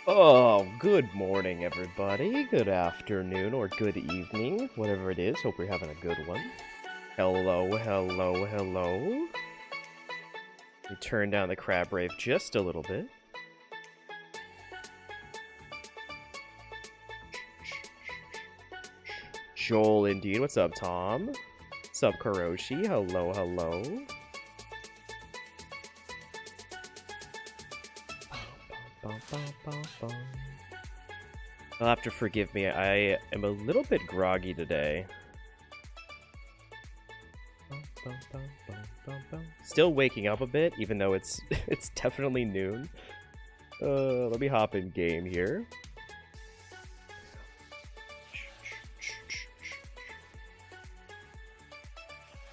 Oh, good morning, everybody. Good afternoon or good evening, whatever it is. Hope you're having a good one. Hello, hello, hello. Let me turn down the crab rave just a little bit. Joel, indeed. What's up, Tom? What's up, Karoshi? Hello, hello. You'll have to forgive me. I am a little bit groggy today. Still waking up a bit, even though it's it's definitely noon. Let me hop in game here.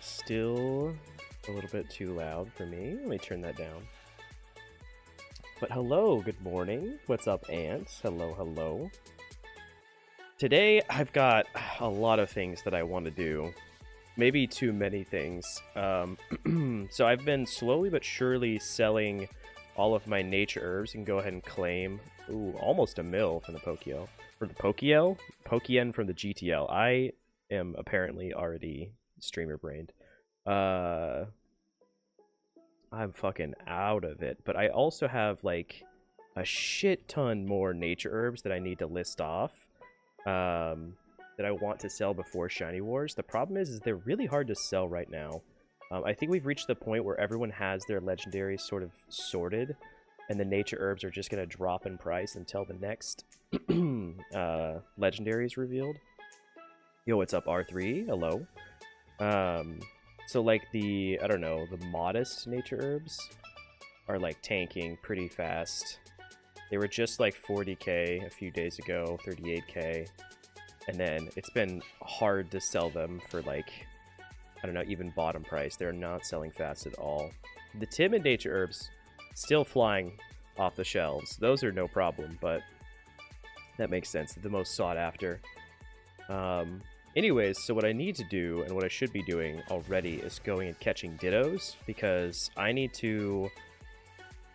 Still a little bit too loud for me. Let me turn that down. But hello, good morning. What's up, Ant? Hello, hello. Today, I've got a lot of things that I want to do. Maybe too many things. So I've been slowly but surely selling all of my nature herbs and go ahead and claim, almost a mil from the Pokeo. For the Pokeo? Pokien from the GTL. I am apparently already streamer-brained. I'm fucking out of it. But I also have, like, a shit ton more nature herbs that I need to list off. That I want to sell before Shiny Wars. The problem is they're really hard to sell right now. I think we've reached the point where everyone has their legendaries sort of sorted, and the nature herbs are just going to drop in price until the next legendary is revealed. Yo, what's up, R3? Hello. So, like, I don't know, the modest nature herbs are, like, tanking pretty fast. They were just, like, 40k a few days ago, 38k. And then it's been hard to sell them for, like, I don't know, even bottom price. They're not selling fast at all. The timid nature herbs still flying off the shelves. Those are no problem, but that makes sense. They're the most sought after. Anyways, so what I need to do, and what I should be doing already, is going and catching dittos, because I need to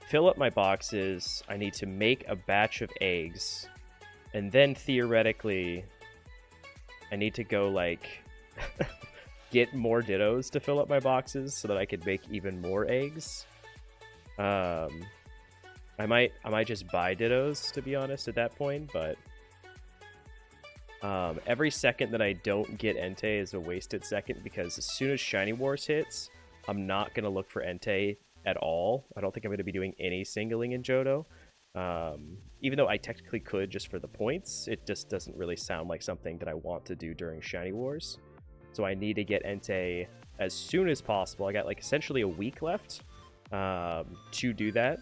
fill up my boxes, I need to make a batch of eggs, and then theoretically, I need to go, like, get more dittos to fill up my boxes so that I could make even more eggs. I might just buy dittos, to be honest, at that point, but every second that I don't get Entei is a wasted second, because as soon as Shiny Wars hits, I'm not going to look for Entei at all. I don't think I'm going to be doing any singling in Johto. Even though I technically could just for the points, it just doesn't really sound like something that I want to do during Shiny Wars. So I need to get Entei as soon as possible. I got, like, essentially a week left to do that.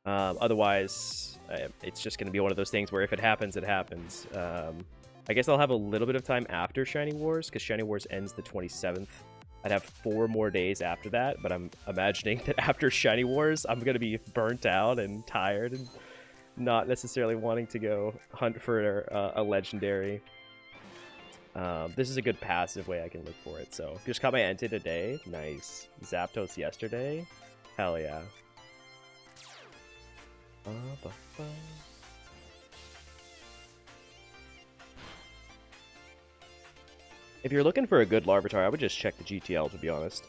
Otherwise, it's just going to be one of those things where if it happens, it happens. I guess I'll have a little bit of time after Shiny Wars, because Shiny Wars ends the 27th. I'd have 4 more days after that, but I'm imagining that after Shiny Wars, I'm going to be burnt out and tired and not necessarily wanting to go hunt for a legendary. This is a good passive way I can look for it. So, just caught my Entei today. Nice. Zapdos yesterday. Hell yeah. If you're looking for a good Larvitar, I would just check the GTL, to be honest.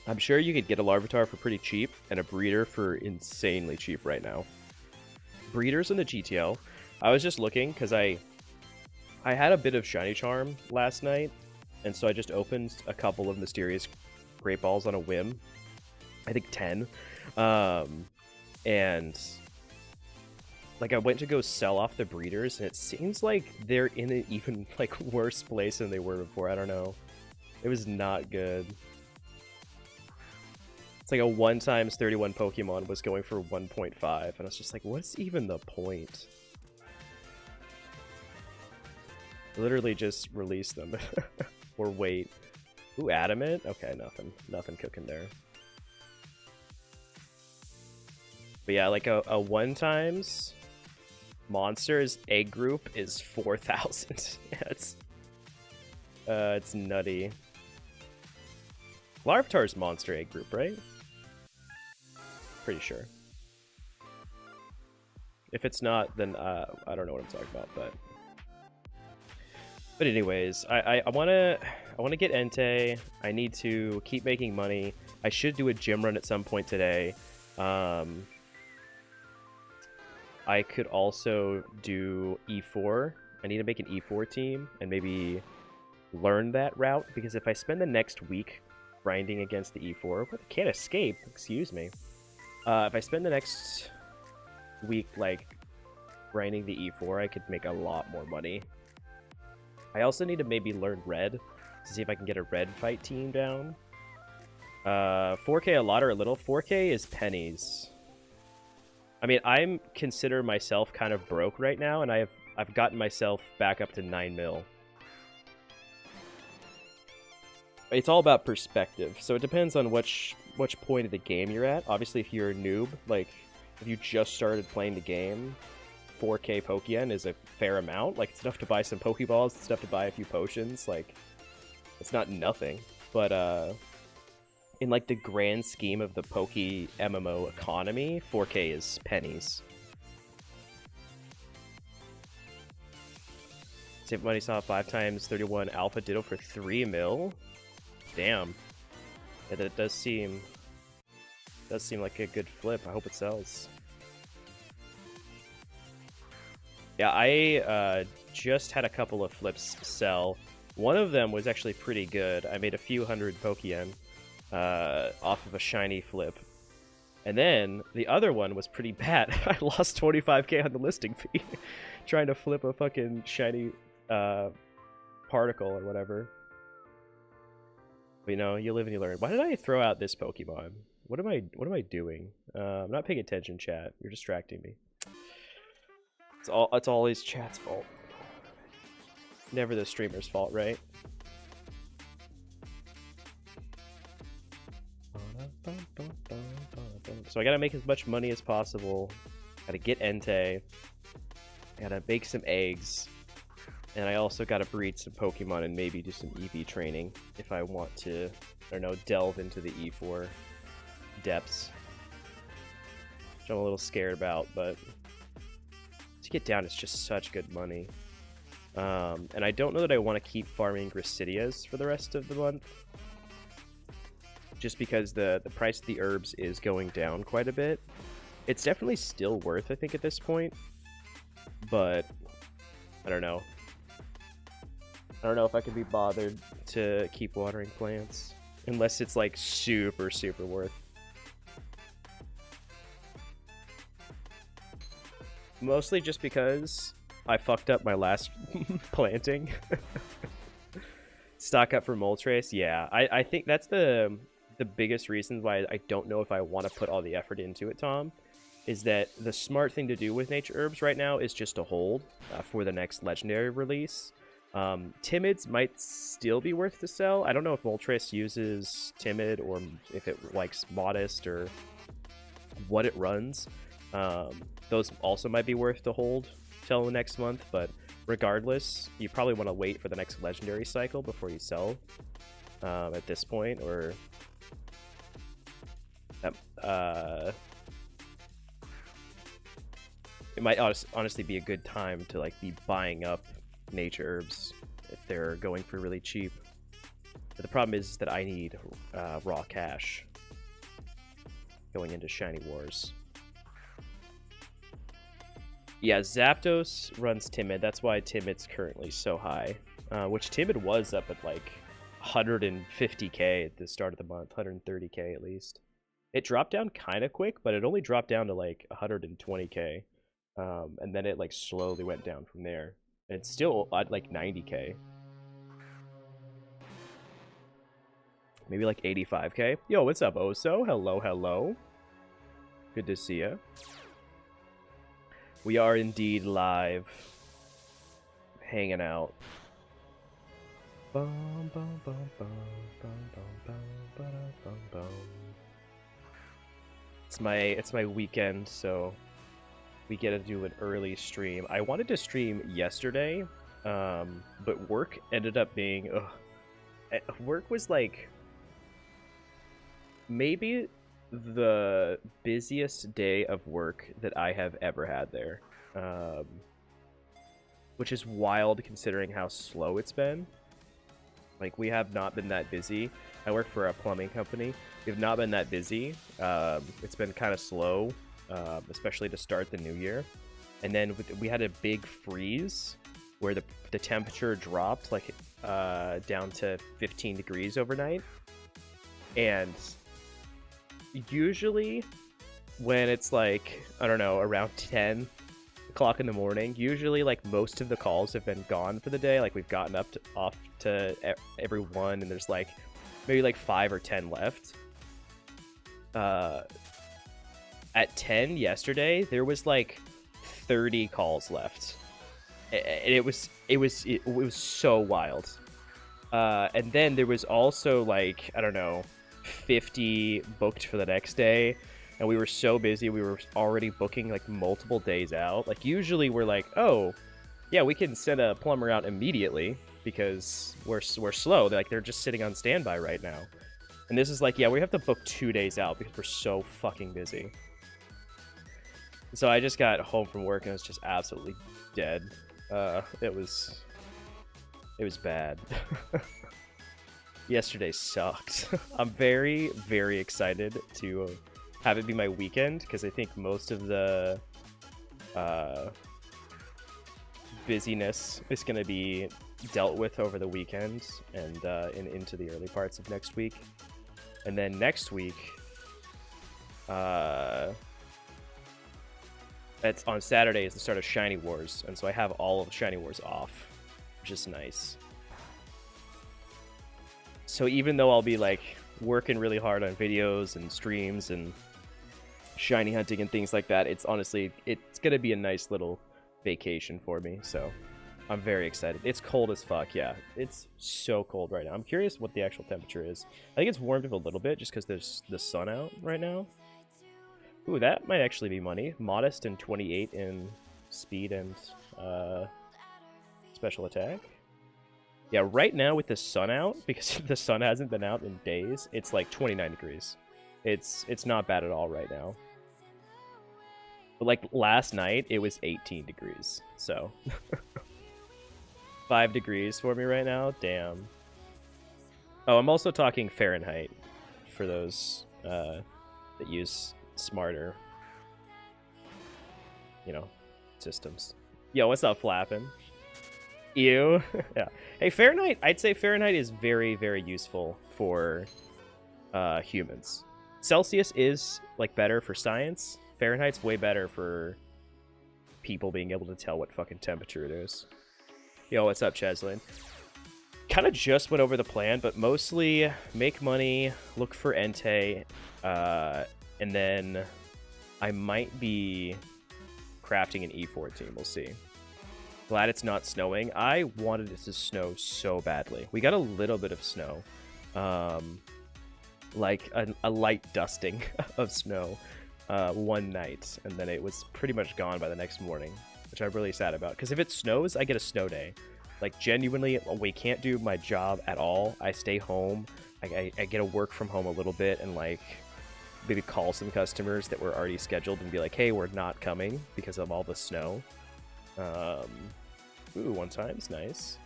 I'm sure you could get a Larvitar for pretty cheap, and a breeder for insanely cheap right now. Breeders in the GTL, I was just looking, because I had a bit of Shiny Charm last night, and so I just opened a couple of Mysterious Great Balls on a whim. I think 10. And like, I went to go sell off the breeders, and it seems like they're in an even, like, worse place than they were before. I don't know. It was not good. It's like a 1 times 31 Pokemon was going for 1.5, and I was just like, what's even the point? Literally just release them. Or wait. Ooh, Adamant? Okay, nothing cooking there. But yeah, like a 1 times monster's egg group is 4,000. Yeah, it's nutty. Larvitar's monster egg group, right? Pretty sure. If it's not, then I don't know what I'm talking about. But anyways, I wanna get Entei. I need to keep making money. I should do a gym run at some point today. I could also do E4. I need to make an E4 team and maybe learn that route, because if I spend the next week grinding against the E4, but I can't escape, excuse me. If I spend the next week like grinding the E4, I could make a lot more money. I also need to maybe learn red to see if I can get a red fight team down. 4K a lot or a little? 4K is pennies. I mean, I'm consider myself kind of broke right now, and I've gotten myself back up to 9 mil. It's all about perspective, so it depends on which point of the game you're at. Obviously, if you're a noob, like if you just started playing the game, 4K Pokeyen is a fair amount. Like, it's enough to buy some Pokeballs, it's enough to buy a few potions. Like, it's not nothing, but in like the grand scheme of the PokeMMO economy, 4K is pennies. Save money, saw 5 times 31 Alpha Ditto for 3 mil. Damn. Yeah, that does seem like a good flip. I hope it sells. Yeah, I just had a couple of flips sell. One of them was actually pretty good. I made a few hundred Pokeyen off of a shiny flip. And then the other one was pretty bad. I lost 25k on the listing fee trying to flip a fucking shiny particle or whatever. But, you know, you live and you learn. Why did I throw out this Pokemon? What am I doing? I'm not paying attention, chat. You're distracting me. It's always chat's fault. Never the streamer's fault, right? So I gotta make as much money as possible. Gotta get Entei. Gotta bake some eggs. And I also gotta breed some Pokemon and maybe do some EV training if I want to, I don't know, delve into the E4 depths. Which I'm a little scared about, but to get down, it's just such good money. And I don't know that I want to keep farming Gracidias for the rest of the month. Just because the price of the herbs is going down quite a bit. It's definitely still worth, I think, at this point. But I don't know. I don't know if I can be bothered to keep watering plants. Unless it's like super, super worth. Mostly just because I fucked up my last planting. Stock up for Moltres, yeah. I think that's the biggest reason why I don't know if I want to put all the effort into it, Tom. Is that the smart thing to do with nature herbs right now is just to hold for the next legendary release. Timids might still be worth to sell. I don't know if Moltres uses Timid or if it likes Modest or what it runs. Those also might be worth to hold till next month, but regardless, you probably want to wait for the next legendary cycle before you sell at this point, or it might honestly be a good time to like be buying up nature herbs if they're going for really cheap. But the problem is that I need raw cash going into Shiny Wars. Yeah, Zapdos runs Timid. That's why Timid's currently so high. Which Timid was up at like 150k at the start of the month. 130k at least. It dropped down kind of quick, but it only dropped down to like 120k. And then it like slowly went down from there. And it's still at like 90k. Maybe like 85k. Yo, what's up, Oso? Hello, hello. Good to see ya. We are indeed live. Hanging out. It's my weekend, so we get to do an early stream. I wanted to stream yesterday, but work ended up being... work was like... Maybe the busiest day of work that I have ever had there. Which is wild considering how slow it's been. Like, we have not been that busy. I work for a plumbing company. We've not been that busy. It's been kind of slow, especially to start the new year. And then we had a big freeze where the temperature dropped like down to 15 degrees overnight. And usually when it's like, I don't know, around 10 o'clock in the morning, usually like most of the calls have been gone for the day. Like, we've gotten off to everyone, and there's like maybe like 5 or 10 left. At 10 yesterday, there was like 30 calls left. It was so wild. And then there was also like, I don't know, 50 booked for the next day. And we were so busy, we were already booking like multiple days out. Like, usually we're like, oh, yeah, we can send a plumber out immediately because we're slow. They're just sitting on standby right now. And this is like, yeah, we have to book 2 days out because we're so fucking busy. So I just got home from work and I was just absolutely dead. It was bad. Yesterday sucked. I'm very, very excited to have it be my weekend because I think most of the busyness is going to be dealt with over the weekend and into the early parts of next week. And then next week, it's on Saturday is the start of Shiny Wars, and so I have all of Shiny Wars off, which is nice. So even though I'll be like working really hard on videos and streams and shiny hunting and things like that, it's gonna be a nice little vacation for me. So I'm very excited. It's cold as fuck. Yeah, it's so cold right now. I'm curious what the actual temperature is. I think it's warmed up a little bit just because there's the sun out right now. Ooh, that might actually be money. Modest and 28 in speed and special attack. Yeah, right now with the sun out, because the sun hasn't been out in days, it's like 29 degrees. It's not bad at all right now. But like last night, it was 18 degrees. So 5 degrees for me right now. Damn. Oh, I'm also talking Fahrenheit for those that use smarter, systems. Yo, what's up, Flappin'? Ew. Yeah. Hey, Fahrenheit. I'd say Fahrenheit is very, very useful for humans. Celsius is like better for science. Fahrenheit's way better for people being able to tell what fucking temperature it is. Yo, what's up, Cheslin? Kind of just went over the plan, but mostly make money, look for Entei, and then I might be crafting an E4 team. We'll see. Glad it's not snowing. I wanted it to snow so badly. We got a little bit of snow. Like a light dusting of snow one night, and then it was pretty much gone by the next morning, which I'm really sad about. Because if it snows, I get a snow day. Like, genuinely, we can't do my job at all. I stay home. I get to work from home a little bit and, like, maybe call some customers that were already scheduled and be like, hey, we're not coming because of all the snow. Ooh, 1 time's nice.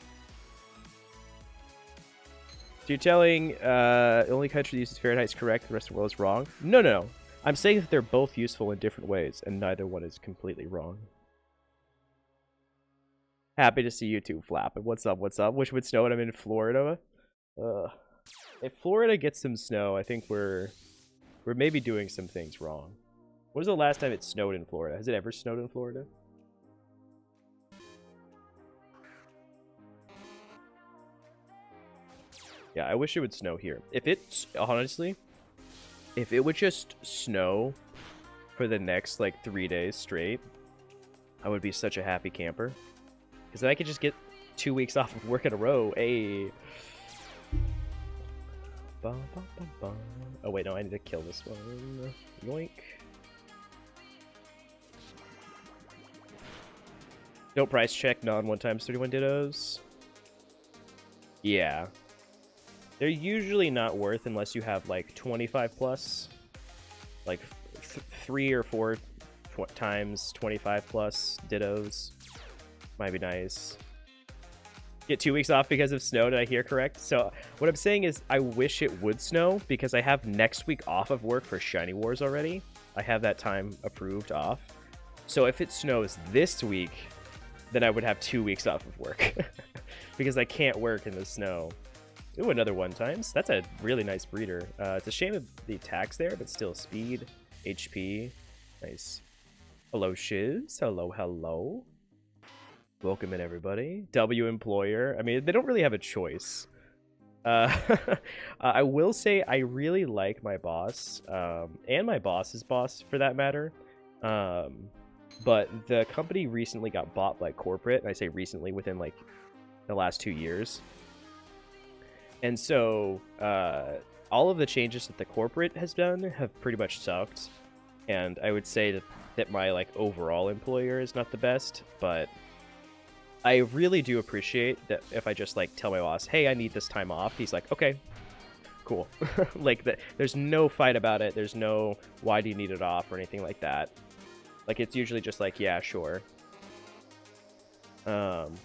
So you're telling the only country that uses Fahrenheit is correct, the rest of the world is wrong? No. I'm saying that they're both useful in different ways, and neither one is completely wrong. Happy to see you too, Flap. What's up? Wish it would snow when I'm in Florida. If Florida gets some snow, I think we're maybe doing some things wrong. When was the last time it snowed in Florida? Has it ever snowed in Florida? Yeah, I wish it would snow here. Honestly, if it would just snow for the next, like, 3 days straight, I would be such a happy camper. Because then I could just get 2 weeks off of work in a row. Hey. Bum, bum, bum, bum. Oh, wait, no, I need to kill this one. Yoink. Don't price check non 1x 31 dittos. Yeah. They're usually not worth unless you have like 25 plus. like 3 or 4 times 25 plus dittos might be nice. Get 2 weeks off because of snow, did I hear correct? So what I'm saying is I wish it would snow because I have next week off of work for Shiny Wars already. I have that time approved off. So if it snows this week, then I would have 2 weeks off of work because I can't work in the snow. Ooh, another 1 times. That's a really nice breeder. It's a shame of the attacks there, but still speed, HP, nice. Hello, Shiz. Hello, hello. Welcome in, everybody. W employer. I mean, they don't really have a choice. I will say I really like my boss, and my boss's boss for that matter. But the company recently got bought by corporate, and I say recently, within like the last 2 years. And so all of the changes that the corporate has done have pretty much sucked. And I would say that my like overall employer is not the best, but I really do appreciate that if I just like tell my boss, hey, I need this time off, he's like, okay, cool. Like that, there's no fight about it. There's no why do you need it off or anything like that. Like it's usually just like, yeah, sure.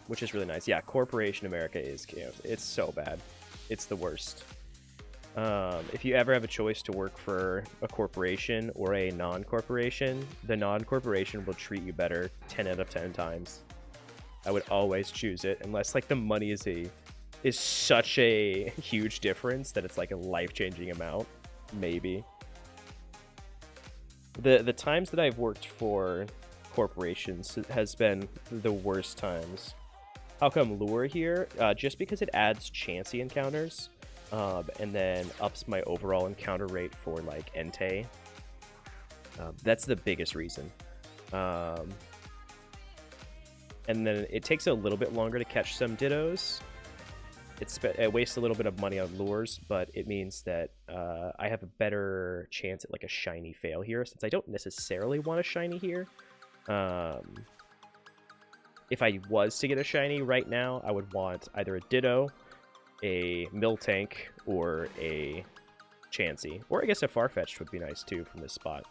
Which is really nice. Yeah, corporation America is, you know, it's so bad. It's the worst. If you ever have a choice to work for a corporation or a non-corporation, the non-corporation will treat you better 10 out of 10 times. I would always choose it unless like the money is such a huge difference that it's like a life-changing amount. Maybe. The times that I've worked for corporations has been the worst times. How come lure here? Just because it adds chancy encounters, and then ups my overall encounter rate for like Entei. That's the biggest reason. And then it takes a little bit longer to catch some dittos. It wastes a little bit of money on lures, but it means that I have a better chance at like a shiny fail here, since I don't necessarily want a shiny here. If I was to get a shiny right now, I would want either a Ditto, a Miltank, or a Chansey. Or I guess a Farfetch'd would be nice too from this spot.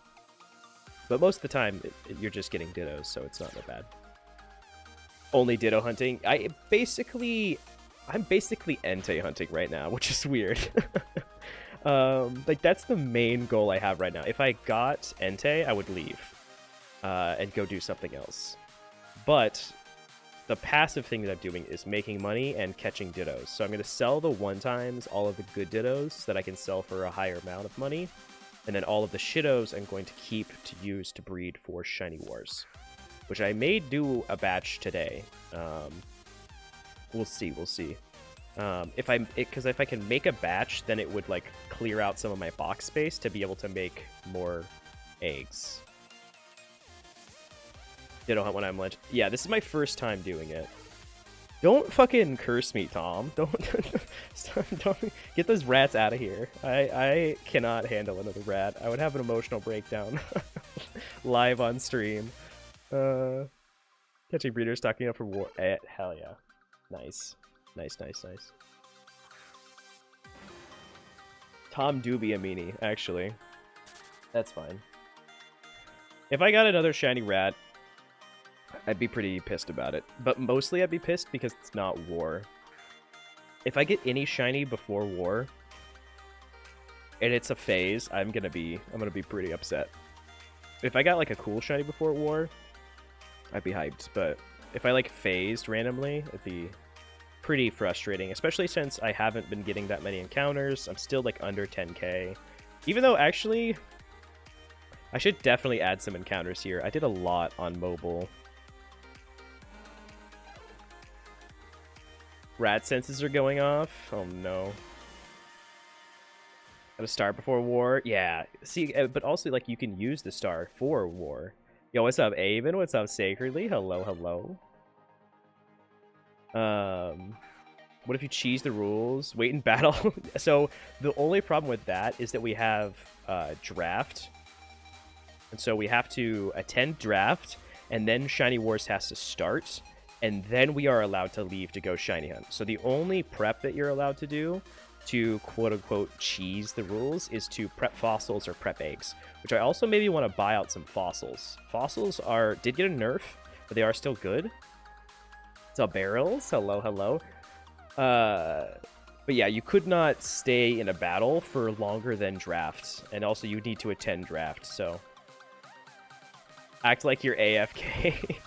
But most of the time, you're just getting Dittos, so it's not that bad. Only Ditto hunting. I'm basically Entei hunting right now, which is weird. Like that's the main goal I have right now. If I got Entei, I would leave and go do something else. But the passive thing that I'm doing is making money and catching Dittos. So I'm going to sell the 1-times, all of the good Dittos that I can sell for a higher amount of money. And then all of the shittos I'm going to keep to use to breed for Shiny Wars, which I may do a batch today. We'll see. Because if I can make a batch, then it would like clear out some of my box space to be able to make more eggs. Ditto hunt when I'm lunch. Yeah, this is my first time doing it. Don't fucking curse me, Tom. Don't get those rats out of here. I cannot handle another rat. I would have an emotional breakdown live on stream. Catching breeders, stocking up for war. Hell yeah. Nice. Nice. Tom do be a meanie, actually. That's fine. If I got another shiny rat, I'd be pretty pissed about it. But mostly I'd be pissed because it's not war. If I get any shiny before war, and it's a phase, I'm gonna be pretty upset. If I got like a cool shiny before war, I'd be hyped. But if I like phased randomly, it'd be pretty frustrating, especially since I haven't been getting that many encounters. I'm still like under 10k. Even though actually, I should definitely add some encounters here. I did a lot on mobile. Rat senses are going off. Oh no. Got a star before war. Yeah. See, but also like you can use the star for war. Yo, what's up, Avon? What's up, Sacredly? Hello, hello. What if you cheese the rules? Wait in battle. So the only problem with that is that we have draft. And so we have to attend draft, and then Shiny Wars has to start, and then we are allowed to leave to go shiny hunt. So the only prep that you're allowed to do to quote-unquote cheese the rules is to prep fossils or prep eggs, which I also maybe want to buy out some fossils. Fossils did get a nerf, but they are still good. So barrels, hello, hello. But yeah, you could not stay in a battle for longer than draft, and also you need to attend draft, so act like you're AFK.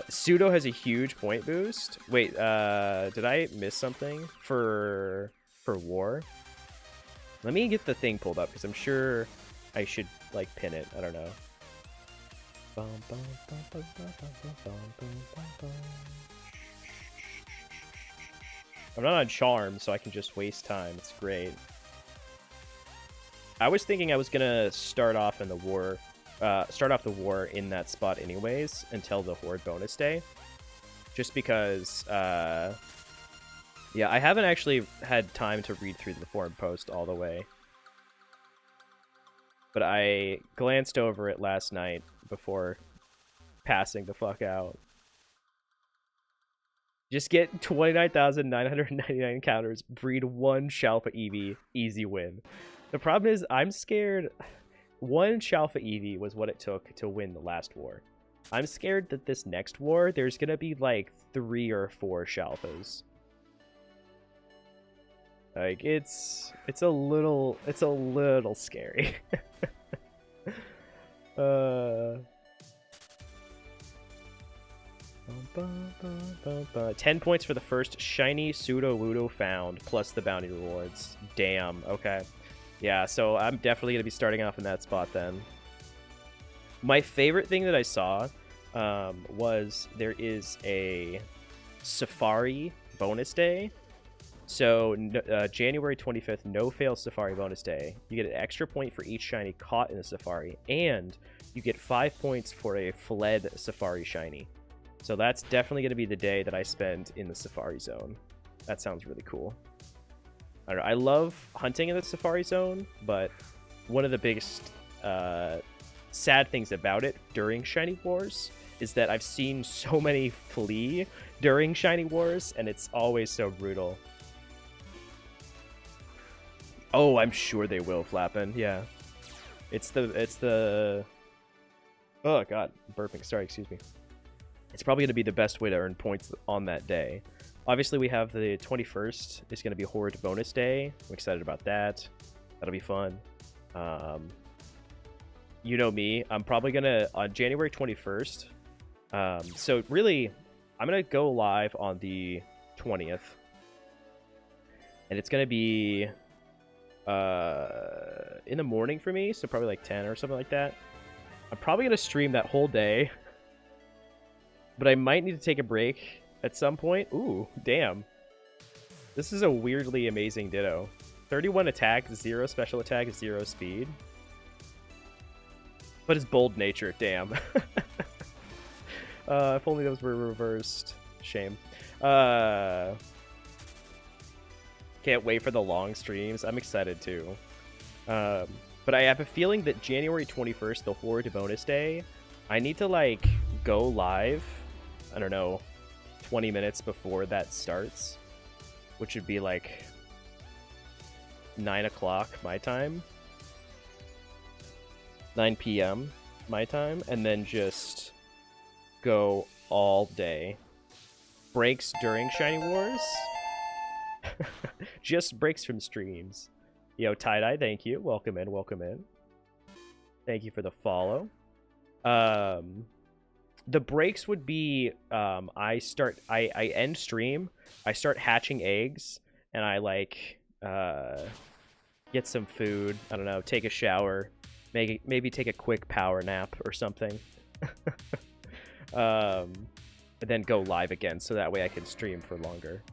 Pseudo has a huge point boost. Wait, did I miss something for war? Let me get the thing pulled up because I'm sure I should like pin it. I don't know. I'm not on charm, so I can just waste time. It's great. I was thinking I was gonna start off in the war. Start off the war in that spot anyways until the Horde bonus day. Just because, yeah, I haven't actually had time to read through the forum post all the way. But I glanced over it last night before passing the fuck out. Just get 29,999 encounters, breed 1 Shalfa Eevee, easy win. The problem is, I'm scared. 1 Shalfa Eevee was what it took to win the last war. I'm scared that this next war, there's gonna be like 3 or 4 Shalfas. Like, it's a little scary. 10 points for the first shiny Pseudo-Ludo found, plus the bounty rewards. Damn, okay. Yeah, so I'm definitely going to be starting off in that spot then. My favorite thing that I saw was there is a Safari bonus day. So January 25th, no fail Safari bonus day. You get an extra point for each shiny caught in a Safari, and you get 5 points for a fled Safari shiny. So that's definitely going to be the day that I spend in the Safari Zone. That sounds really cool. I don't know, I love hunting in the Safari Zone, but one of the biggest sad things about it during Shiny Wars is that I've seen so many flee during Shiny Wars, and it's always so brutal. Oh, I'm sure they will, Flappin'. Yeah. It's the... Oh, God. Burping. Sorry, excuse me. It's probably going to be the best way to earn points on that day. Obviously, we have the 21st. It's going to be Horde bonus day. I'm excited about that. That'll be fun. You know me. I'm probably going to... On January 21st... so really, I'm going to go live on the 20th. And it's going to be... in the morning for me, so probably like 10 or something like that. I'm probably going to stream that whole day. But I might need to take a break at some point. Ooh, damn. This is a weirdly amazing Ditto. 31 attack, 0 special attack, 0 speed. But his bold nature, damn. If only those were reversed. Shame. Can't wait for the long streams. I'm excited too. But I have a feeling that January 21st, the Horde bonus day, I need to like go live, I don't know, 20 minutes before that starts, which would be like 9 o'clock my time, 9 p.m. my time, and then just go all day. Breaks during Shiny Wars. Just breaks from streams. Yo, Tie-Dye, thank you. Welcome in, welcome in. Thank you for the follow. The breaks would be, I end stream, I start hatching eggs, and I, like, get some food, I don't know, take a shower, maybe take a quick power nap or something. And then go live again, so that way I can stream for longer.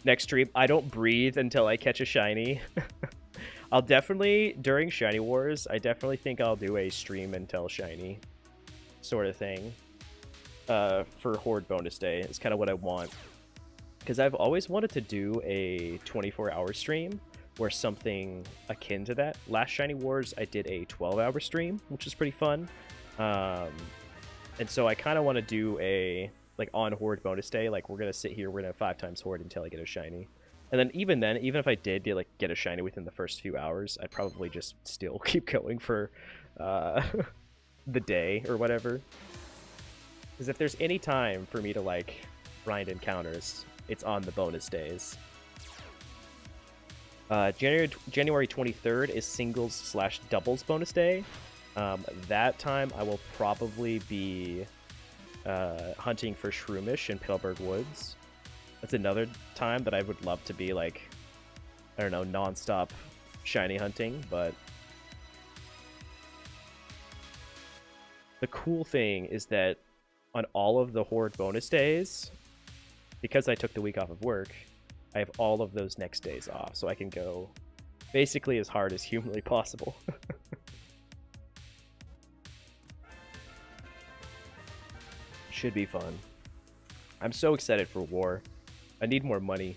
Next stream, I don't breathe until I catch a shiny. I'll definitely, during Shiny Wars, I definitely think I'll do a stream until shiny sort of thing. For Horde bonus day, is kind of what I want. Because I've always wanted to do a 24-hour stream or something akin to that. Last Shiny Wars, I did a 12-hour stream, which is pretty fun. And so I kind of want to do a like on horde bonus day. Like we're gonna sit here, we're gonna have 5 times horde until I get a shiny. And then, even if I did get a shiny within the first few hours, I'd probably just still keep going for the day or whatever. Because if there's any time for me to like grind encounters, it's on the bonus days. January 23rd is singles/doubles bonus day. That time I will probably be hunting for Shroomish in Paleberg Woods. That's another time that I would love to be like, I don't know, non-stop shiny hunting, but the cool thing is that on all of the horde bonus days, because I took the week off of work, I have all of those next days off, so I can go basically as hard as humanly possible. Should be fun. I'm so excited for war. I need more money.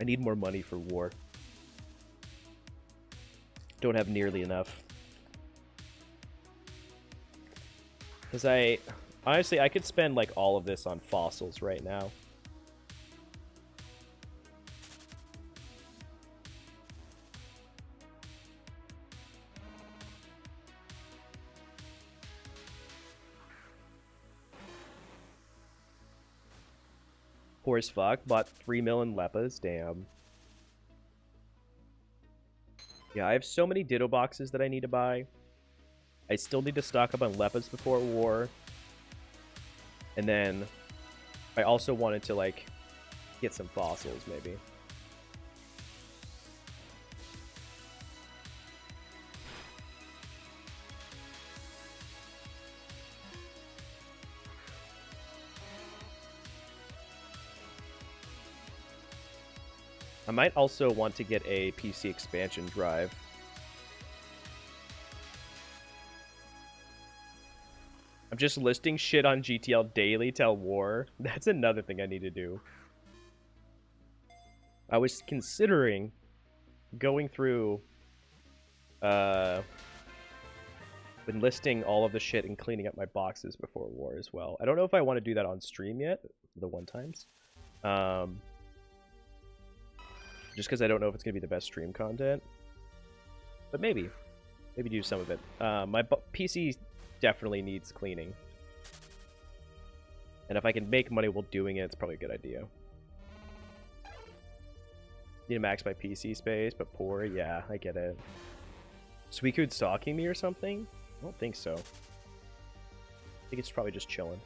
I need more money for war. Don't have nearly enough. Because honestly, I could spend like all of this on fossils right now. Poor as fuck. Bought 3 million Leppas. Damn. Yeah, I have so many Ditto boxes that I need to buy. I still need to stock up on Leppas before war. And then I also wanted to like get some fossils maybe. I might also want to get a PC expansion drive. I'm just listing shit on GTL daily till war. That's another thing I need to do. I was considering going through been listing all of the shit and cleaning up my boxes before war as well. I don't know if I want to do that on stream yet, the one times. Just because I don't know if it's going to be the best stream content. But maybe. Maybe do some of it. My PC definitely needs cleaning. And if I can make money while doing it, it's probably a good idea. Need to max my PC space, but poor. Yeah, I get it. Suicune stalking me or something? I don't think so. I think it's probably just chilling.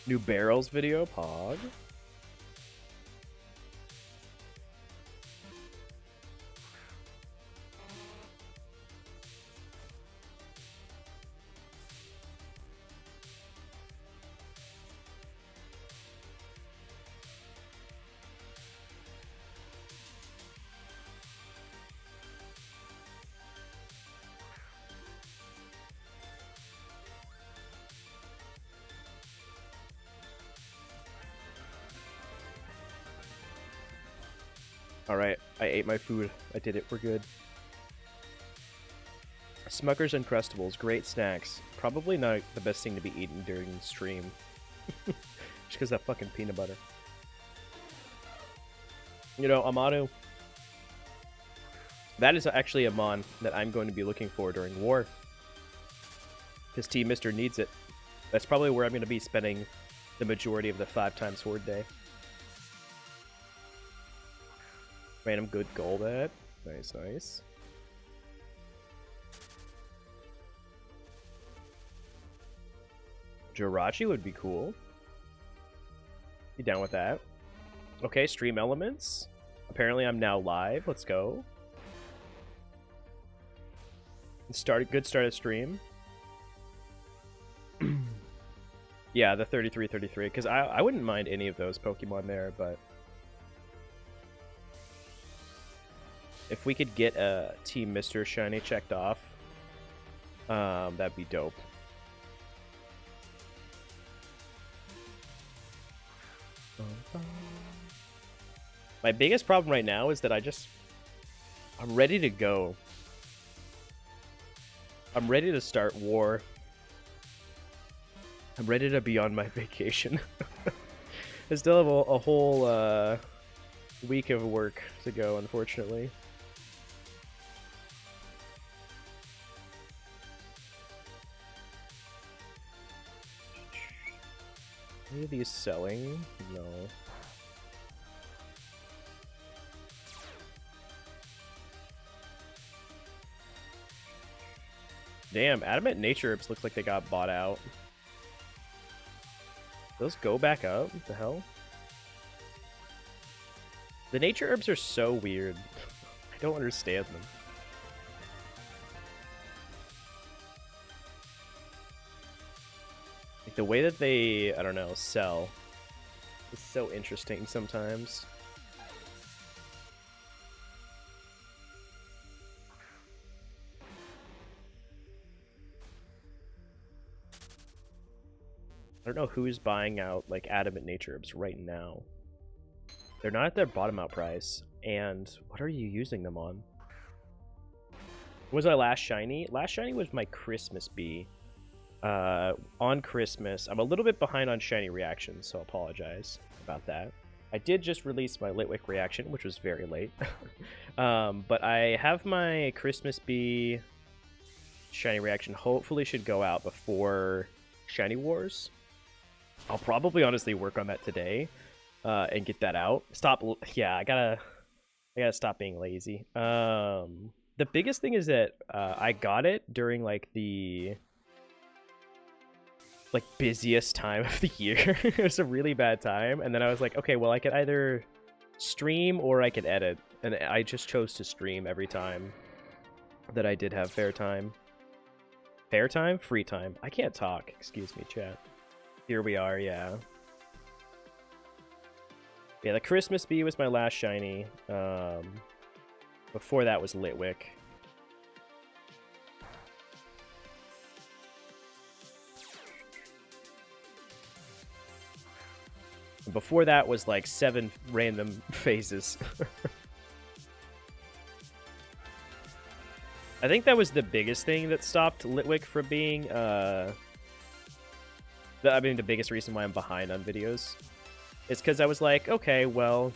New barrels video, Pog. Alright, I ate my food. I did it. We're good. Smuckers and Crustables, great snacks. Probably not the best thing to be eaten during the stream. Just because that fucking peanut butter. You know, Amanu. That is actually a mon that I'm going to be looking for during war. Because Team Mister needs it. That's probably where I'm going to be spending the majority of the 5 times horde day. Random good gold at. Nice, nice. Jirachi would be cool. Be down with that. Okay, stream elements. Apparently I'm now live. Let's go. Good start of stream. Yeah, the 33-33. Because I wouldn't mind any of those Pokemon there, but if we could get a Team Mr. Shiny checked off, That'd be dope. My biggest problem right now is that I'm ready to go. I'm ready to start war. I'm ready to be on my vacation. I still have a whole week of work to go, unfortunately. Any of these selling? No. Damn, Adamant Nature Herbs looks like they got bought out. Those go back up? What the hell? The Nature Herbs are so weird. I don't understand them. Like the way that they, I don't know, sell is so interesting sometimes. I don't know who's buying out like Adamant Nature Herbs right now. They're not at their bottom out price. And what are you using them on? What was my last shiny? Last shiny was my Christmas Bee. On Christmas. I'm a little bit behind on shiny reactions, so I apologize about that. I did just release my Litwick reaction, which was very late. But I have my Christmas Bee shiny reaction hopefully should go out before Shiny Wars. I'll probably honestly work on that today and get that out. I gotta stop being lazy. The biggest thing is that I got it during like the busiest time of the year. It was a really bad time, and then I was like, okay, well I could either stream or I could edit, and I just chose to stream every time that I did have fair time. Fair time? Free time. I can't talk. Excuse me, chat. Here we are, yeah. Yeah, the Christmas Bee was my last shiny. Before that was Litwick. Before that was like 7 random phases. I think that was the biggest thing that stopped Litwick from being, the biggest reason why I'm behind on videos. Is because I was like, okay, well,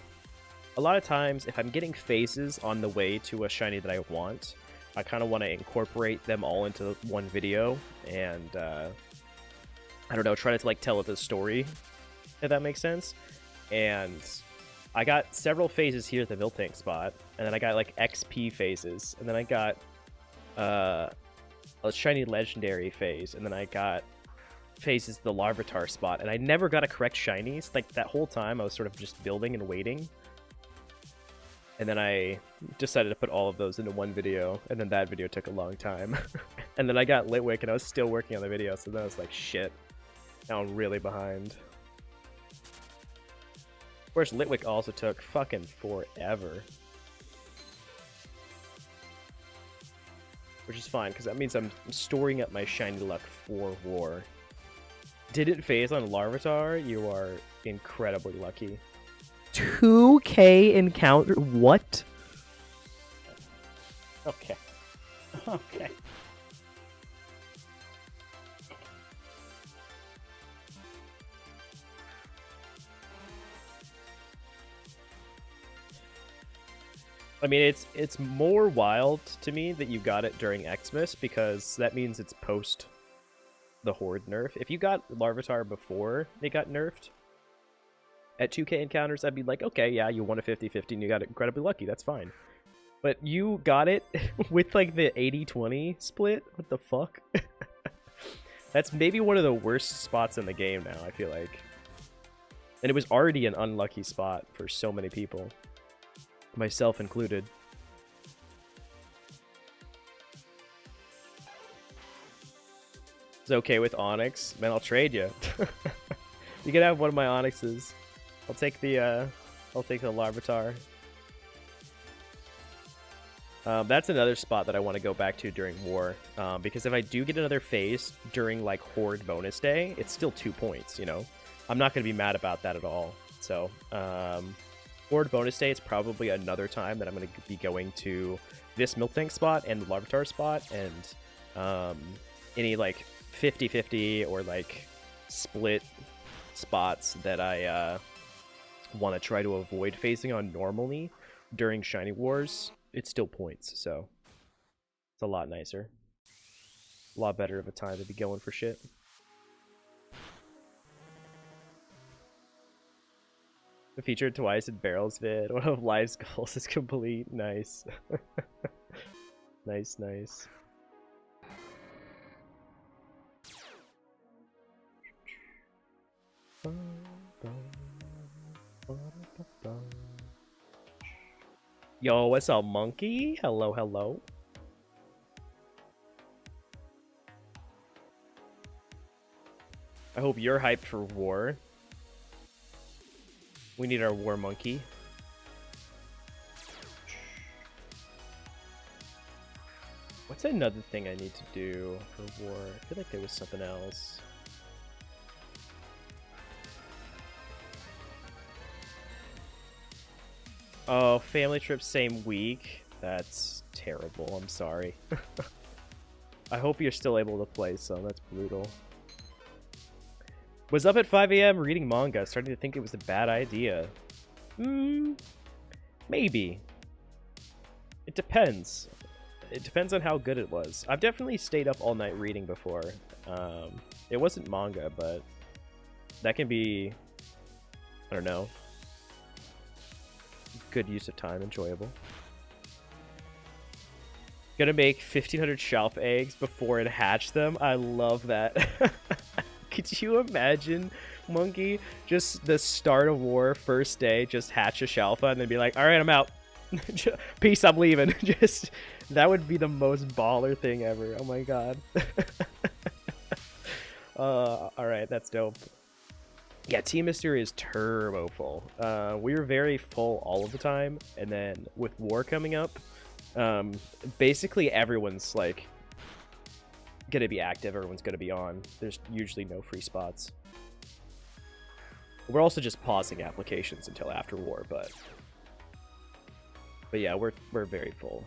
a lot of times if I'm getting phases on the way to a shiny that I want, I kind of want to incorporate them all into one video and, I don't know, try to like tell it the story, if that makes sense. And I got several phases here at the Miltank spot, and then I got like XP phases, and then I got a shiny legendary phase, and then I got phases the Larvitar spot, and I never got a correct shinies. Like that whole time I was sort of just building and waiting, and then I decided to put all of those into one video, and then that video took a long time. And then I got Litwick and I was still working on the video, so then I was like, shit, now I'm really behind. Of course, Litwick also took fucking forever. Which is fine, because that means I'm storing up my shiny luck for war. Did it phase on Larvitar? You are incredibly lucky. 2K encounter? What? Okay. Okay. I mean, it's more wild to me that you got it during Xmas, because that means it's post the Horde nerf. If you got Larvitar before it got nerfed at 2K encounters, I'd be like, okay, yeah, you won a 50-50 and you got incredibly lucky, that's fine. But you got it with like the 80-20 split? What the fuck? That's maybe one of the worst spots in the game now, I feel like. And it was already an unlucky spot for so many people. Myself included. It's okay with Onyx. Man, I'll trade you. You can have one of my Onyxes. I'll take the Larvitar. That's another spot that I want to go back to during war, because if I do get another phase during like Horde bonus day, it's still 2 points, you know? I'm not going to be mad about that at all. So, Horde bonus day is probably another time that I'm going to be going to this Milk Tank spot and the Larvitar spot, and any like 50-50 or like split spots that I want to try to avoid phasing on normally during Shiny Wars. It's still points, so it's a lot nicer. A lot better of a time to be going for shit. Featured twice in Barrel's vid. One of Life's goals is complete. Nice. Nice, nice. Yo, what's up, monkey? Hello, hello. I hope you're hyped for war. We need our war monkey. What's another thing I need to do for war? I feel like there was something else. Oh, family trip same week? That's terrible, I'm sorry. I hope you're still able to play some, that's brutal. Was up at 5 AM reading manga, starting to think it was a bad idea. Maybe. It depends. It depends on how good it was. I've definitely stayed up all night reading before. It wasn't manga, but that can be, I don't know, good use of time, enjoyable. Gonna make 1,500 shelf eggs before it hatch them. I love that. Could you imagine, monkey, just the start of war, first day, just hatch a Shalfa and then be like, all right, I'm out. Peace, I'm leaving. Just, that would be the most baller thing ever. Oh my god. All right, that's dope. Yeah, Team Mystery is turbo full. We were very full all of the time, and then with war coming up, basically everyone's like gonna be active, everyone's gonna be on. There's usually no free spots. We're also just pausing applications until after war, but yeah, we're very full.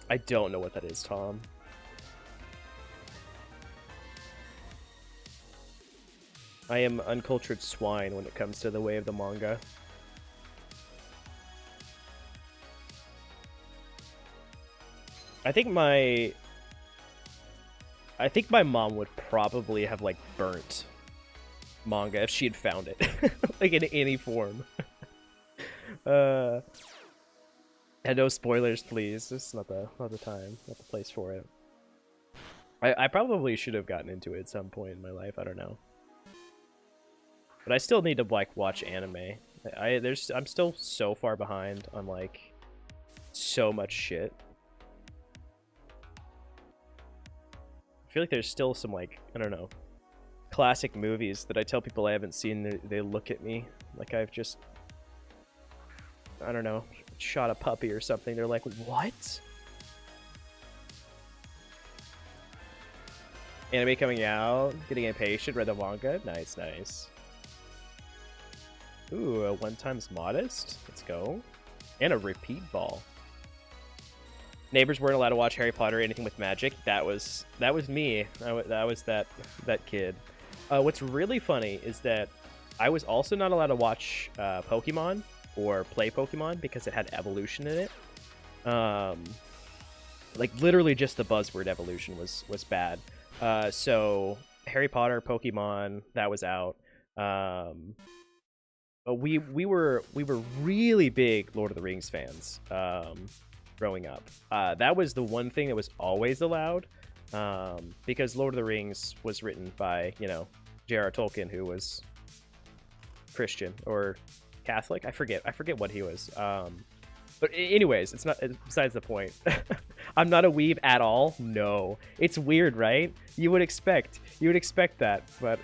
I don't know what that is, Tom. I am uncultured swine when it comes to the way of the manga. I think my mom would probably have like burnt manga if she had found it, like in any form. And no spoilers, please. This is not the time, not the place for it. I probably should have gotten into it at some point in my life. I don't know, but I still need to like watch anime. I'm still so far behind on like so much shit. I feel like there's still some, like, I don't know, classic movies that I tell people I haven't seen, they look at me like I've just, I don't know, shot a puppy or something. They're like, what? Anime coming out, getting impatient, read the manga. Nice, nice. Ooh, a 1x modest. Let's go. And a repeat ball. Neighbors weren't allowed to watch Harry Potter or anything with magic. That was me. That was that kid. What's really funny is that I was also not allowed to watch Pokemon or play Pokemon because it had evolution in it. Like literally just the buzzword evolution was bad. So Harry Potter, Pokemon, that was out. But we were really big Lord of the Rings fans. Growing up, that was the one thing that was always allowed, because Lord of the Rings was written by, you know, J.R.R. Tolkien, who was Christian or Catholic. I forget what he was. But anyways, it's besides the point. I'm not a weeb at all. No, it's weird, right? You would expect that, but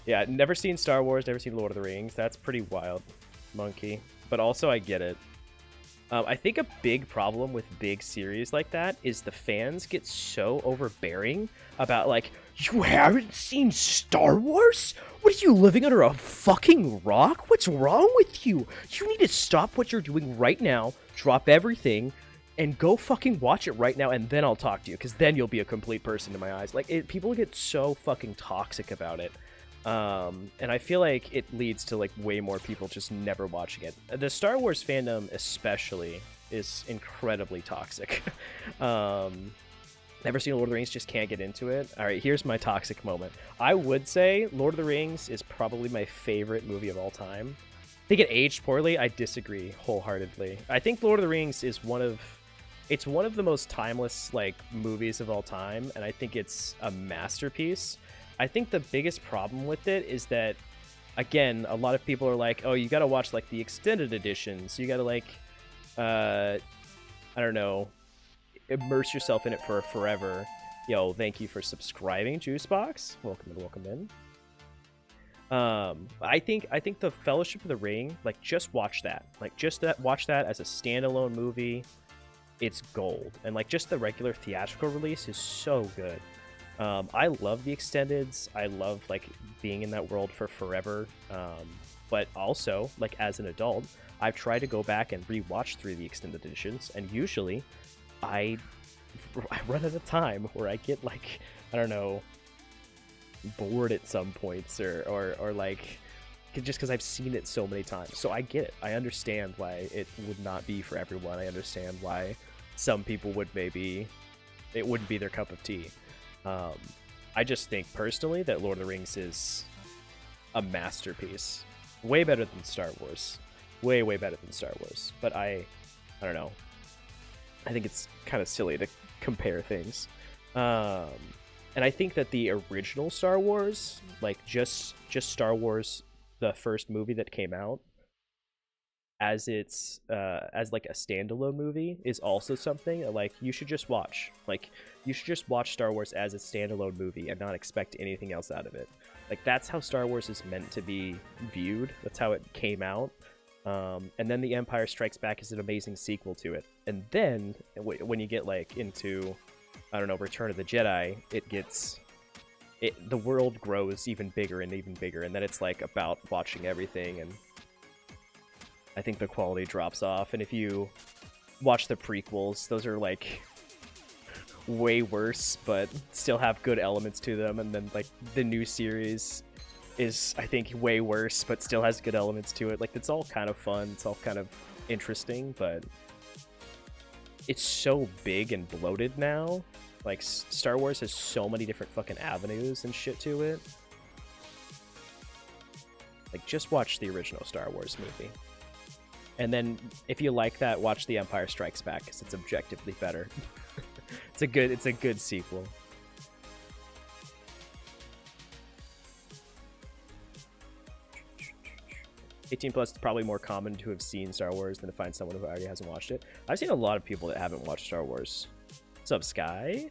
Yeah, never seen Star Wars, never seen Lord of the Rings. That's pretty wild, monkey. But also, I get it. I think a big problem with big series like that is the fans get so overbearing about, like, you haven't seen Star Wars? What are you, living under a fucking rock? What's wrong with you? You need to stop what you're doing right now, drop everything, and go fucking watch it right now, and then I'll talk to you, because then you'll be a complete person in my eyes. Like, people get so fucking toxic about it. And I feel like it leads to, like, way more people just never watching it. The Star Wars fandom especially is incredibly toxic. Never seen Lord of the Rings, just can't get into it. All right, here's my toxic moment. I would say Lord of the Rings is probably my favorite movie of all time. I think it aged poorly. I disagree wholeheartedly. I think Lord of the Rings is one of the most timeless, like, movies of all time, and I think it's a masterpiece. I think the biggest problem with it is that, again, a lot of people are like, oh, you gotta watch, like, the extended editions. You gotta, like, I don't know, immerse yourself in it for forever. Yo, thank you for subscribing, Juicebox. Welcome in. I think the Fellowship of the Ring, like, just watch that. Like, watch that as a standalone movie. It's gold. And, like, just the regular theatrical release is so good. I love the extendeds. I love, like, being in that world for forever. But also, like, as an adult, I've tried to go back and rewatch through the extended editions, and usually I run out of time where I get, like, I don't know, bored at some points or like, just because I've seen it so many times. So I get it. I understand why it would not be for everyone. I understand why some people would maybe, it wouldn't be their cup of tea. I just think personally that Lord of the Rings is a masterpiece. Way better than Star Wars. Way better than Star Wars. But I don't know. I think it's kind of silly to compare things. And I think that the original Star Wars, like just Star Wars, the first movie that came out, as its as like a standalone movie, is also something that, like, you should just watch. Like, you should just watch Star Wars as a standalone movie and not expect anything else out of it. Like, that's how Star Wars is meant to be viewed. That's how it came out. And then The Empire Strikes Back is an amazing sequel to it. And then when you get, like, into, I don't know, Return of the Jedi, the world grows even bigger, and then it's, like, about watching everything, and I think the quality drops off. And if you watch the prequels, those are, like, way worse, but still have good elements to them. And then, like, the new series is, I think, way worse, but still has good elements to it. Like, it's all kind of fun. It's all kind of interesting, but it's so big and bloated now. Like, Star Wars has so many different fucking avenues and shit to it. Like, just watch the original Star Wars movie. And then, if you like that, watch The Empire Strikes Back, because it's objectively better. It's a good sequel. +18 is probably more common to have seen Star Wars than to find someone who already hasn't watched it. I've seen a lot of people that haven't watched Star Wars. What's up, Sky?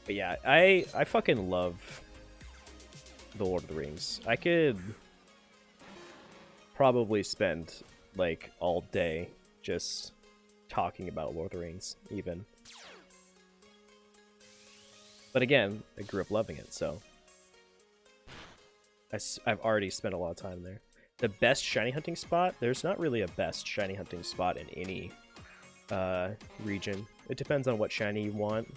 But yeah, I fucking love The Lord of the Rings. I could probably spend, like, all day just talking about Lord of the Rings, even. But again, I grew up loving it, so I've already spent a lot of time there. The best shiny hunting spot? There's not really a best shiny hunting spot in any region. It depends on what shiny you want.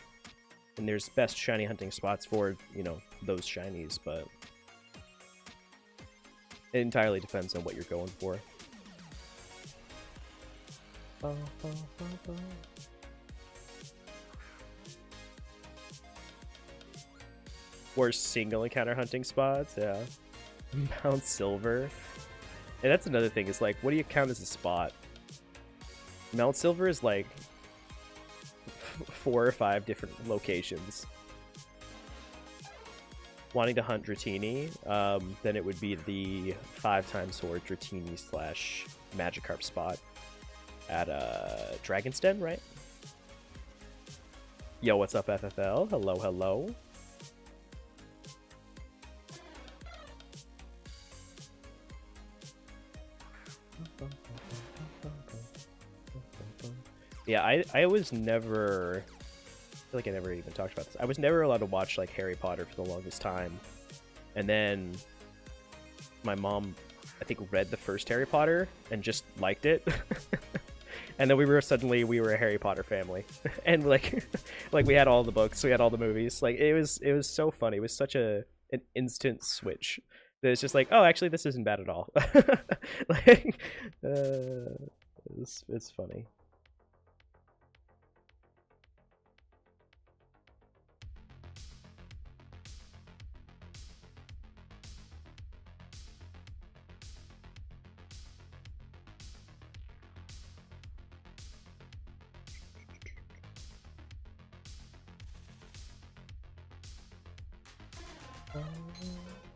And there's best shiny hunting spots for, you know, those shinies, but it entirely depends on what you're going for. Worst single encounter hunting spots, yeah. Mount Silver. And that's another thing, is like, what do you count as a spot? Mount Silver is like 4 or 5 different locations. wanting to hunt Dratini, then it would be the 5x sword Dratini / Magikarp spot at Dragon's Den, right? Yo, what's up, FFL? Hello, hello. Yeah, I was never... I feel like I never even talked about this. I was never allowed to watch like Harry Potter for the longest time. And then my mom, I think, read the first Harry Potter and just liked it. And then we were a Harry Potter family. And like we had all the books, we had all the movies. Like it was so funny. It was such an instant switch. That it's just like, oh, actually this isn't bad at all. Like it's funny.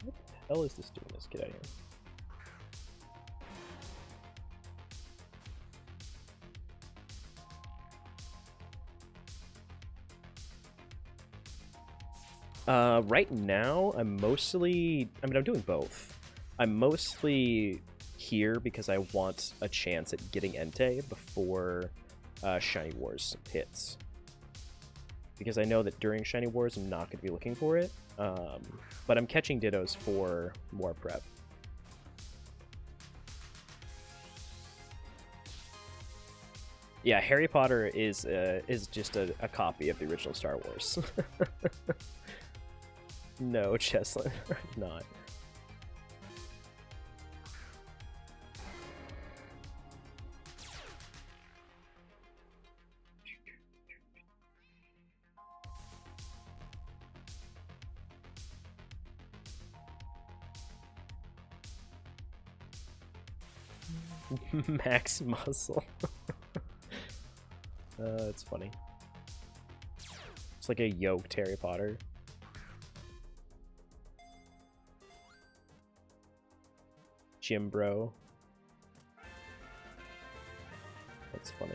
What the hell is this doing? Let's get out of here. Right now, I'm doing both. I'm mostly here because I want a chance at getting Entei before Shiny Wars hits. Because I know that during Shiny Wars, I'm not going to be looking for it. But I'm catching Dittos for more prep. Yeah, Harry Potter is just a copy of the original Star Wars. No, Cheslin, not. Max muscle. It's funny. It's like a yoked Harry Potter. Gym bro. That's funny.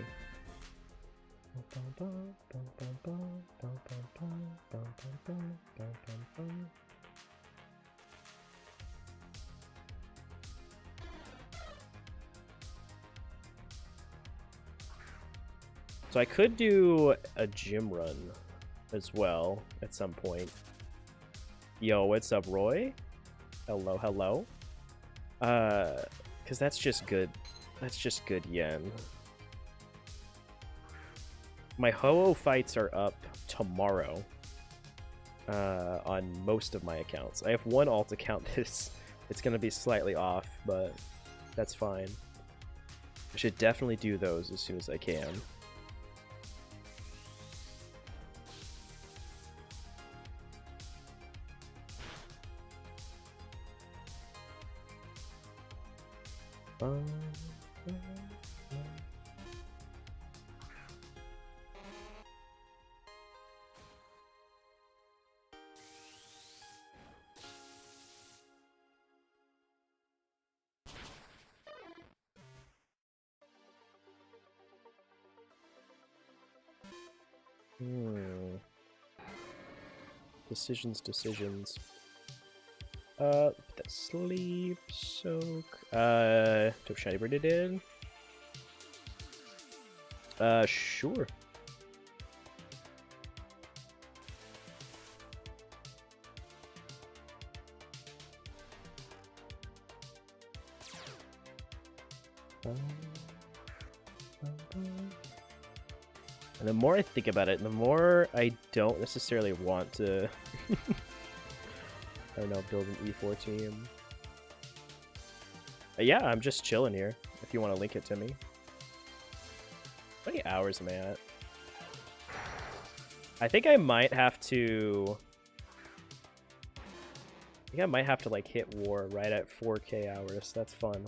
So I could do a gym run as well at some point. Yo, what's up, Roy? Hello, hello. Because that's just good. That's just good yen. My Ho-Oh fights are up tomorrow on most of my accounts. I have one alt account that's it's going to be slightly off, but that's fine. I should definitely do those as soon as I can. Decisions. Put that sleep, soak. Do shiny bird it in? Sure. And the more I think about it, the more I don't necessarily want to, I don't know, build an E4 team. Yeah, I'm just chilling here, if you want to link it to me. How many hours am I at? I think I might have to... like, hit war right at 4K hours. That's fun.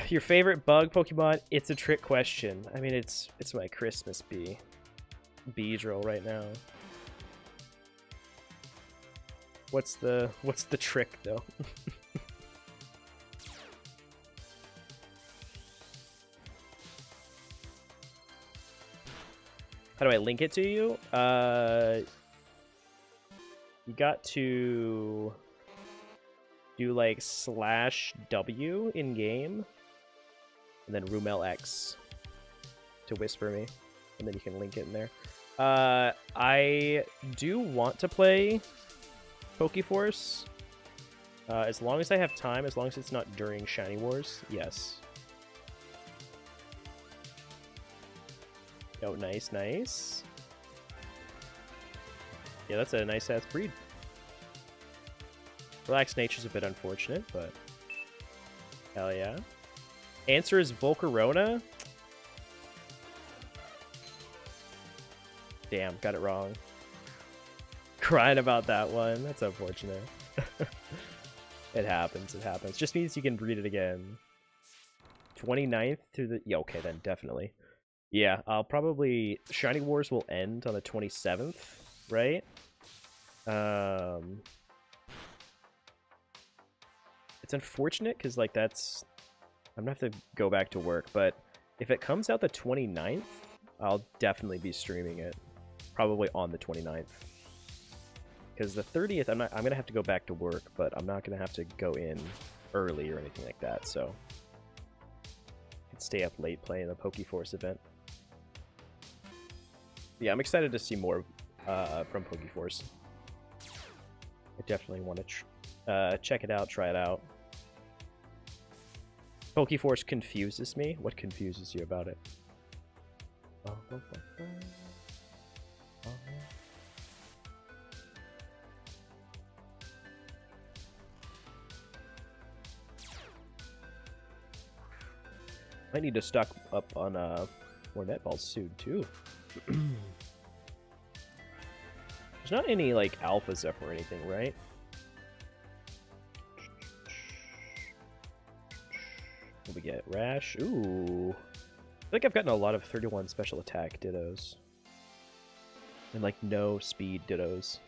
Your favorite bug Pokemon? It's a trick question. I mean, it's my Christmas Beedrill right now. What's the trick though? How do I link it to you? You got to do like /W in game, and then Rumel X to whisper me, and then you can link it in there. I do want to play PokeForce. As long as I have time, as long as it's not during Shiny Wars, yes. Oh, nice, nice. Yeah, that's a nice-ass breed. Relaxed Nature's a bit unfortunate, but... hell yeah. Answer is Volcarona? Damn, got it wrong. Crying about that one. That's unfortunate. It happens, it happens. Just means you can breed it again. 29th through the... yeah, okay, then, definitely. Yeah, I'll probably... Shiny Wars will end on the 27th, right? It's unfortunate, because, like, that's... I'm gonna have to go back to work, but if it comes out the 29th, I'll definitely be streaming it. Probably on the 29th. Because the 30th, I'm gonna have to go back to work, but I'm not gonna have to go in early or anything like that, so... I can stay up late playing the PokeForce event. Yeah, I'm excited to see more from PokeForce. I definitely want to check it out, try it out. PokeForce confuses me. What confuses you about it? I need to stock up on more netballs soon too. There's not any like alphas up or anything, right? What we get? Rash. Ooh. I feel like I've gotten a lot of 31 special attack dittos. And like no speed dittos.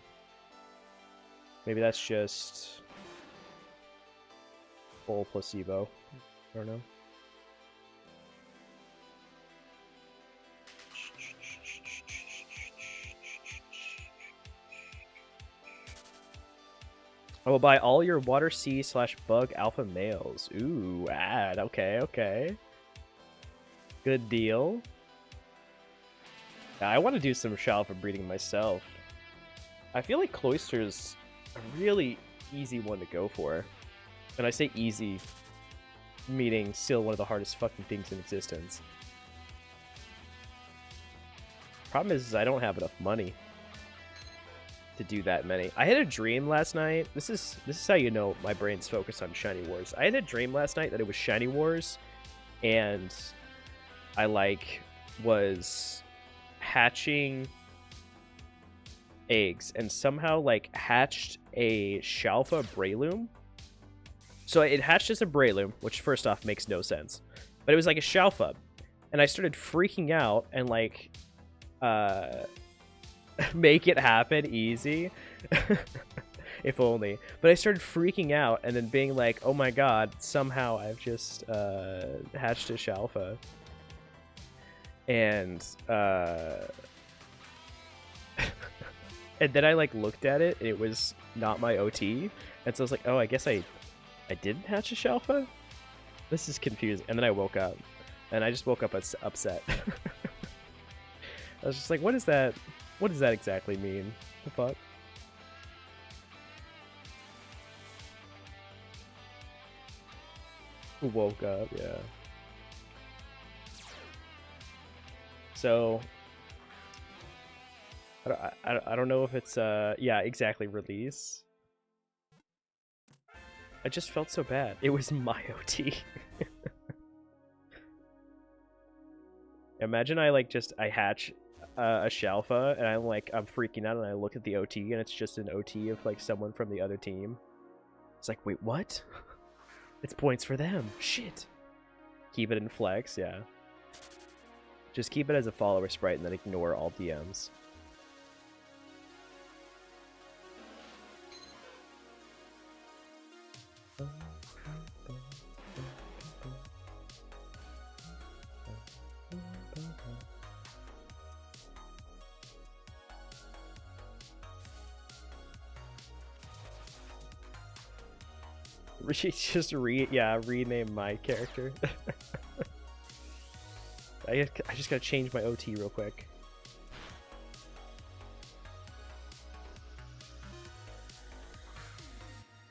Maybe that's just full placebo. I don't know. I will buy all your Water Sea / Bug Alpha males. Ooh, ad. Okay, okay. Good deal. I want to do some Shalfa breeding myself. I feel like Cloyster's a really easy one to go for. And I say easy, meaning still one of the hardest fucking things in existence. Problem is I don't have enough money to do that many. I had a dream last night. This is how you know my brain's focused on Shiny Wars. I had a dream last night that it was Shiny Wars, and I was hatching eggs and somehow hatched a Shalfa Breloom. So it hatched as a Breloom, which first off makes no sense, but it was like a Shalfa, and I started freaking out and make it happen easy. If only. But I started freaking out and then being like, oh my god, somehow I've just hatched a Shalfa. And and then I looked at it and it was not my OT. And so I was like, oh, I guess I didn't hatch a Shalfa? This is confusing. And then I woke up. And I just woke up upset. I was just like, what is that? What does that exactly mean? The fuck? Who woke up? Yeah. So I don't know if it's yeah, exactly, release. I just felt so bad. It was my OT. Imagine I hatch a Shalfa and I'm freaking out and I look at the OT and it's just an OT of someone from the other team. It's like, wait, what? It's points for them. Shit. Keep it in flex, yeah. Just keep it as a follower sprite and then ignore all DMs. Just rename my character. I just gotta change my OT real quick.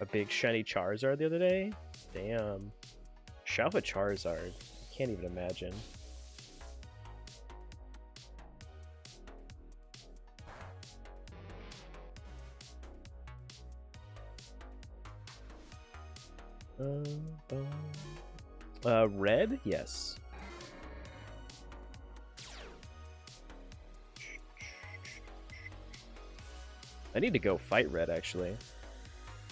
A big shiny Charizard the other day? Damn. Shove a Charizard. I can't even imagine. Red? Yes. I need to go fight Red, actually.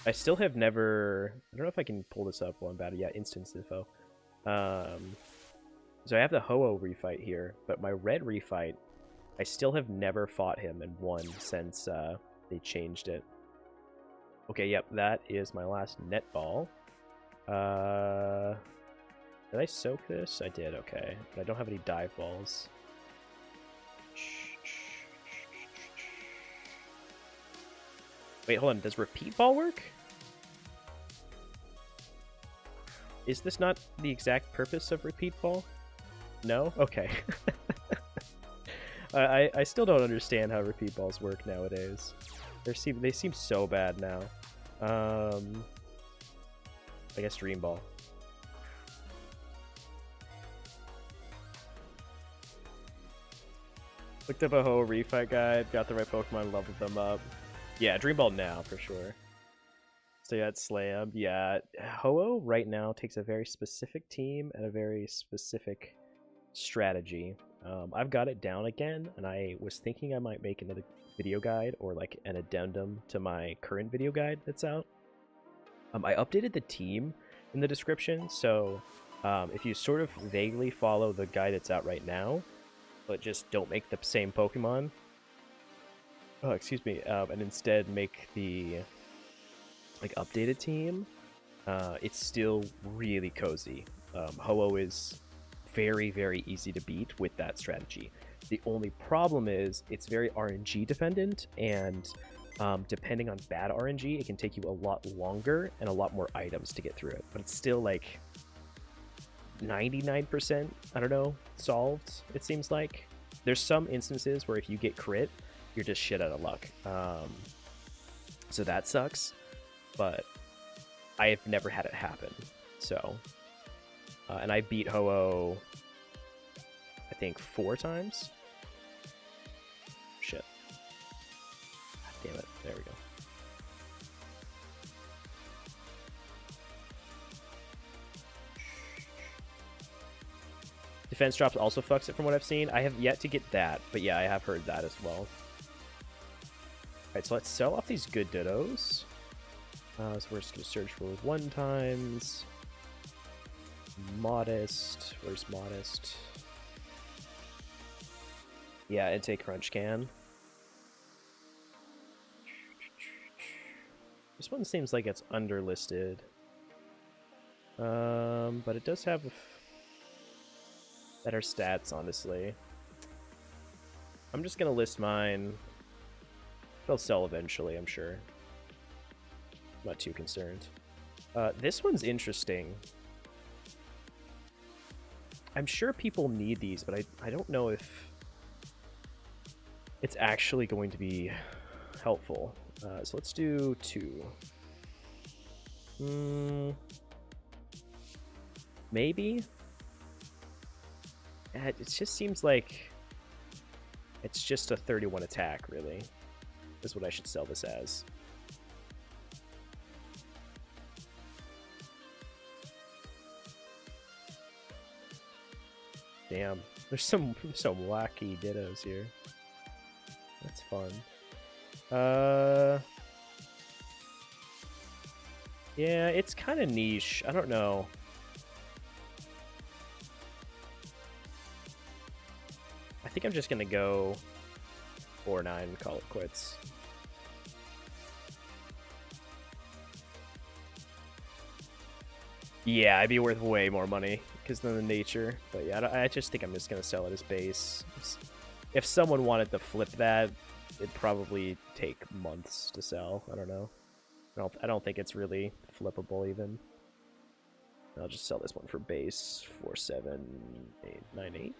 I still have never... I don't know if I can pull this up while I'm about it. Yeah, instance info. So I have the Ho-Oh refight here, but my Red refight, I still have never fought him and won since they changed it. Okay, yep, that is my last netball. Did I soak this? I did, okay. But I don't have any dive balls. Wait, hold on. Does repeat ball work? Is this not the exact purpose of repeat ball? No? Okay. I still don't understand how repeat balls work nowadays. They seem so bad now. I guess Dream Ball. Looked up a Ho refight guide, got the right Pokemon, leveled them up. Yeah, Dream Ball now for sure. So yeah, it's Slam. Yeah, Ho-Oh right now takes a very specific team and a very specific strategy. I've got it down again, and I was thinking I might make another video guide or like an addendum to my current video guide that's out. I updated the team in the description, so if you sort of vaguely follow the guide that's out right now, but just don't make the same Pokemon, and instead make the like updated team, it's still really cozy. Ho-Oh is very, very easy to beat with that strategy. The only problem is it's very RNG dependent, and depending on bad RNG, it can take you a lot longer and a lot more items to get through it. But it's still like 99%, I don't know, solved, it seems like. There's some instances where if you get crit, you're just shit out of luck. So that sucks, but I have never had it happen. So, and I beat Ho-Oh, I think 4 times. Shit. God damn it. There we go. Defense drops also fucks it from what I've seen. I have yet to get that, but yeah, I have heard that as well. Alright, so let's sell off these good Dittos. So we're just going to search for 1 times. Modest. Where's Modest? Yeah, Entei Crunch Can. This one seems like it's underlisted. But it does have better stats, honestly. I'm just going to list mine. They'll sell eventually, I'm sure. Not too concerned. This one's interesting. I'm sure people need these, but I don't know if it's actually going to be helpful. So let's do 2. Maybe? It just seems like it's just a 31 attack, really. Is what I should sell this as. Damn, there's some wacky Dittos here. That's fun. Yeah, it's kind of niche. I don't know. I think I'm just gonna go 4-9 and call it quits. Yeah, it'd be worth way more money because then the nature. But yeah, I just think I'm just gonna sell it as base. If someone wanted to flip that, it'd probably take months to sell. I don't know. I don't think it's really flippable even. I'll just sell this one for base 47898.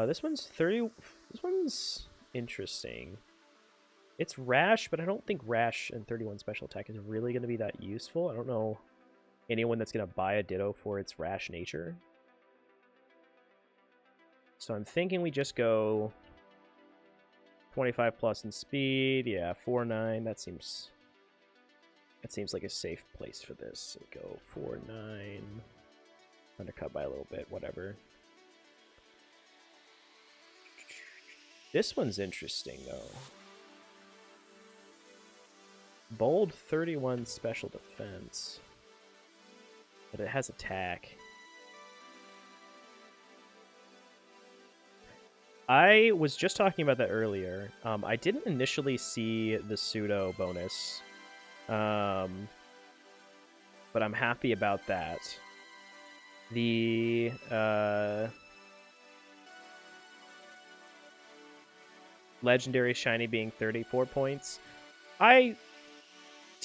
This one's 30. This one's interesting. It's rash, but I don't think rash and 31 special attack is really going to be that useful. I don't know anyone that's going to buy a Ditto for its rash nature. So I'm thinking we just go 25 plus in speed. Yeah, 4-9. That seems like a safe place for this. So go 4-9. Undercut by a little bit, whatever. This one's interesting though. Bold 31 special defense. But it has attack. I was just talking about that earlier. I didn't initially see the pseudo bonus. But I'm happy about that. The legendary shiny being 34 points. To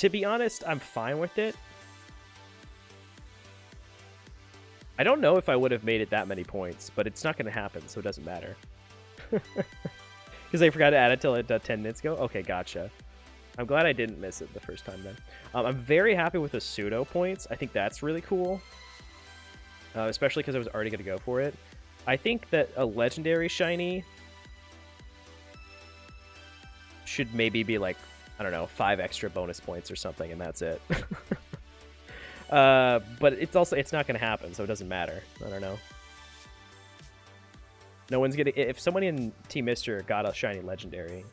be honest, I'm fine with it. I don't know if I would have made it that many points, but it's not going to happen, so it doesn't matter. Because I forgot to add it till 10 minutes ago? Okay, gotcha. I'm glad I didn't miss it the first time then. I'm very happy with the pseudo points. I think that's really cool. Especially because I was already going to go for it. I think that a legendary shiny should maybe be like, I don't know, 5 extra bonus points or something, and that's it. But it's not going to happen, so it doesn't matter. I don't know. No one's gonna. If someone in Team Mister got a shiny legendary,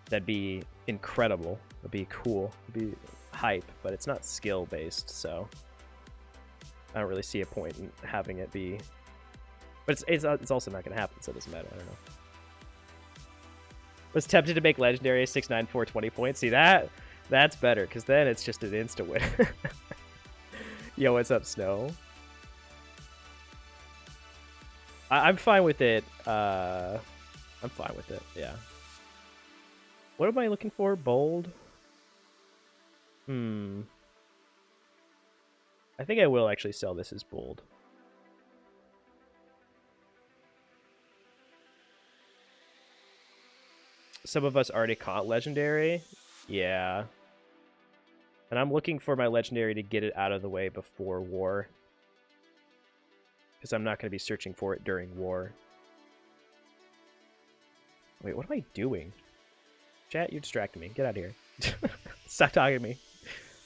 that'd be incredible. It'd be cool. It'd be hype, but it's not skill based, so I don't really see a point in having it be. But it's also not gonna happen, so it doesn't matter. I don't know. Was tempted to make legendary 6, 9, 4, 20 points. See that's better, because then it's just an insta win. Yo, what's up, Snow? I'm fine with it. I'm fine with it, yeah. What am I looking for? Bold? I think I will actually sell this as bold. Some of us already caught legendary. Yeah. And I'm looking for my legendary to get it out of the way before war. Because I'm not going to be searching for it during war. Wait, what am I doing? Chat, you're distracting me. Get out of here. Stop talking to me.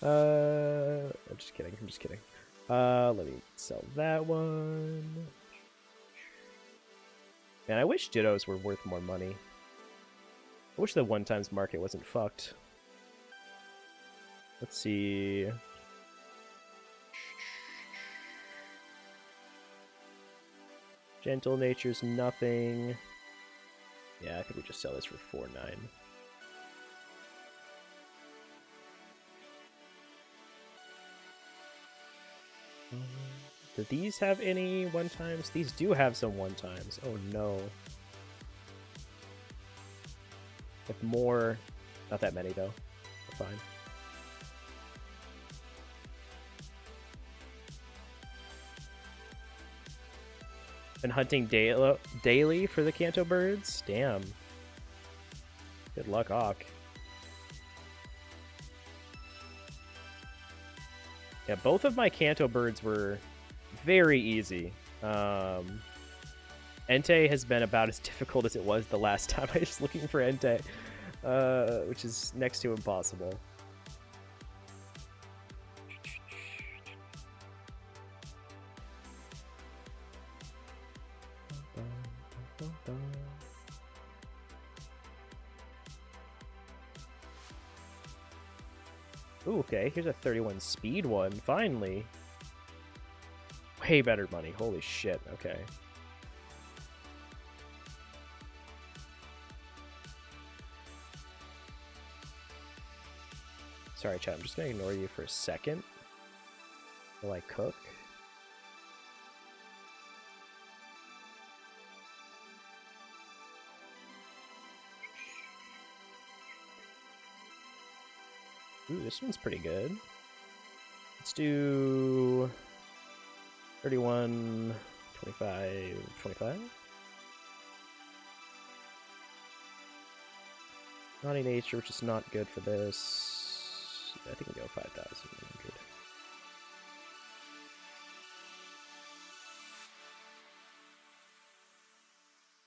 I'm just kidding. I'm just kidding. Let me sell that one. Man, I wish Dittos were worth more money. I wish the one-times market wasn't fucked. Let's see. Gentle Nature's nothing. Yeah, I think we just sell this for 4-9. Do these have any one-times? These do have some one-times. Oh no. With more... Not that many though. We're fine. Been hunting daily for the Kanto birds? Damn. Good luck, Hawk. Yeah, both of my Kanto birds were very easy. Entei has been about as difficult as it was the last time I was looking for Entei, which is next to impossible. Ooh, okay, here's a 31 speed one, finally. Way better money, holy shit, okay. Sorry, chat. I'm just gonna ignore you for a second while I cook. Ooh, this one's pretty good. Let's do 31, 25, 25. Naughty nature, which is not good for this. I think we'll go 5,100.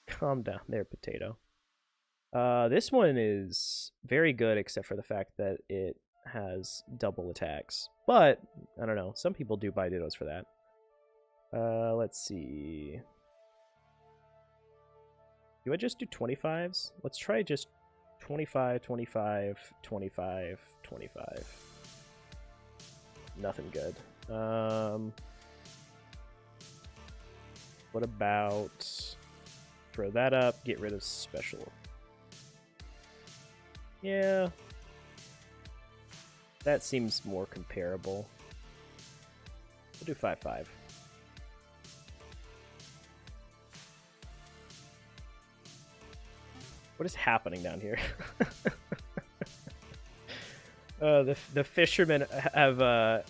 Calm down there, potato. This one is very good, except for the fact that it has double attacks. But, I don't know, some people do buy dittos for that. Let's see. Do I just do 25s? Let's try just 25, 25, 25, 25. Nothing good. What about... Throw that up, get rid of special. Yeah. That seems more comparable. We'll do 5-5. What is happening down here? The fishermen have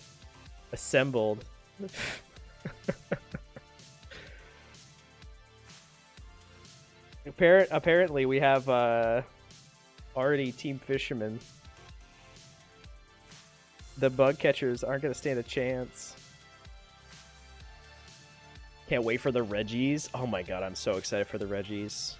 assembled. Apparently we have already team fishermen. The bug catchers aren't going to stand a chance. Can't wait for the Reggies. Oh my god, I'm so excited for the Reggies.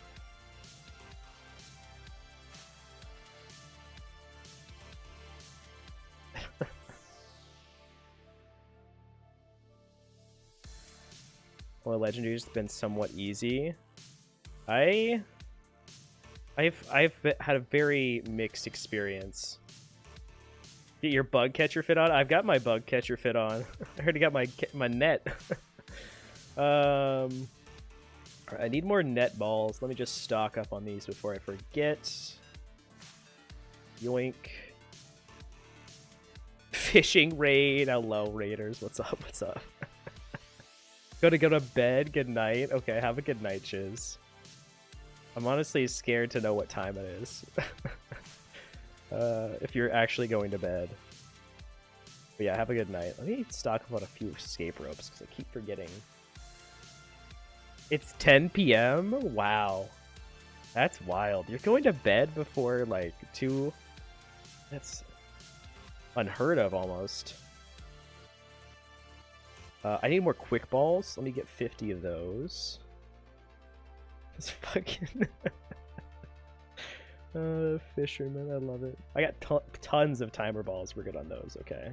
Well, Legendary's been somewhat easy. I've had a very mixed experience. Get your bug catcher fit on? I've got my bug catcher fit on. I already got my net. I need more net balls. Let me just stock up on these before I forget. Yoink. Fishing raid. Hello, raiders. What's up? What's up? Go to bed. Good night. Okay, have a good night, Chiz. I'm honestly scared to know what time it is. If you're actually going to bed. But yeah, have a good night. Let me stock up on a few escape ropes because I keep forgetting. It's 10 p.m.? Wow. That's wild. You're going to bed before like 2? That's unheard of almost. I need more quick balls. Let me get 50 of those. This fucking fisherman, I love it. I got tons of timer balls. We're good on those. Okay.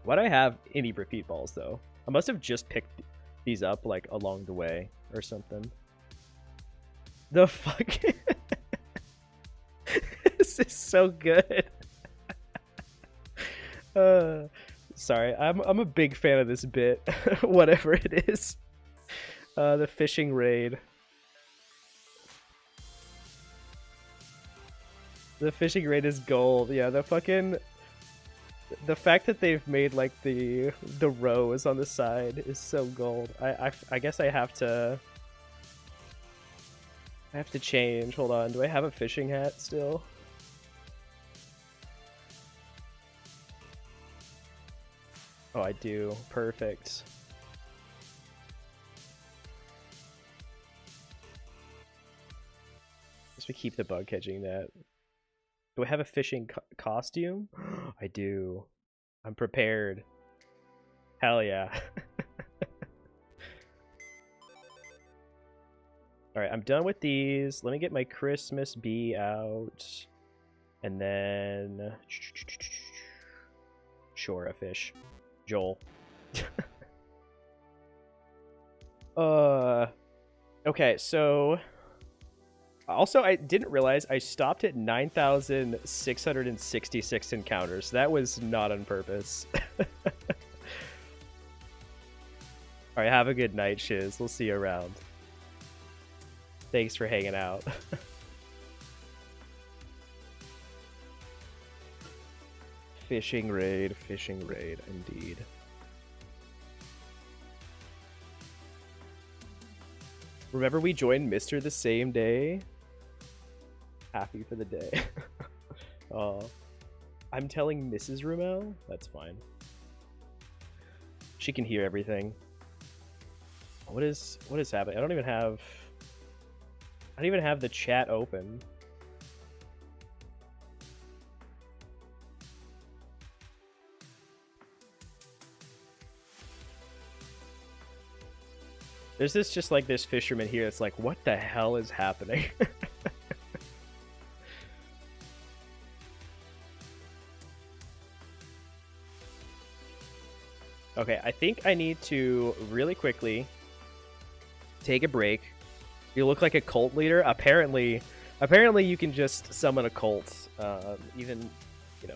Why do I have any repeat balls though? I must have just picked these up like along the way or something. The fuck? This is so good. Sorry, I'm a big fan of this bit. Whatever it is. The fishing raid. The fishing raid is gold. Yeah, the fact that they've made like the rows on the side is so gold. I guess I have to change. Hold on. Do I have a fishing hat still? Oh, I do. Perfect. Guess we keep the bug catching that. Do I have a fishing costume? I do. I'm prepared. Hell yeah. Alright, I'm done with these. Let me get my Christmas bee out. And then... Sure, a fish. Joel. Okay, so... Also, I didn't realize I stopped at 9,666 encounters. That was not on purpose. Alright, have a good night, Shiz. We'll see you around. Thanks for hanging out. Fishing raid, indeed. Remember we joined Mister the same day? Happy for the day. I'm telling Mrs. Rumel? That's fine. She can hear everything. What is happening? I don't even have the chat open. There's this fisherman here that's like, what the hell is happening? Okay, I think I need to really quickly take a break. You look like a cult leader. Apparently you can just summon a cult, even,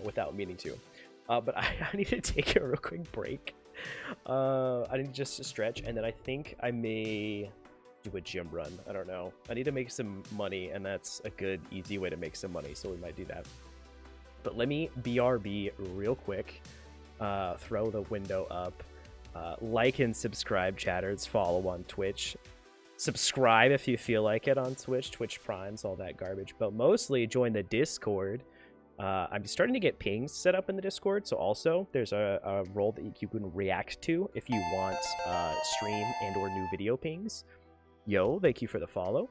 without meaning to. But I need to take a real quick break. I need just to stretch, and then I think I may do a gym run. I don't know. I need to make some money, and that's a good, easy way to make some money, so we might do that. But let me BRB real quick. Throw the window up. Like and subscribe, chatters. Follow on Twitch. Subscribe if you feel like it on Twitch. Twitch Primes, all that garbage. But mostly join the Discord. I'm starting to get pings set up in the Discord, so also there's a role that you can react to if you want stream and or new video pings. Yo, thank you for the follow.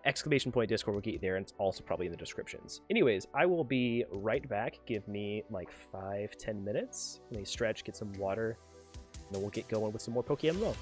Exclamation point Discord will get you there, and it's also probably in the descriptions. Anyways, I will be right back. Give me like 5-10 minutes. Let me stretch, get some water, and then we'll get going with some more PokeMMO.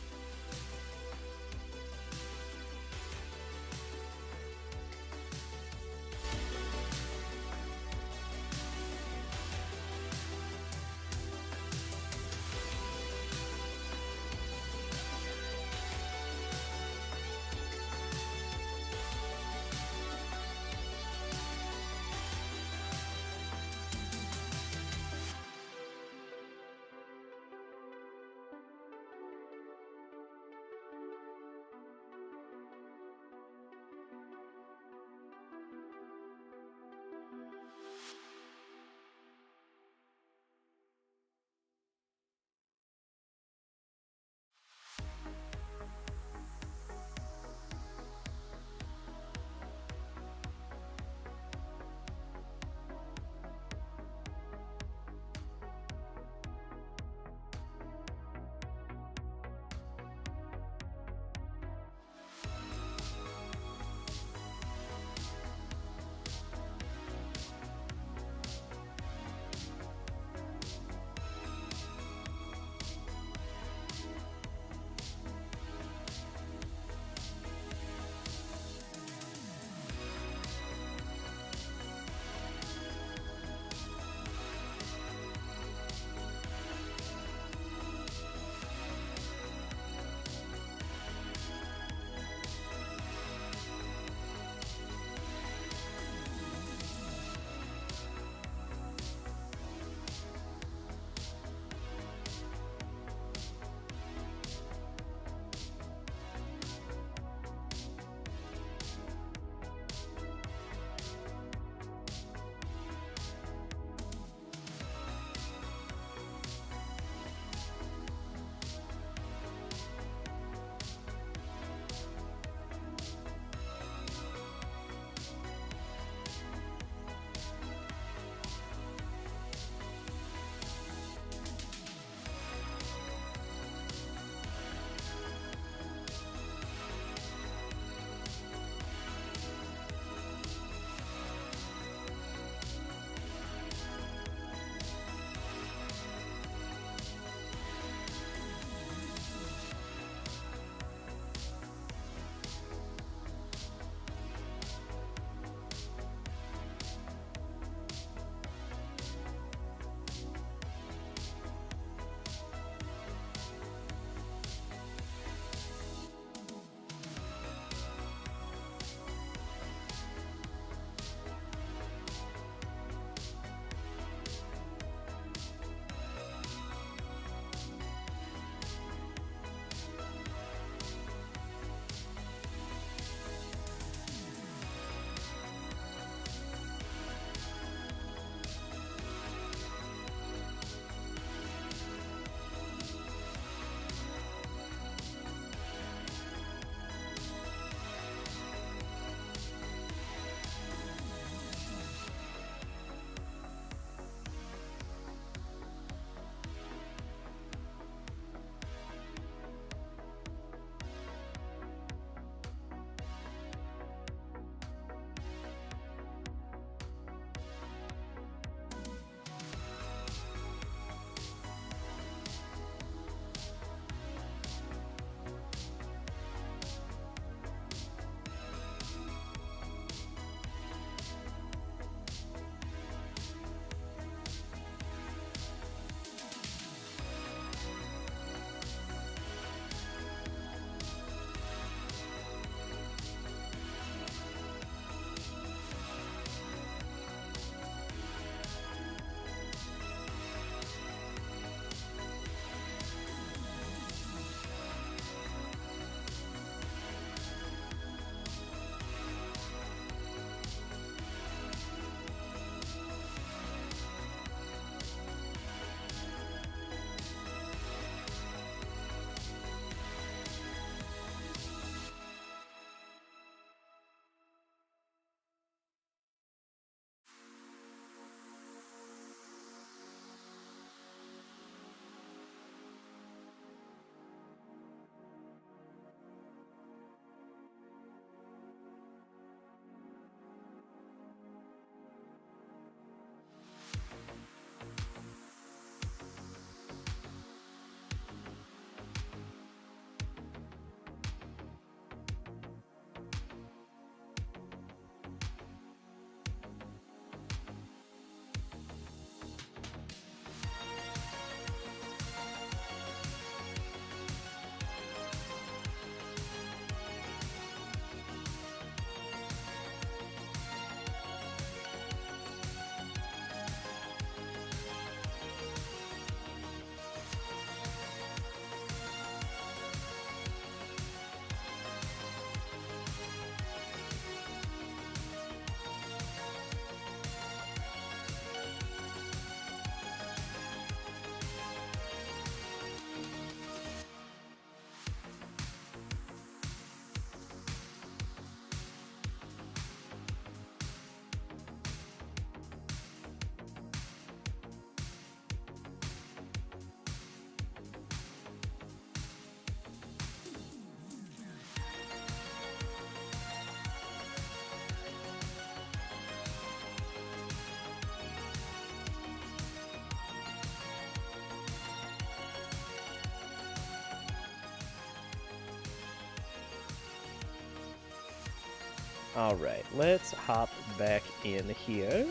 Alright, let's hop back in here.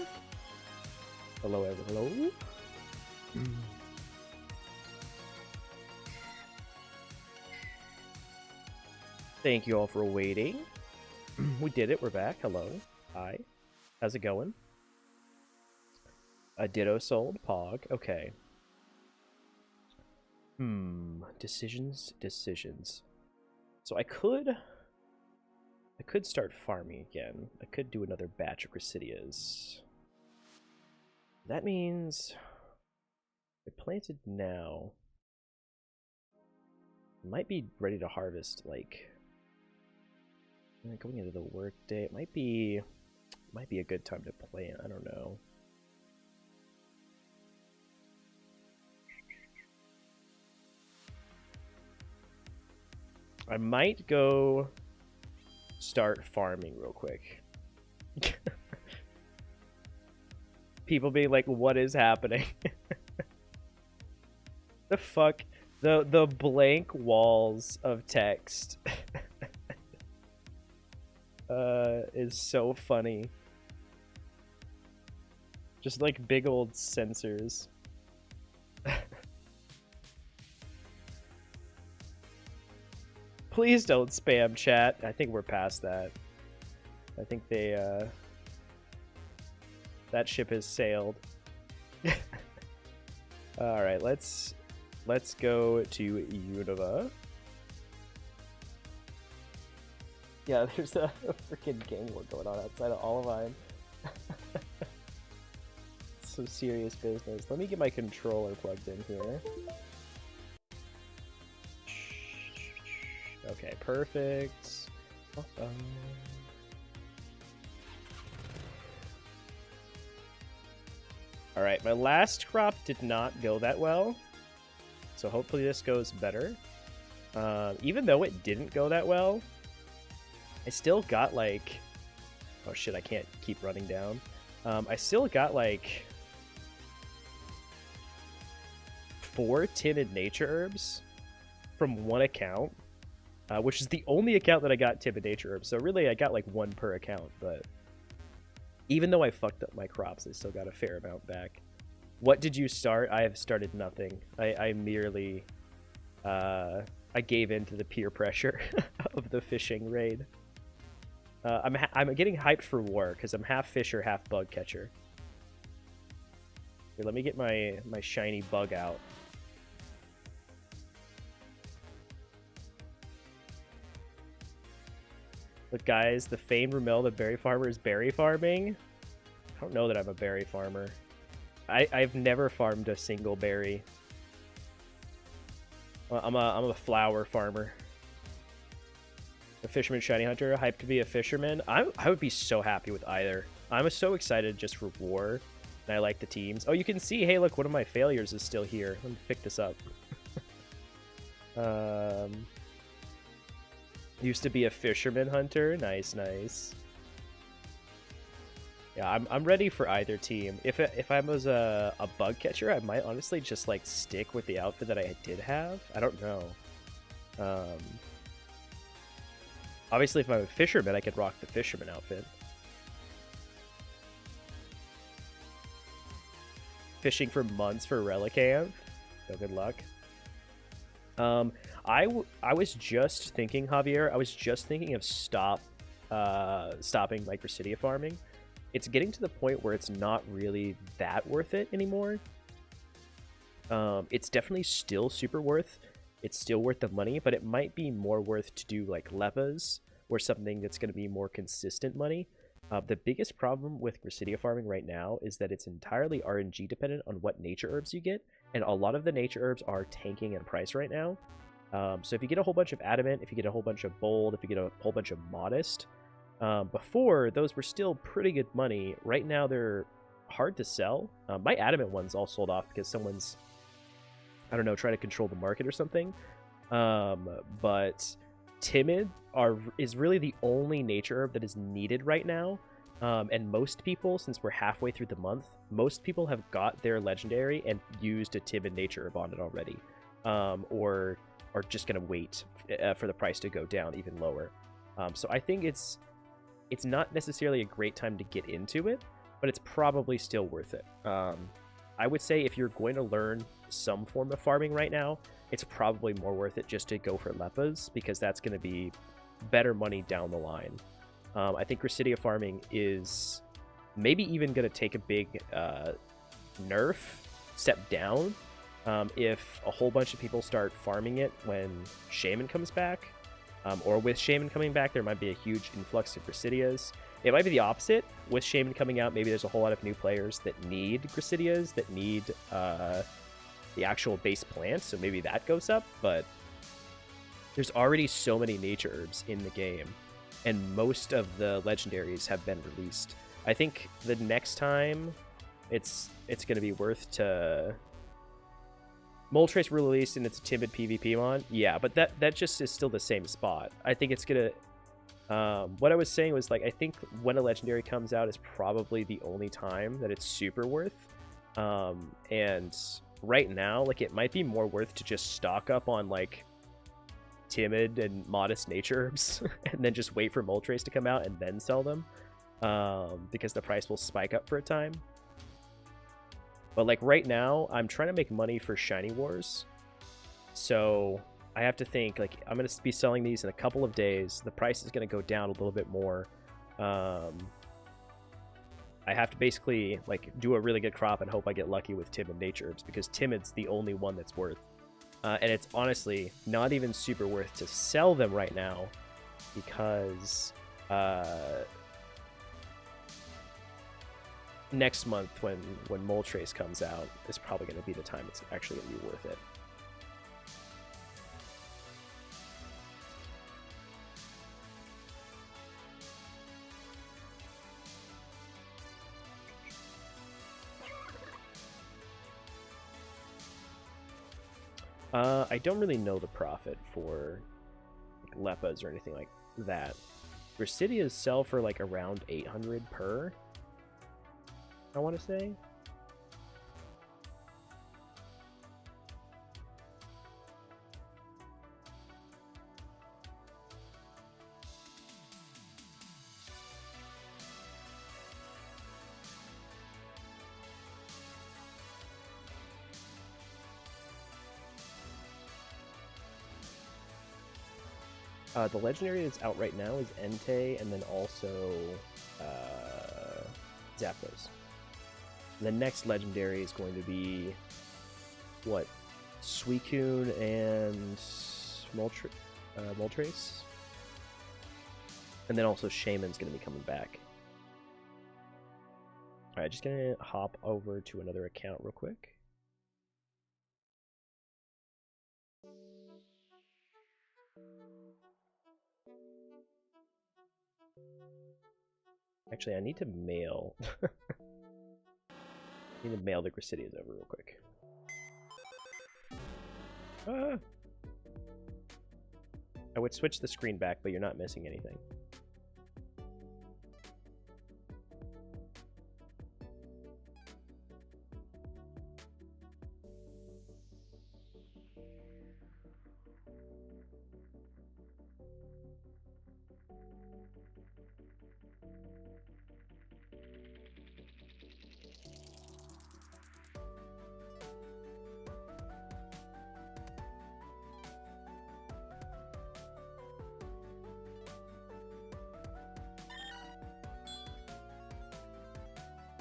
Hello, hello. Thank you all for waiting. We did it, we're back. Hello. Hi. How's it going? A Ditto sold, Pog. Okay. Decisions. So I could start farming again. I could do another batch of Gracidias. That means I planted now. Might be ready to harvest like going into the work day. It might be a good time to plant. I don't know. I might go start farming real quick. People being like, what is happening? The fuck? The blank walls of text is so funny. Just like big old sensors. Please don't spam chat. I think we're past that. I think they that ship has sailed. All right, let's go to Unova. Yeah, there's a freaking gang war going on outside of Olivine. Some serious business. Let me get my controller plugged in here. Okay, perfect. Alright, my last crop did not go that well. So hopefully this goes better. Even though it didn't go that well, I still got like... Oh shit, I can't keep running down. I still got like 4 timid nature herbs from one account, which is the only account that I got timid nature herbs. So really I got like 1 per account, but even though I fucked up my crops, I still got a fair amount back. What did you start? I have started nothing. I merely I gave in to the peer pressure of the fishing raid. I'm getting hyped for war because I'm half fisher, half bug catcher. Here, let me get my shiny bug out. Look, guys, the famed Rumel, the berry farmer, is berry farming. I don't know that I'm a berry farmer. I've never farmed a single berry. I'm a flower farmer. A fisherman, shiny hunter, hyped to be a fisherman. I would be so happy with either. I'm so excited just for war, and I like the teams. Oh, you can see, hey, look, one of my failures is still here. Let me pick this up. Used to be a fisherman hunter. Nice, nice. Yeah, I'm ready for either team. If I was a bug catcher, I might honestly just like stick with the outfit that I did have. I don't know. Obviously, if I'm a fisherman, I could rock the fisherman outfit. Fishing for months for Relicant. So good luck. I was just thinking, Javier, I was just thinking of stopping like Gracidia farming. It's getting to the point where it's not really that worth it anymore. It's definitely still super worth. It's still worth the money, but it might be more worth to do like levas or something that's going to be more consistent money. The biggest problem with Gracidia farming right now is that it's entirely RNG dependent on what nature herbs you get, and a lot of the nature herbs are tanking in price right now. So if you get a whole bunch of adamant, if you get a whole bunch of bold, if you get a whole bunch of modest, before those were still pretty good money. Right now they're hard to sell. My adamant one's all sold off because someone's, I don't know, trying to control the market or something. But timid is really the only nature herb that is needed right now. And most people, since we're halfway through the month, most people have got their legendary and used a timid nature herb on it already, or are just gonna wait for the price to go down even lower. So I think it's it's not necessarily a great time to get into it, but it's probably still worth it. I would say if you're going to learn some form of farming right now, it's probably more worth it just to go for Leppas, because that's going to be better money down the line. I think Gracidia farming is maybe even going to take a big nerf step down if a whole bunch of people start farming it when Shaman comes back. Or with Shaman coming back, there might be a huge influx of Gracidias. It might be the opposite. With Shaman coming out, maybe there's a whole lot of new players that need Gracidias, that need the actual base plant, so maybe that goes up, but there's already so many nature herbs in the game, and most of the legendaries have been released. I think the next time it's going to be worth to... Moltres released and it's a timid PvP mod. Yeah, but that just is still the same spot. I think it's going to... what I was saying was, like, I think when a legendary comes out is probably the only time that it's super worth. And right now, like, it might be more worth to just stock up on, like, timid and modest nature herbs and then just wait for Moltres to come out and then sell them. Because the price will spike up for a time. But, like, right now, I'm trying to make money for Shiny Wars. So I have to think, like, I'm going to be selling these in a couple of days. The price is going to go down a little bit more. I have to basically, like, do a really good crop and hope I get lucky with Timid Nature Herbs, because Timid's the only one that's worth. And it's honestly not even super worth to sell them right now, because... next month, when Moltres comes out, is probably going to be the time it's actually going to be worth it. I don't really know the profit for, like, Leppas or anything like that. Gracidias sell for, like, around 800 per, I want to say. The legendary that's out right now is Entei, and then also Zapdos. And the next legendary is going to be, what, Suicune and Moltres? And then also Shaman's going to be coming back. Alright, just going to hop over to another account real quick. Actually, I need to mail... I need to mail the Gracidias over real quick. Ah! I would switch the screen back, but you're not missing anything.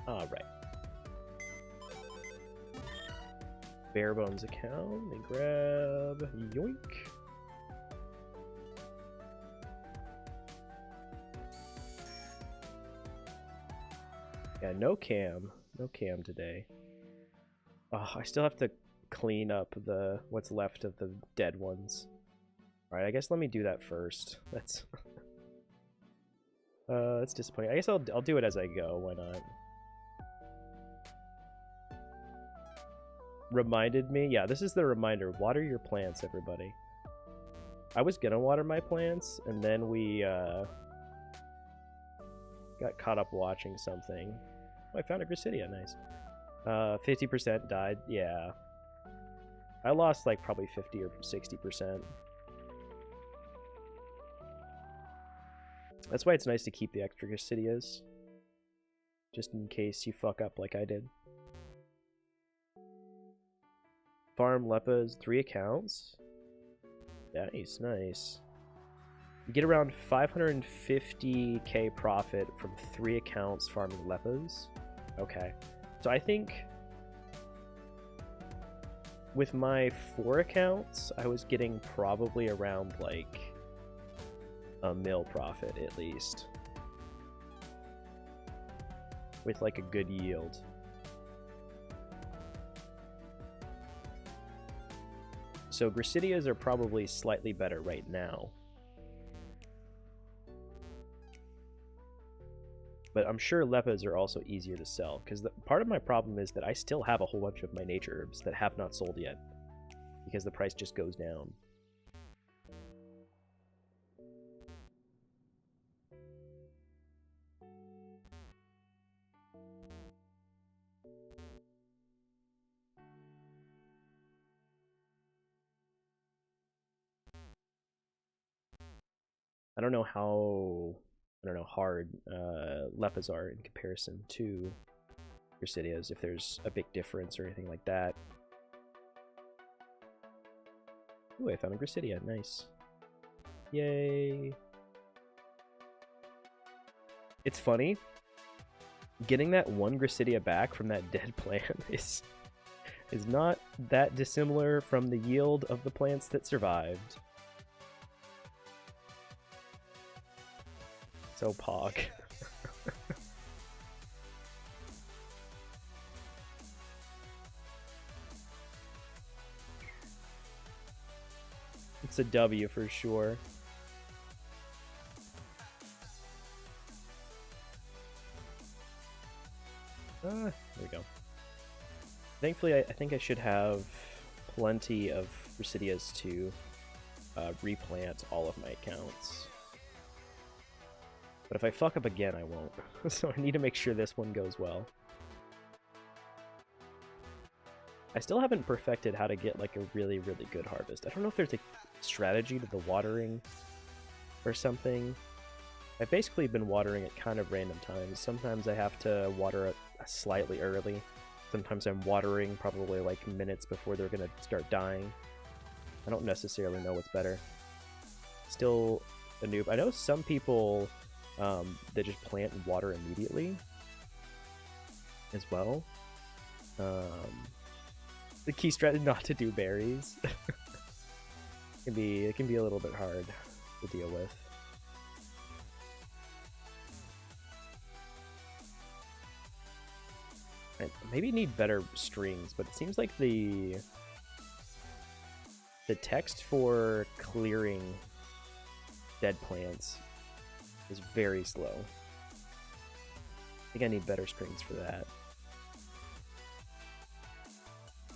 Alright. Barebones account. Let me grab... Yoink. Yeah, no cam. No cam today. Oh, I still have to clean up what's left of the dead ones. Alright, I guess let me do that first. That's... that's disappointing. I guess I'll do it as I go. Why not? Reminded me? Yeah, this is the reminder. Water your plants, everybody. I was gonna water my plants, and then we got caught up watching something. Oh, I found a Gracidia. Nice. 50% died. Yeah. I lost like probably 50 or 60%. That's why it's nice to keep the extra Gracidias, just in case you fuck up like I did. Farm Leppas, 3 accounts. Nice, nice. You get around 550k profit from 3 accounts farming Leppas. Okay. So I think with my 4 accounts, I was getting probably around like a mil profit at least. With like a good yield. So Gracidias are probably slightly better right now. But I'm sure Leppas are also easier to sell, because part of my problem is that I still have a whole bunch of my nature herbs that have not sold yet, because the price just goes down. I don't know how hard Leppas are in comparison to Gracidias, if there's a big difference or anything like that. Ooh, I found a Gracidia. Nice. Yay. It's funny. Getting that one Gracidia back from that dead plant is not that dissimilar from the yield of the plants that survived. So pog. It's a W for sure. There we go. Thankfully, I think I should have plenty of Gracidias to replant all of my accounts. But if I fuck up again, I won't. So I need to make sure this one goes well. I still haven't perfected how to get like a really, really good harvest. I don't know if there's a strategy to the watering or something. I've basically been watering at kind of random times. Sometimes I have to water it slightly early. Sometimes I'm watering probably like minutes before they're gonna start dying. I don't necessarily know what's better. Still a noob. I know some people that just plant and water immediately as well. The key strategy not to do berries. It can be a little bit hard to deal with. I maybe need better strings, but it seems like the text for clearing dead plants is very slow. I think I need better strings for that.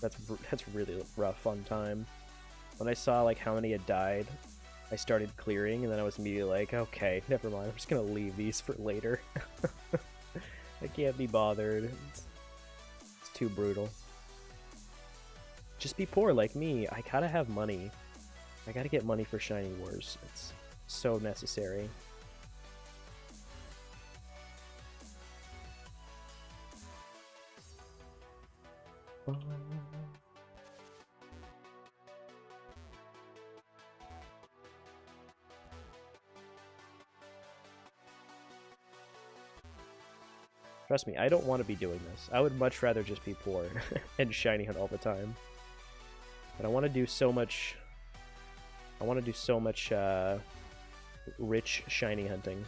That's really rough on time. When I saw like how many had died, I started clearing, and then I was immediately like, okay, never mind. I'm just gonna leave these for later. I can't be bothered. It's too brutal. Just be poor like me. I gotta have money. I gotta get money for Shiny Wars. It's so necessary. Trust me, I don't want to be doing this. I would much rather just be poor and shiny hunt all the time. But I want to do so much... rich shiny hunting.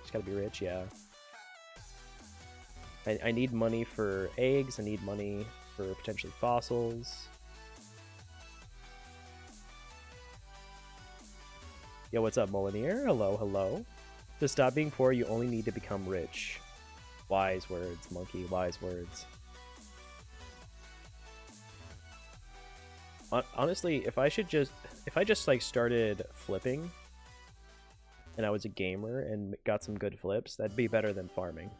Just gotta be rich, yeah. I need money for eggs, I need money for potentially fossils. Yo, what's up, Molineer? Hello, hello. To stop being poor, you only need to become rich. Wise words, monkey, wise words. Honestly, if I just like started flipping and I was a gamer and got some good flips, that'd be better than farming.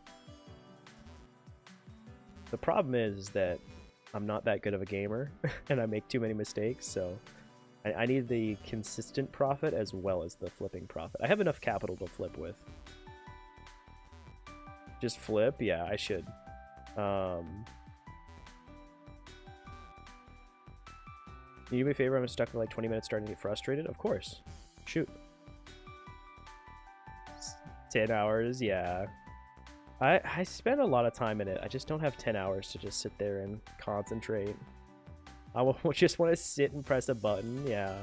The problem is that I'm not that good of a gamer and I make too many mistakes, so I need the consistent profit as well as the flipping profit. I have enough capital to flip with. Just flip? Yeah, I should. Can you do me a favor? I'm stuck for like 20 minutes starting to get frustrated. Of course. Shoot. 10 hours, yeah. I spend a lot of time in it. I just don't have 10 hours to just sit there and concentrate. I will just want to sit and press a button, yeah.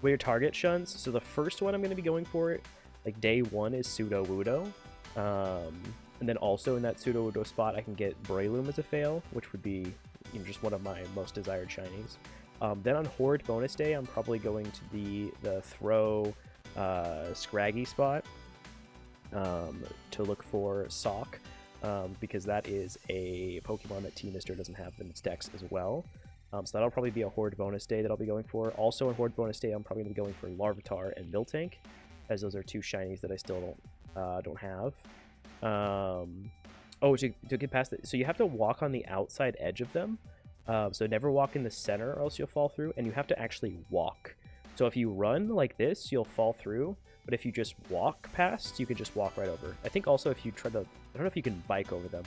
What are your target shunts? So the first one I'm going to be going for, like day one, is Pseudo Wudo. And then also in that Pseudo Wudo spot, I can get Breloom as a fail, which would be just one of my most desired shinies. Then on Horde bonus day, I'm probably going to the Throw Scraggy spot to look for Sock, because that is a Pokemon that Team Mister doesn't have in its decks as well. So that'll probably be a Horde bonus day that I'll be going for. Also on Horde bonus day, I'm probably going to be going for Larvitar and Miltank, as those are two shinies that I still don't have. Oh, to get past it, so you have to walk on the outside edge of them. So never walk in the center or else you'll fall through, and you have to actually walk. So if you run like this, you'll fall through, but if you just walk past, you can just walk right over. I think also if you try to, I don't know if you can bike over them.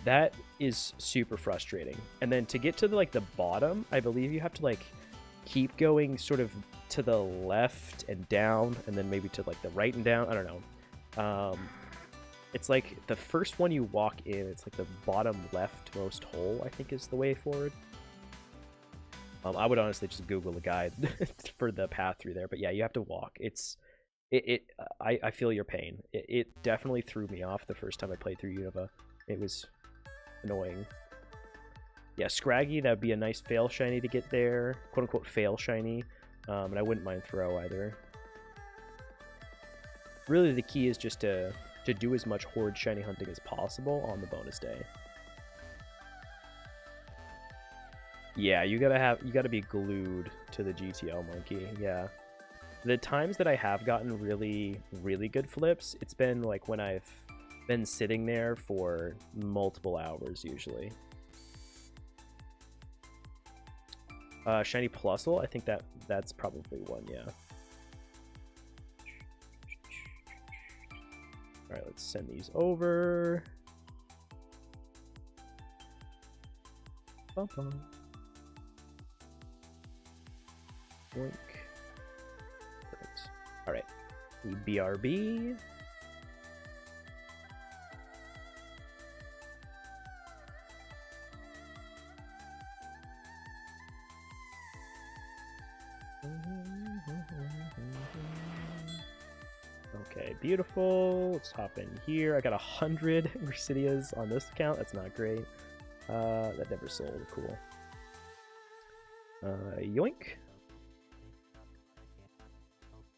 That is super frustrating. And then to get to the bottom, I believe you have to like keep going sort of to the left and down, and then maybe to like the right and down. I don't know. It's like the first one you walk in, it's like the bottom leftmost hole, I think is the way forward. I would honestly just Google a guide for the path through there, but yeah, you have to walk. I feel your pain. It definitely threw me off the first time I played through Unova. It was annoying. Yeah, Scraggy, that would be a nice fail shiny to get there, quote unquote fail shiny, and I wouldn't mind Throw either. Really, the key is just to do as much Horde shiny hunting as possible on the bonus day. Yeah, you gotta be glued to the GTL monkey. Yeah, the times that I have gotten really good flips, it's been like when I've been sitting there for multiple hours usually. Shiny Plusle, I think that's probably one. Yeah. All right, let's send these over. Bum, bum. Boink. Great. All right, the BRB. Okay, beautiful. Let's hop in here. I got 100 Gracidias on this account. That's not great. That never sold. Cool. Yoink.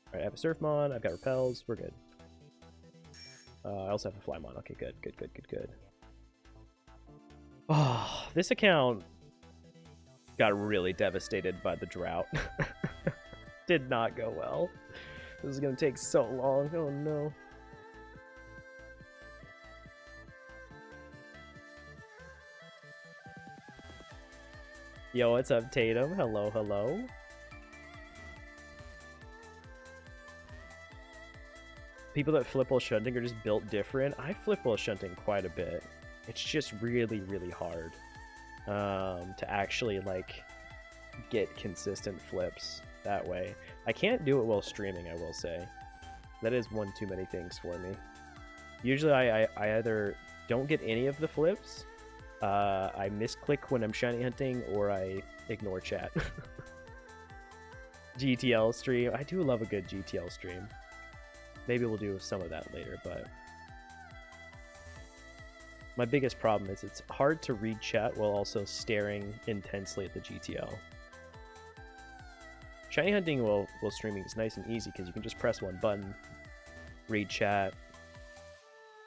Alright, I have a Surfmon. I've got Repels. We're good. I also have a Flymon. Okay, good. Oh, this account got really devastated by the drought. Did not go well. This is gonna take so long. Oh no. Yo, what's up, Tatum? Hello, hello. People that flip while shunting are just built different. I flip while shunting quite a bit. It's just really hard to actually like get consistent flips that way. I can't do it while streaming, I will say. That is one too many things for me. Usually I either don't get any of the flips, I misclick when I'm shiny hunting, or I ignore chat. GTL stream. I do love a good GTL stream. Maybe we'll do some of that later, but my biggest problem is it's hard to read chat while also staring intensely at the GTL. Shiny hunting while streaming is nice and easy because you can just press one button, read chat.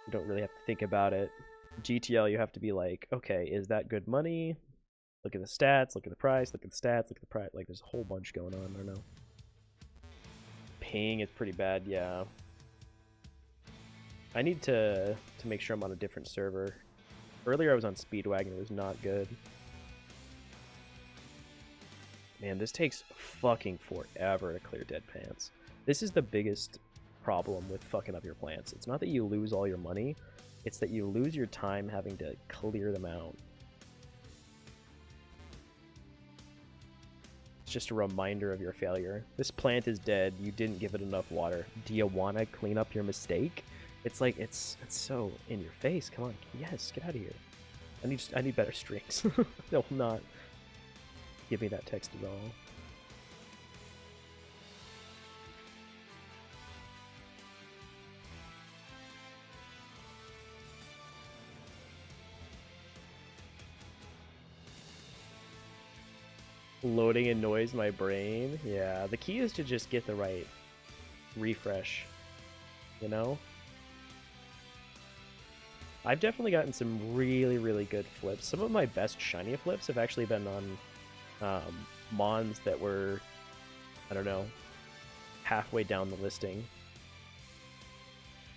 You don't really have to think about it. GTL, you have to be like, okay, is that good money? Look at the stats, look at the price, look at the stats, look at the price. Like, there's a whole bunch going on, I don't know. Ping is pretty bad, yeah. I need to make sure I'm on a different server. Earlier I was on Speedwagon, it was not good. Man, this takes fucking forever to clear dead plants. This is the biggest problem with fucking up your plants. It's not that you lose all your money, it's that you lose your time having to clear them out. It's just a reminder of your failure. This plant is dead, you didn't give it enough water. Do you want to clean up your mistake? It's like, it's so in your face. Come on, yes, get out of here. I need better streaks. They'll not give me that text at all. Loading annoys my brain. Yeah, the key is to just get the right refresh, you know? I've definitely gotten some really, really good flips. Some of my best shiny flips have actually been on mons that were, I don't know, halfway down the listing.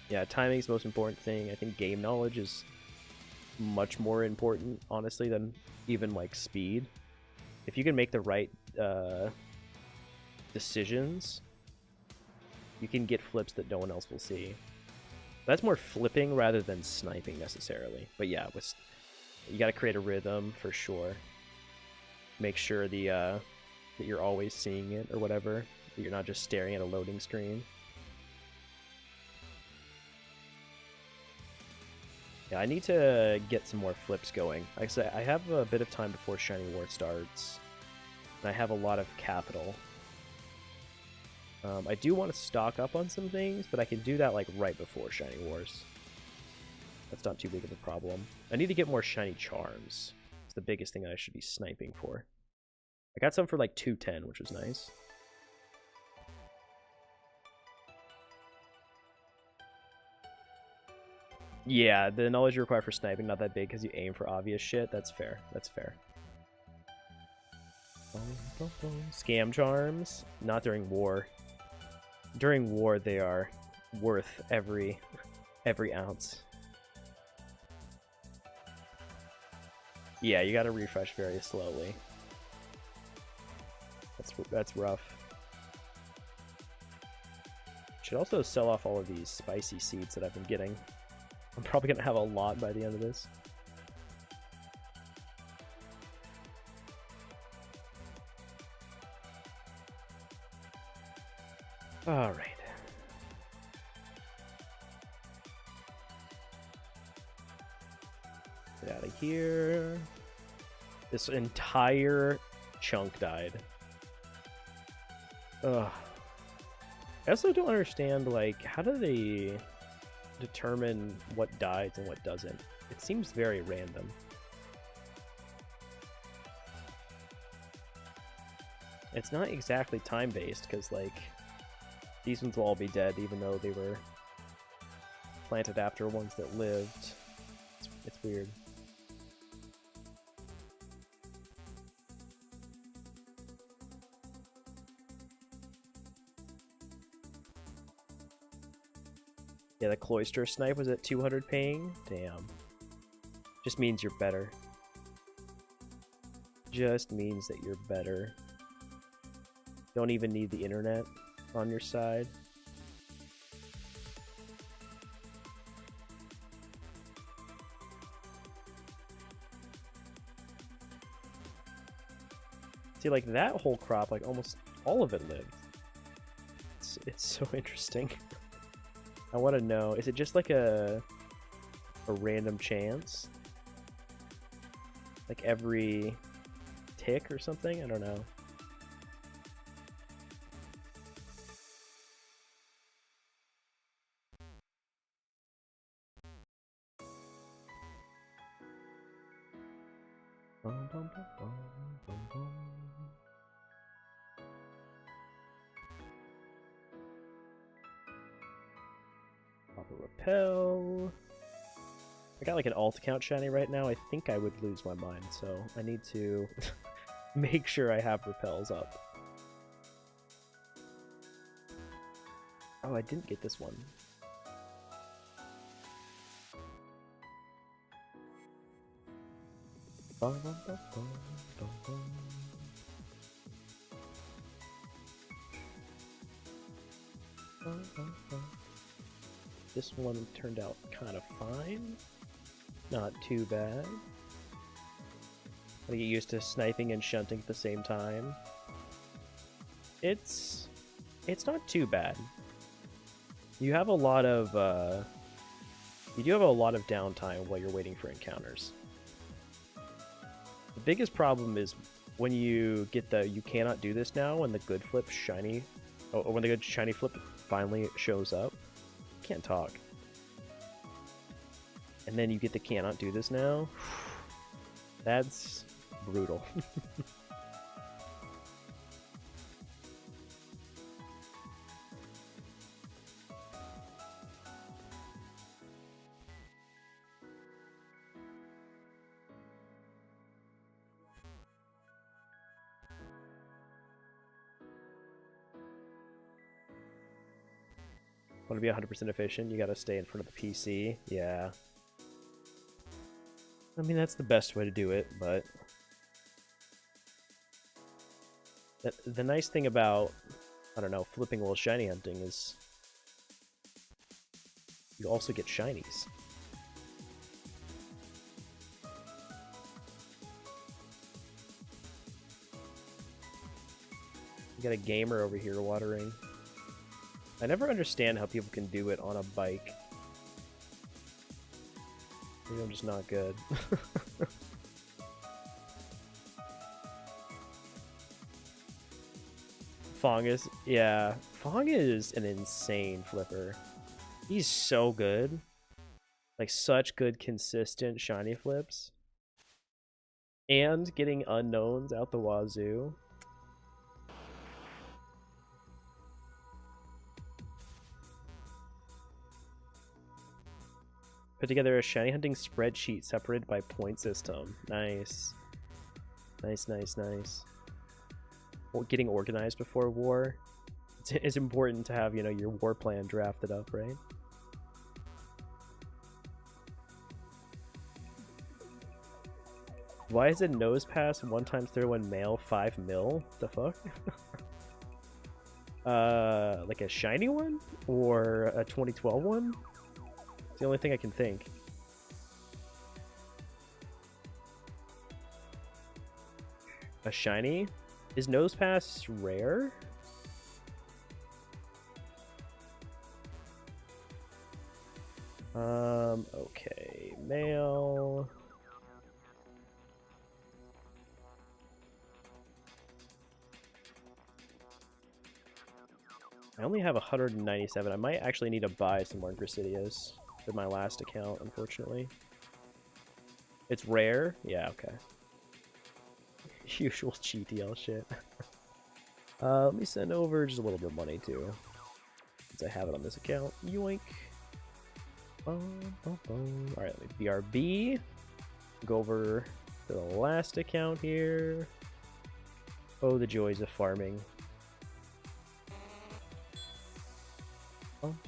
Yeah, timing's the most important thing. I think game knowledge is much more important, honestly, than even like speed. If you can make the right decisions, you can get flips that no one else will see. That's more flipping rather than sniping necessarily. But yeah, you got to create a rhythm for sure. Make sure that you're always seeing it or whatever. That you're not just staring at a loading screen. Yeah, I need to get some more flips going. Like I said, I have a bit of time before Shiny War starts, and I have a lot of capital. I do want to stock up on some things, but I can do that like right before Shiny Wars. That's not too big of a problem. I need to get more Shiny Charms. It's the biggest thing I should be sniping for. I got some for like 210, which was nice. Yeah, the knowledge you require for sniping not that big because you aim for obvious shit. That's fair. That's fair. Scam charms, not during war. During war, they are worth every ounce. Yeah, you gotta refresh very slowly. That's rough. Should also sell off all of these spicy seeds that I've been getting. I'm probably gonna have a lot by the end of this. All right. Get out of here. This entire chunk died. Ugh. I also don't understand, like, how do they determine what dies and what doesn't? It seems very random. It's not exactly time-based, because, like, these ones will all be dead, even though they were planted after ones that lived. It's weird. Yeah, the Cloister Snipe was at 200 ping? Damn. Just means you're better. Just means that you're better. Don't even need the internet on your side. See, like, that whole crop, like, almost all of it lived. It's so interesting. I want to know, is it just like a random chance? Like every tick or something? I don't know. Pop a repel. I got like an alt account shiny right now. I think I would lose my mind, so I need to make sure I have repels up. Oh, I didn't get this one. This one turned out kind of fine. Not too bad. I get used to sniping and shunting at the same time. It's not too bad. You have a lot of you do have a lot of downtime while you're waiting for encounters. The biggest problem is when you get the "you cannot do this now" when the good flip shiny, or when the good shiny flip finally shows up. Can't talk. And then you get the "cannot do this now." That's brutal. Want to be 100% efficient, you gotta stay in front of the PC. Yeah. I mean, that's the best way to do it, but... the nice thing about, I don't know, flipping while shiny hunting is... you also get shinies. You got a gamer over here watering. I never understand how people can do it on a bike. Maybe I'm just not good. Fungus, yeah. Fong is an insane flipper. He's so good. Like, such good, consistent shiny flips. And getting unknowns out the wazoo. Put together a shiny hunting spreadsheet separated by point system. Nice. Nice, nice, nice. Well, getting organized before war. It's important to have, you know, your war plan drafted up, right? Why is it nose pass 1x throw one male 5 mil? The fuck? Like a shiny one? Or a 2012 one? It's the only thing I can think. A shiny? Is nose pass rare? Okay, male. I only have 197. I might actually need to buy some more Grasidias for my last account, unfortunately. It's rare? Yeah, okay. Usual GTL shit. Let me send over just a little bit of money, too. Since I have it on this account. Yoink. Alright, let me BRB. Go over to the last account here. Oh, the joys of farming. Alright,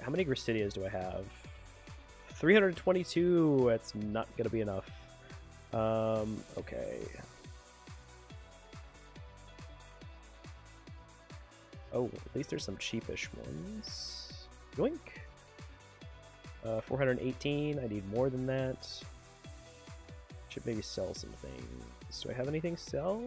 how many Grasidias do I have? 322! That's not gonna be enough. Okay. Oh, at least there's some cheapish ones. Yoink! 418, I need more than that. Should maybe sell some things. Do I have anything to sell?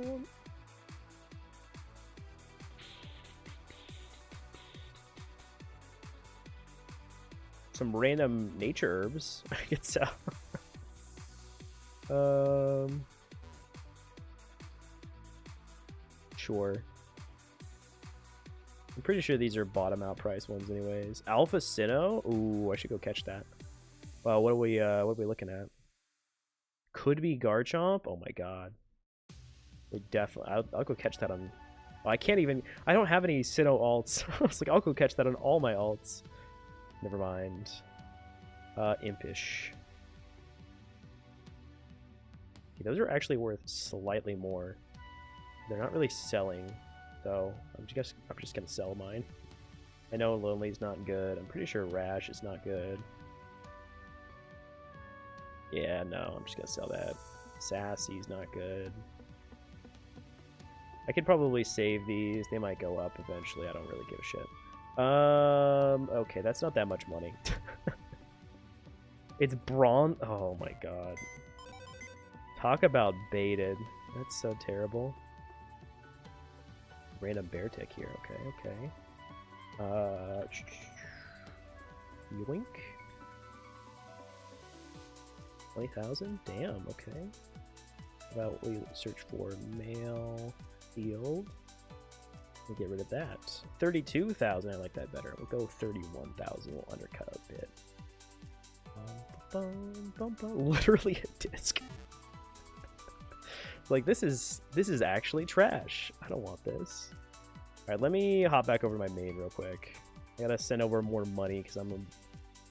Some random nature herbs I could sell. Sure. I'm pretty sure these are bottom out price ones anyways. Alpha Sinnoh? Ooh, I should go catch that. Well, what are we looking at? Could be Garchomp? Oh my god. We definitely I'll go catch that on. Oh, I can't even, I don't have any Sinnoh alts. I was like, I'll go catch that on all my alts. Never mind. Impish. Okay, those are actually worth slightly more. They're not really selling, though. I'm just gonna sell mine. I know Lonely's not good. I'm pretty sure Rash is not good. Yeah, no, I'm just gonna sell that. Sassy's not good. I could probably save these. They might go up eventually. I don't really give a shit. Okay, that's not that much money. It's bronze. Oh my god. Talk about baited. That's so terrible. Random bear tick here. Okay, okay. Yoink. 20,000? Damn, okay. How about we search for male field? We'll get rid of that. 32,000, I like that better. We'll go 31,000. We'll undercut a bit. Literally a disc. Like, this is actually trash. I don't want this. Alright, let me hop back over to my main real quick. I gotta send over more money because I'm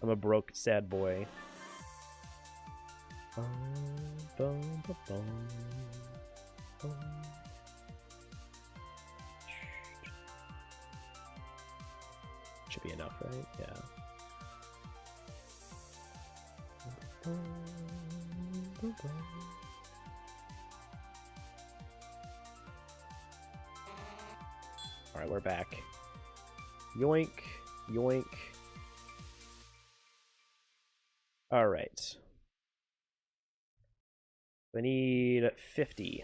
a broke, sad boy. Should be enough, right? Yeah. Alright, we're back. Yoink, yoink. Alright. I need 50.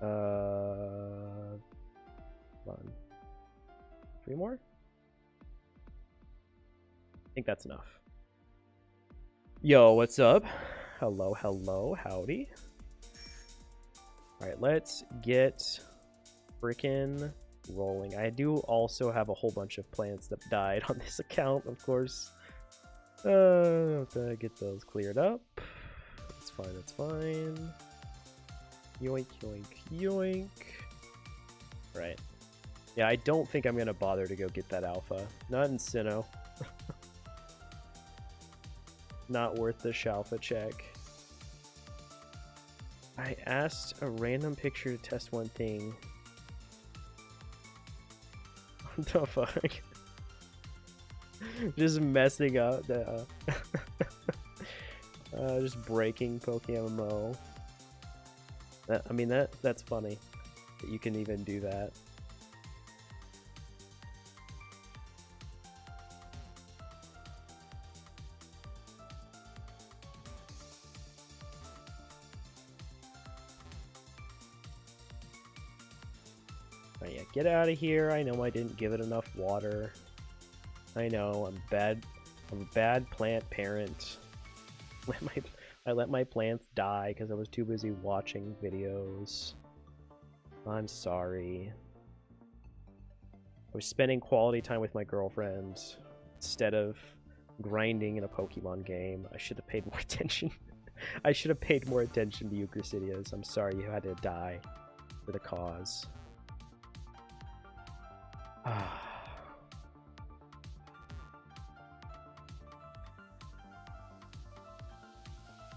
Come on. 3 more? I think that's enough. Yo, what's up? Hello, hello, howdy. Alright, let's get freaking rolling. I do also have a whole bunch of plants that died on this account, of course. Get those cleared up. That's fine, that's fine. Yoink, yoink, yoink. Right. Yeah, I don't think I'm gonna bother to go get that alpha. Not in Sinnoh. Not worth the Shalfa check. I asked a random picture to test one thing. What the fuck? Just messing up the just breaking PokeMMO. I mean that's funny that you can even do that. Alright, yeah, get out of here. I know I didn't give it enough water. I know, I'm a bad plant parent. I let my plants die because I was too busy watching videos. I'm sorry. I was spending quality time with my girlfriend instead of grinding in a Pokemon game. I should have paid more attention. I should have paid more attention to you, Gracidias. I'm sorry you had to die for the cause.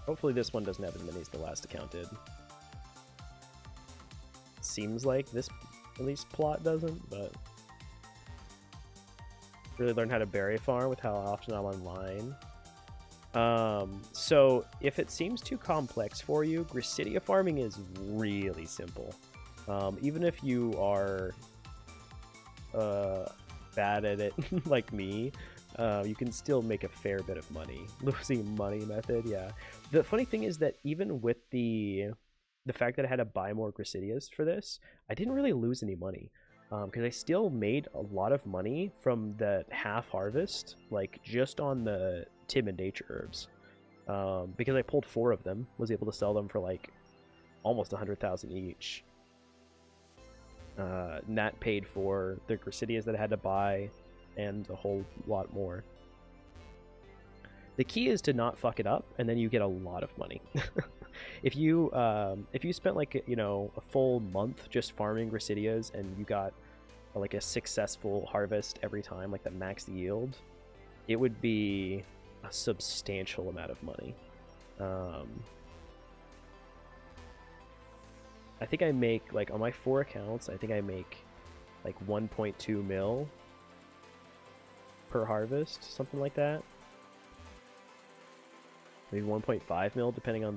Hopefully this one doesn't have as many as the last account did. Seems like this, at least, plot doesn't, but... Really learn how to berry farm with how often I'm online. So, if it seems too complex for you, Gracidia farming is really simple. Even if you are bad at it, like me, you can still make a fair bit of money. Losing money method, yeah. The funny thing is that even with the fact that I had to buy more Gracidias for this, I didn't really lose any money. Because I still made a lot of money from the half harvest, like just on the timid nature herbs. Because I pulled 4 of them, was able to sell them for like almost 100,000 each. And that paid for the Gracidias that I had to buy and a whole lot more. The key is to not fuck it up, and then you get a lot of money. If you spent like, you know, a full month just farming Gracidias and you got like a successful harvest every time, like the max yield, it would be a substantial amount of money. I think I make, like, on my 4 accounts, I think I make like 1.2 mil per harvest, something like that. Maybe 1.5 mil, depending on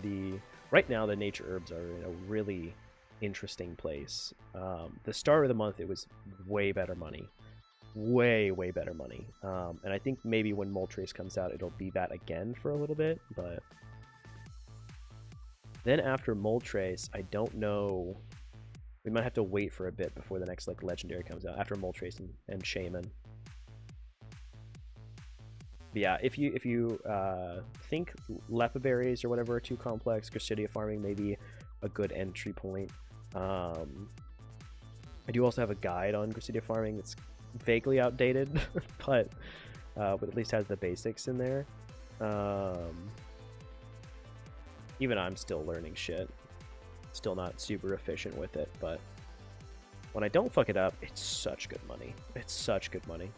Right now, the nature herbs are in a really interesting place. The start of the month, it was way better money. Way better money. And I think maybe when Moltres comes out, it'll be that again for a little bit, but then after Moltres, I don't know. We might have to wait for a bit before the next like legendary comes out after Moltres and Shaman. But yeah, if you think Lepa berries or whatever are too complex, Gracidia farming may be a good entry point. I do also have a guide on Gracidia farming that's vaguely outdated, but at least has the basics in there. Even I'm still learning shit. Still not super efficient with it, but when I don't fuck it up, it's such good money. It's such good money.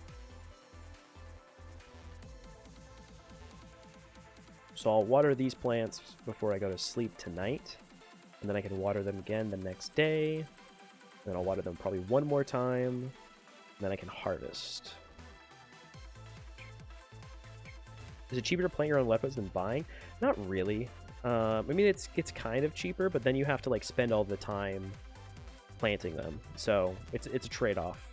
So I'll water these plants before I go to sleep tonight, and then I can water them again the next day. Then I'll water them probably one more time, and then I can harvest. Is it cheaper to plant your own Lepas than buying? Not really. I mean, it's kind of cheaper, but then you have to like spend all the time planting them, so it's a trade-off.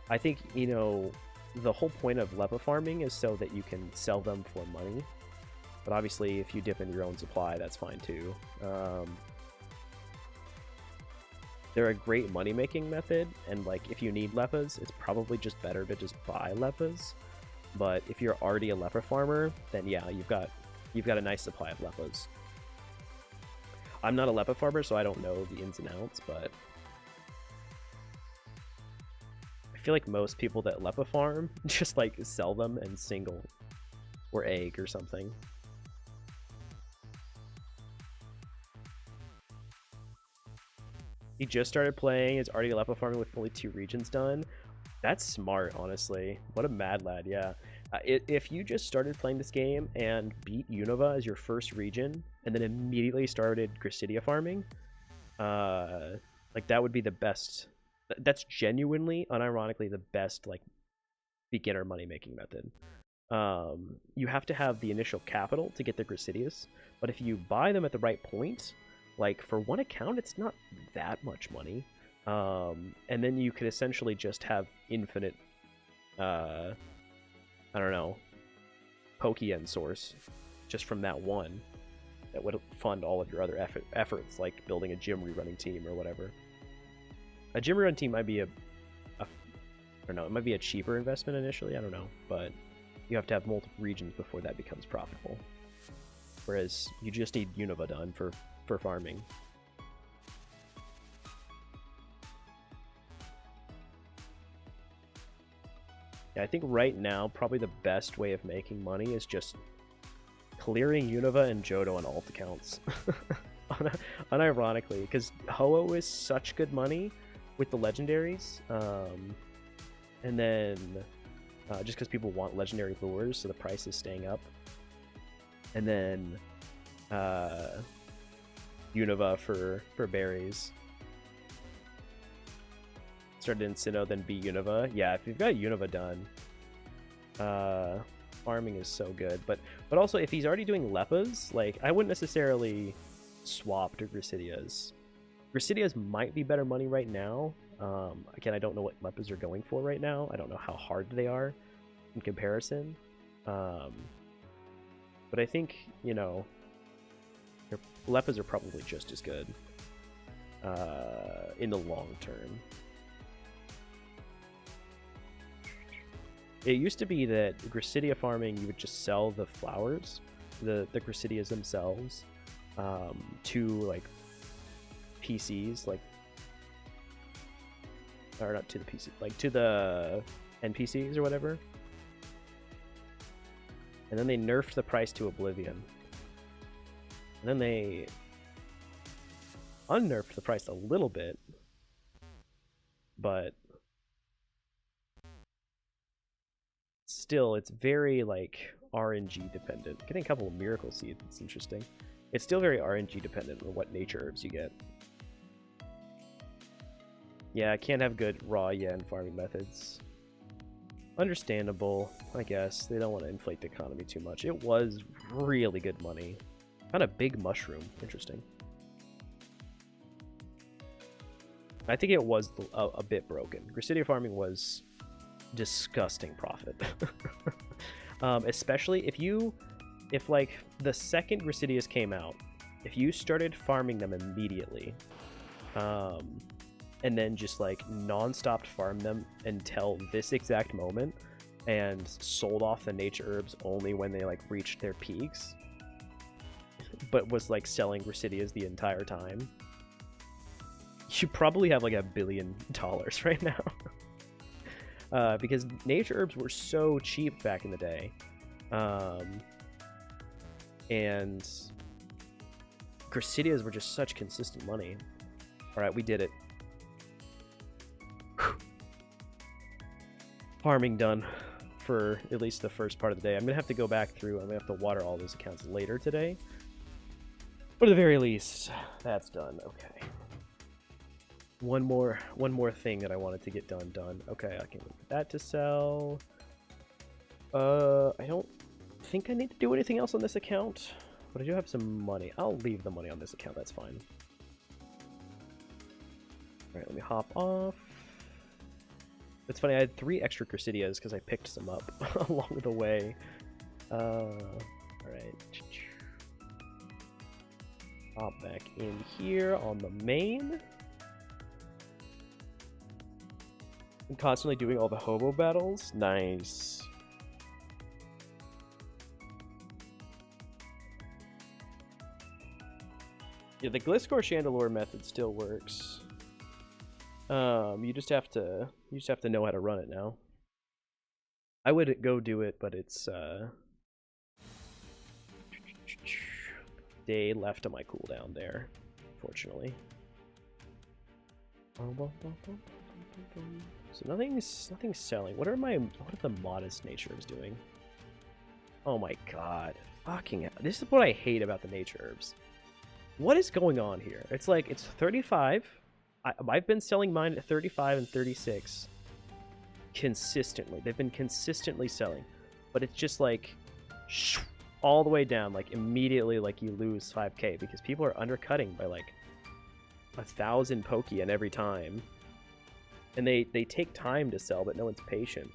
I think, you know, the whole point of Lepa farming is so that you can sell them for money, but obviously if you dip into your own supply, that's fine too. They're a great money-making method, and like if you need Lepas, it's probably just better to just buy Lepas. But if you're already a Lepa farmer, then yeah, you've got a nice supply of Lepas. I'm not a Lepa farmer, so I don't know the ins and outs, but I feel like most people that Lepa farm just like sell them and single or egg or something. He just started playing, is already Lepa farming with only 2 regions done. That's smart, honestly. What a mad lad, yeah. If you just started playing this game and beat Unova as your first region, and then immediately started Gracidia farming, like that would be the best. That's genuinely, unironically, the best like beginner money-making method. You have to have the initial capital to get the Gracidias, but if you buy them at the right point, like for one account, it's not that much money. And then you could essentially just have infinite, I don't know, Pokeyen source just from that one that would fund all of your other efforts, like building a gym rerunning team or whatever. A gym rerun team might be I don't know, it might be a cheaper investment initially, I don't know, but you have to have multiple regions before that becomes profitable. Whereas you just need Unova done for farming. Yeah, I think right now, probably the best way of making money is just clearing Unova and Johto on alt accounts. Unironically, because Ho-Oh is such good money with the legendaries. And then just because people want legendary lures, so the price is staying up. And then Unova for berries. Started in Sinnoh, then beat Unova. Yeah, if you've got Unova done, farming is so good. But also, if he's already doing Lepas, like, I wouldn't necessarily swap to Gracidias. Gracidias might be better money right now. Again, I don't know what Lepas are going for right now. I don't know how hard they are in comparison. But I think, you know, Lepas are probably just as good in the long term. It used to be that Gracidia farming, you would just sell the flowers, the Gracidias themselves, to like PCs, like, or not to the PC, like to the NPCs or whatever. And then they nerfed the price to oblivion. And then they unnerfed the price a little bit, but still, it's very like RNG dependent. Getting a couple of miracle seeds, it's interesting. It's still very RNG dependent on what nature herbs you get. Yeah, I can't have good raw yen farming methods. Understandable, I guess. They don't want to inflate the economy too much. It was really good money Found a big mushroom. Interesting. I think it was a bit broken. Grisidia farming was disgusting profit. Especially if like the second Grisidias came out, if you started farming them immediately, and then just like non-stop farm them until this exact moment, and sold off the nature herbs only when they like reached their peaks, but was like selling Grisidias the entire time, you probably have like $1 billion right now. Because nature herbs were so cheap back in the day. And Grisidias were just such consistent money. Alright, we did it. Whew. Farming done for at least the first part of the day. I'm going to have to go back through. I'm going to have to water all those accounts later today. But at the very least, that's done. Okay. One more thing that I wanted to get done. Okay, I can look at that to sell. I don't think I need to do anything else on this account, but I do have some money. I'll leave the money on this account, that's fine. Alright, let me hop off. It's funny, I had 3 extra Grisidias because I picked some up along the way. Alright. Hop back in here on the main. I'm constantly doing all the hobo battles. Nice. Yeah, the Gliscor Chandelure method still works. You just have to know how to run it now. I would go do it, but it's day left of my cooldown there, fortunately. So nothing's selling. What are the modest nature herbs doing? Oh my god. Fucking hell. This is what I hate about the nature herbs. What is going on here? It's like, it's 35. I've been selling mine at 35 and 36 consistently. They've been consistently selling. But it's just like all the way down, like immediately, like you lose 5k because people are undercutting by like 1,000 Pokeyen every time. And they take time to sell, but no one's patient.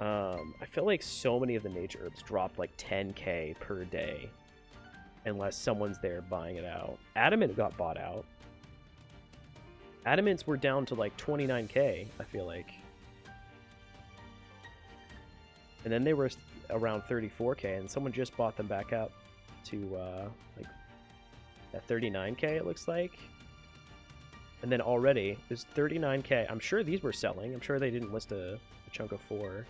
I feel like so many of the nature herbs dropped like 10k per day unless someone's there buying it out. Adamant got bought out. Adamants were down to like 29k, I feel like. And then they were around 34k, and someone just bought them back up to like at 39k, it looks like. And then already, there's 39k. I'm sure these were selling. I'm sure they didn't list a chunk of 4.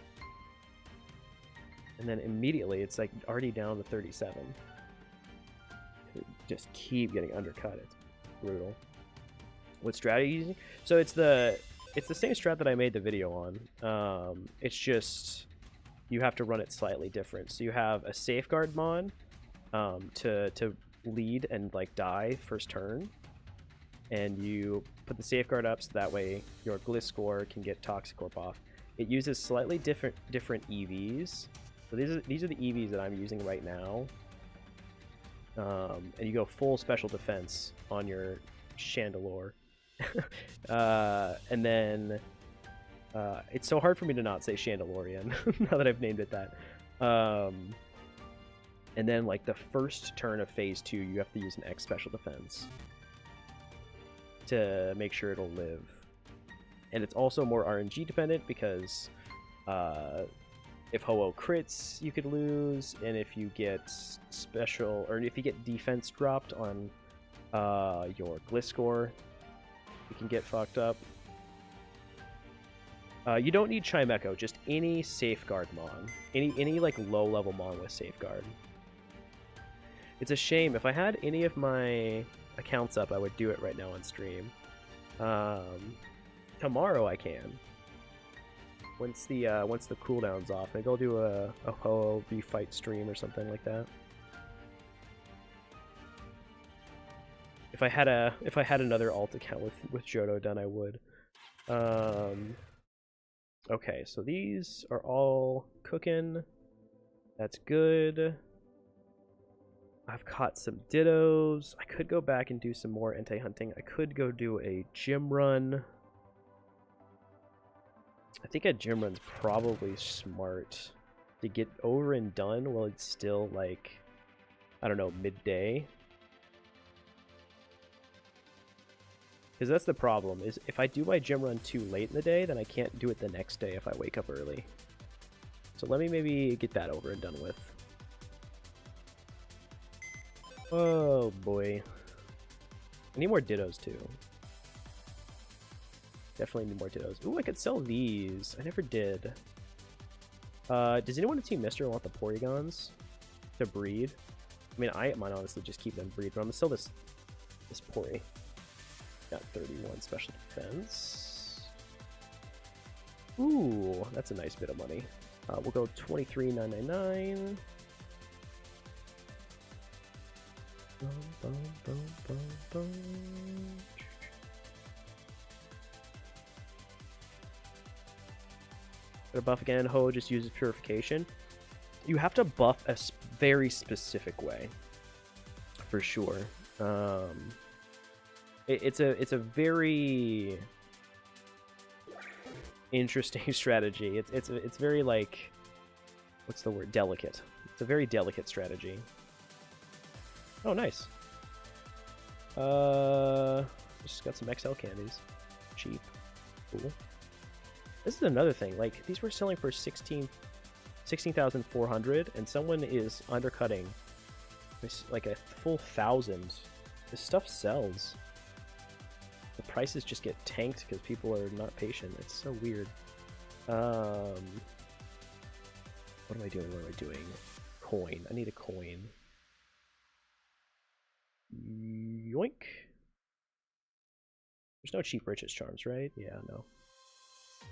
And then immediately, it's like already down to 37. Just keep getting undercut. It's brutal. What strat are you using? So it's the same strat that I made the video on. It's just you have to run it slightly different. So you have a safeguard mon to lead and like die first turn. And you put the safeguard up so that way your Gliscor can get Toxicorp off. It uses slightly different EVs. So these are the EVs that I'm using right now. And you go full special defense on your Chandelure. And then it's so hard for me to not say Chandelurian now that I've named it that. And then like the first turn of phase 2, you have to use an X special defense to make sure it'll live. And it's also more RNG dependent because if Ho-Oh crits, you could lose, and if you get special, or if you get defense dropped on your Gliscor, you can get fucked up. You don't need Chimecho, just any safeguard mon. Any like low-level mon with safeguard. It's a shame. If I had any of my accounts up, I would do it right now on stream. Tomorrow I can. Once the cooldown's off, maybe I'll do a Ho-Oh refight stream or something like that. If I had another alt account with Johto done, I would. Okay, so these are all cooking. That's good. I've caught some dittos. I could go back and do some more Entei hunting. I could go do a gym run. I think a gym run's probably smart to get over and done while it's still, like, I don't know, midday. Because that's the problem, is if I do my gym run too late in the day, then I can't do it the next day if I wake up early. So let me maybe get that over and done with. Oh boy. I need more dittos too. Definitely need more dittos. Ooh, I could sell these. I never did. Does anyone in Team Mister want the Porygons to breed? I mean, I might honestly just keep them breed, but I'm gonna sell this Pory. Got 31 special defense. Ooh, that's a nice bit of money. We'll go 23,999. Gonna buff again. Ho just uses purification. You have to buff a very specific way, for sure. It's a very interesting strategy. It's very, like, what's the word? Delicate. It's a very delicate strategy. Oh, nice. Just got some XL candies. Cheap. Cool. This is another thing. Like, these were selling for 16,400, and someone is undercutting like a full 1,000. This stuff sells. The prices just get tanked because people are not patient. It's so weird. What am I doing? What am I doing? Coin. I need a coin. Yoink. There's no cheap riches charms, right? Yeah, no. I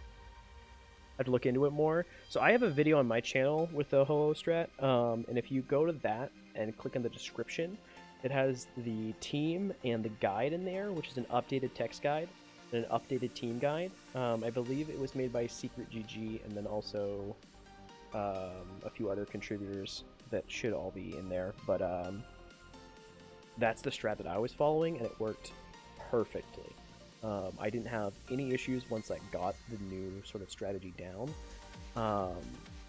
have to look into it more. So I have a video on my channel with the Ho-Oh strat, and if you go to that and click in the description, it has the team and the guide in there, which is an updated text guide and an updated team guide. I believe it was made by Secret GG and then also a few other contributors that should all be in there. But that's the strat that I was following, and it worked perfectly. I didn't have any issues once I got the new sort of strategy down.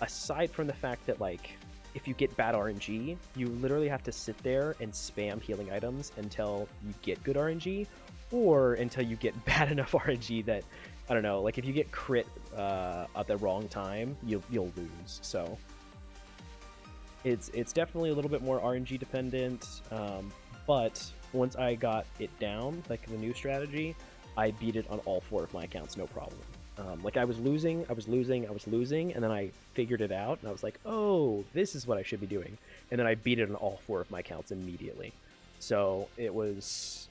Aside from the fact that, like, if you get bad RNG, you literally have to sit there and spam healing items until you get good RNG, or until you get bad enough RNG that, I don't know, like if you get crit at the wrong time, you'll lose. So it's definitely a little bit more RNG dependent, but once I got it down, like the new strategy, I beat it on all 4 of my accounts, no problem. Like I was losing, and then I figured it out, and I was like, oh, this is what I should be doing. And then I beat it on all 4 of my accounts immediately. So it was,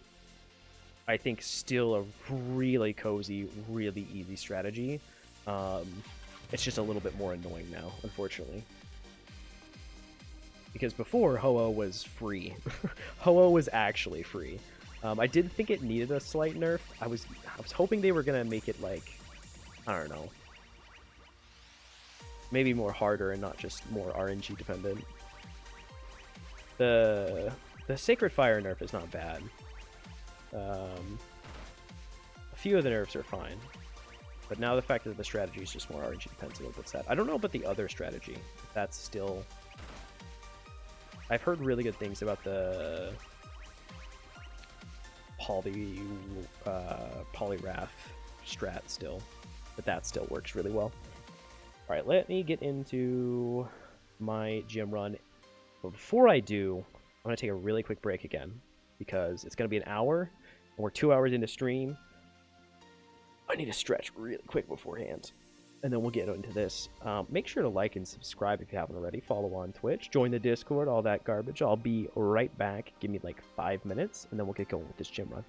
I think, still a really cozy, really easy strategy. It's just a little bit more annoying now, unfortunately. Because before, Ho-Oh was free. Ho-Oh was actually free. I did think it needed a slight nerf. I was hoping they were gonna make it, like, I don't know, maybe more harder and not just more RNG dependent. The Sacred Fire nerf is not bad. A few of the nerfs are fine, but now the fact that the strategy is just more RNG dependent is a little bit sad. I don't know about the other strategy. If that's still... I've heard really good things about the Polyrath strat still, but that still works really well. Alright, let me get into my gym run. But before I do, I'm going to take a really quick break again, because it's going to be an hour, and we're 2 hours into stream. I need to stretch really quick beforehand, and then we'll get into this. Make sure to like and subscribe if you haven't already. Follow on Twitch, join the Discord, all that garbage. I'll be right back. Give me like 5 minutes, and then we'll get going with this gym run.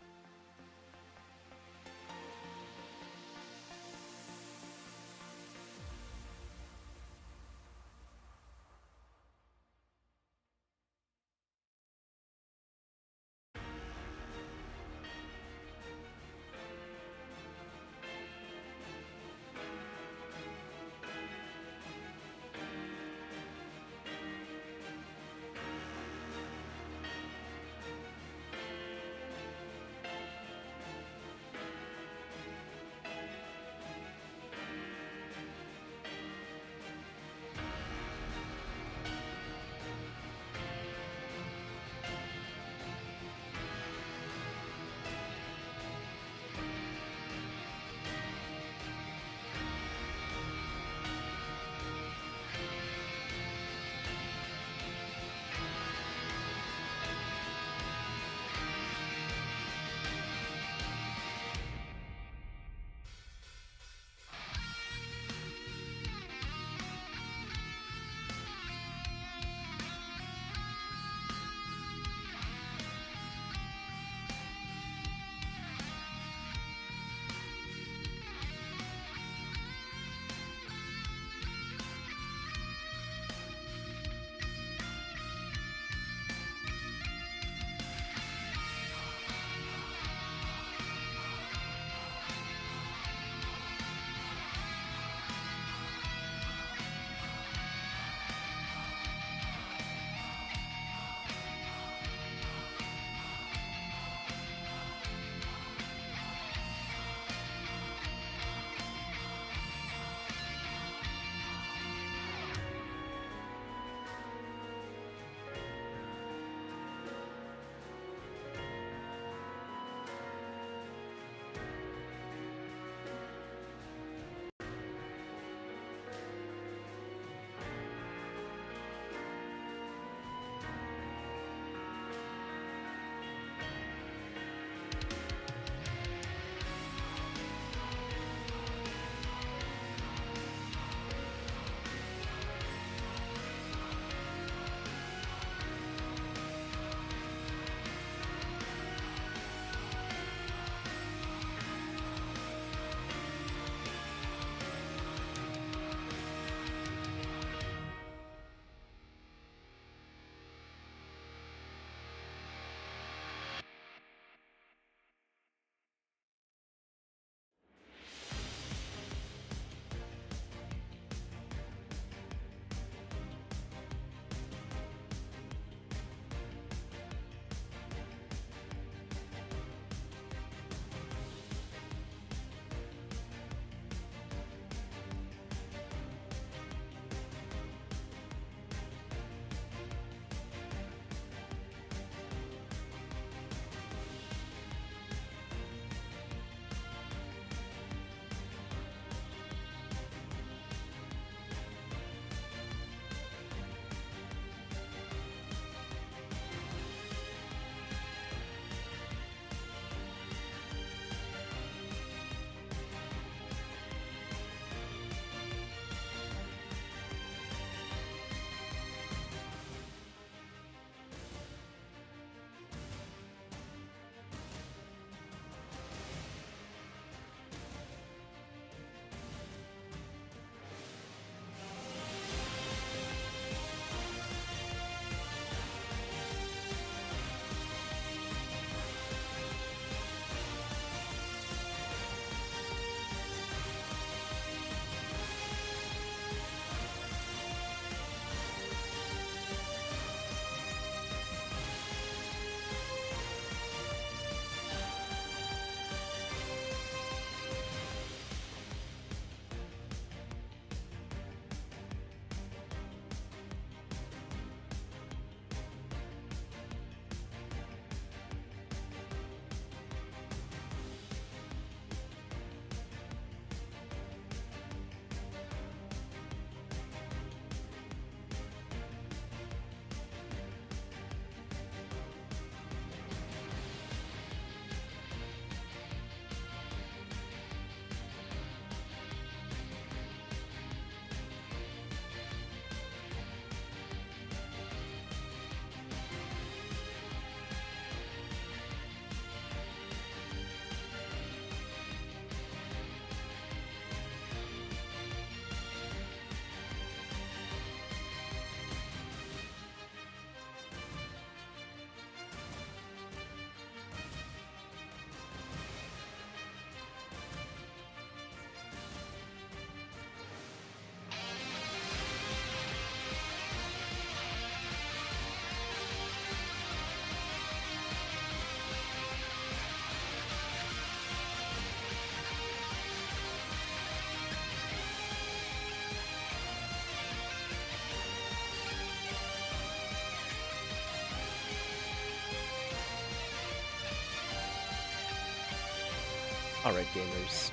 Alright, gamers.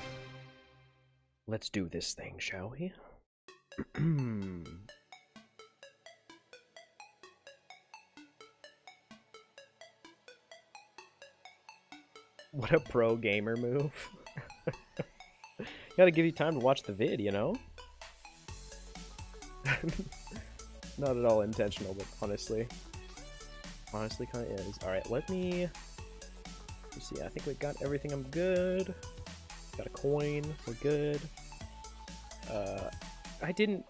Let's do this thing, shall we? What a pro gamer move. Gotta give you time to watch the vid, you know? Not at all intentional, but honestly kind of is. Alright, let's see. I think we got everything. I'm good. Got a coin. We're good. I didn't...